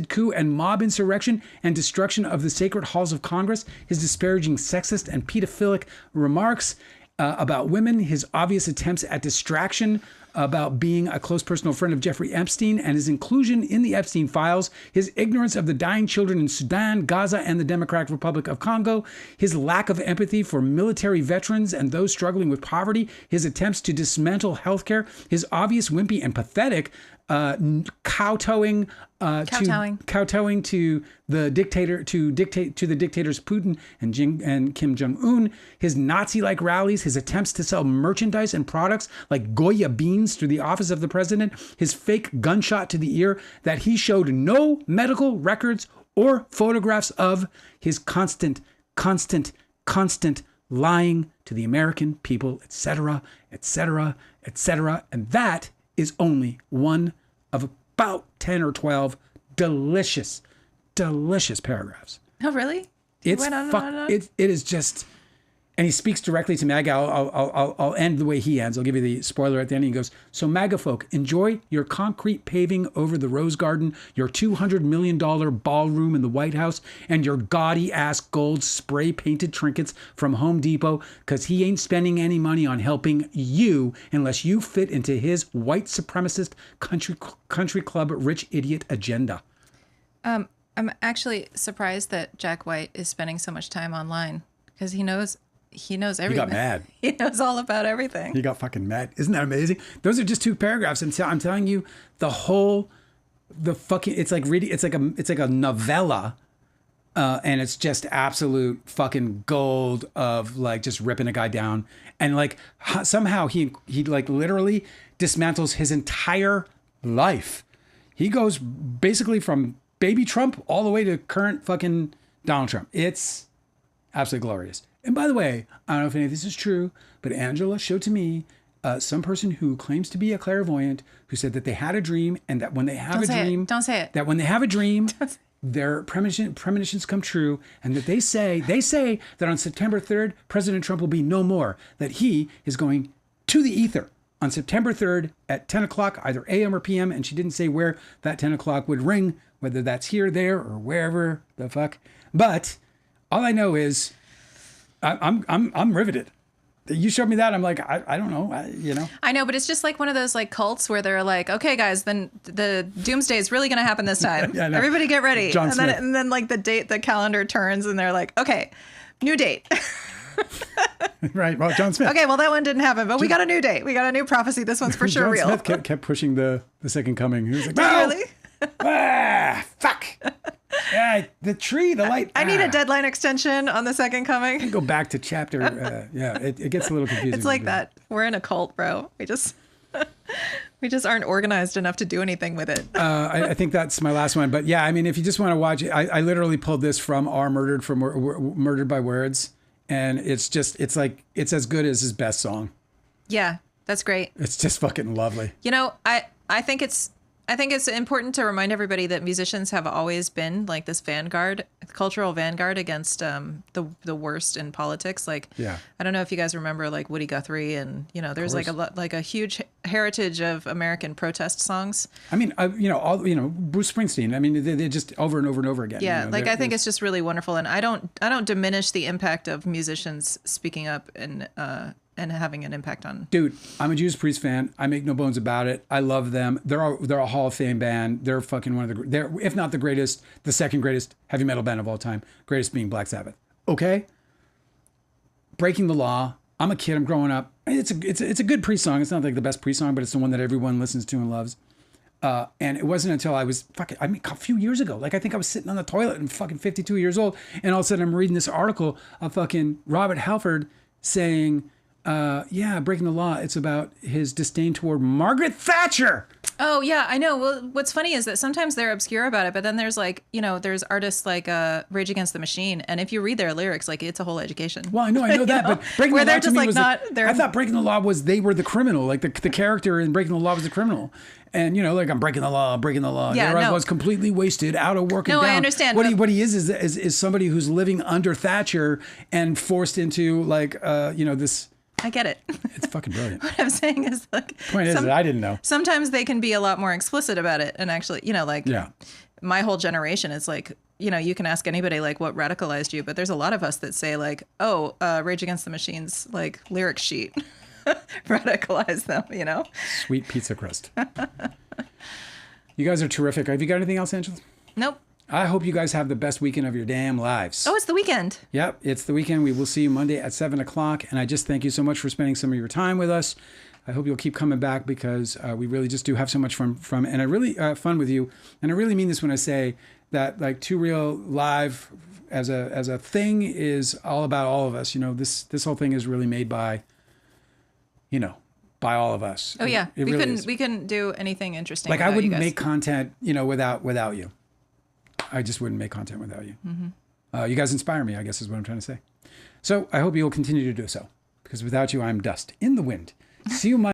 coup and mob insurrection and destruction of the sacred halls of Congress, his disparaging sexist and pedophilic remarks about women, his obvious attempts at distraction about being a close personal friend of Jeffrey Epstein and his inclusion in the Epstein files, his ignorance of the dying children in Sudan, Gaza, and the Democratic Republic of Congo, his lack of empathy for military veterans and those struggling with poverty, his attempts to dismantle healthcare, his obvious wimpy and pathetic kowtowing to the dictators Putin and Kim Jong-un, his Nazi-like rallies, his attempts to sell merchandise and products like Goya beans through the office of the president, his fake gunshot to the ear that he showed no medical records or photographs of, his constant lying to the American people, etc., etc., etc., and that is only one of about 10 or 12 delicious paragraphs. Oh, really? It's it is just, and he speaks directly to MAGA. I'll end the way he ends. I'll give you the spoiler at the end. He goes, so MAGA folk, enjoy your concrete paving over the Rose Garden, your $200 million ballroom in the White House, and your gaudy ass gold spray painted trinkets from Home Depot, because he ain't spending any money on helping you unless you fit into his white supremacist country club rich idiot agenda. I'm actually surprised that Jack White is spending so much time online because he knows everything. He got mad. He knows all about everything. He got fucking mad. Isn't that amazing? Those are just 2 paragraphs. And I'm telling you, it's like reading, it's like a novella. And it's just absolute fucking gold of like just ripping a guy down. And like somehow he like literally dismantles his entire life. He goes basically from baby Trump all the way to current fucking Donald Trump. It's absolutely glorious. And by the way, I don't know if any of this is true, but Angela showed to me some person who claims to be a clairvoyant who said that they had a dream and that when they have Don't say it. That when they have a dream, their premonitions come true, and that they say that on September 3rd, President Trump will be no more, that he is going to the ether on September 3rd at 10 o'clock, either a.m. or p.m., and she didn't say where that 10 o'clock would ring, whether that's here, there, or wherever the fuck. But All I know is I'm riveted. You showed me that. I'm like, I don't know, I know, but it's just like one of those like cults where they're like, okay, guys, then the doomsday is really going to happen this time. Yeah, I know. Everybody get ready. John Smith. And then like the calendar turns and they're like, okay, new date. Right. Well, John Smith. Okay, well, that one didn't happen, but we got a new date. We got a new prophecy. This one's for sure John real. Smith kept pushing the second coming. He was like, Did he no! really? Fuck. Yeah, the tree, the light. I need a deadline extension on the second coming. Go back to chapter. It gets a little confusing. It's like that. We're in a cult, bro. We just aren't organized enough to do anything with it. I think that's my last one. But yeah, I mean, if you just want to watch it, I literally pulled this from our Murdered by Words. And it's as good as his best song. Yeah, that's great. It's just fucking lovely. I think it's important to remind everybody that musicians have always been like this cultural vanguard against the worst in politics. Like, yeah. I don't know if you guys remember like Woody Guthrie and there's like a huge heritage of American protest songs. I mean, Bruce Springsteen. I mean, they just over and over and over again. Yeah, I think it's just really wonderful, and I don't diminish the impact of musicians speaking up and having an impact on. Dude, I'm a Judas Priest fan. I make no bones about it. I love them. They're a Hall of Fame band. They're fucking they're if not the greatest, the second greatest heavy metal band of all time. Greatest being Black Sabbath. Okay. Breaking the Law. I'm a kid. I'm growing up. It's a good Priest song. It's not like the best Priest song, but it's the one that everyone listens to and loves. And it wasn't until I was a few years ago. Like, I think I was sitting on the toilet and fucking 52 years old, and all of a sudden I'm reading this article of fucking Robert Halford saying, Breaking the Law, it's about his disdain toward Margaret Thatcher. Oh, yeah, I know. Well, what's funny is that sometimes they're obscure about it, but then there's there's artists like Rage Against the Machine, and if you read their lyrics, like, it's a whole education. Well, I know that, but Breaking the Law to me was I thought Breaking the Law was they were the criminal, like the character in Breaking the Law was the criminal. And, I'm breaking the law. Yeah, I was completely wasted, out of work and down. No, I understand. What he is somebody who's living under Thatcher and forced into, this... I get it. It's fucking brilliant. What I'm saying is, point is that I didn't know. Sometimes they can be a lot more explicit about it, and actually, my whole generation is like, you can ask anybody like what radicalized you, but there's a lot of us that say like, Rage Against the Machine's like lyric sheet radicalized them, Sweet pizza crust. You guys are terrific. Have you got anything else, Angela? Nope. I hope you guys have the best weekend of your damn lives. Oh, it's the weekend. Yep, it's the weekend. We will see you Monday at 7:00. And I just thank you so much for spending some of your time with us. I hope you'll keep coming back because we really just do have so much fun and I really fun with you. And I really mean this when I say that like Too Real Live as a thing is all about all of us. This whole thing is really made by, by all of us. Oh yeah, we couldn't do anything interesting. Like I wouldn't make content, without you. I just wouldn't make content without you. Mm-hmm. You guys inspire me, I guess is what I'm trying to say. So I hope you'll continue to do so because without you, I'm dust in the wind. See you Monday.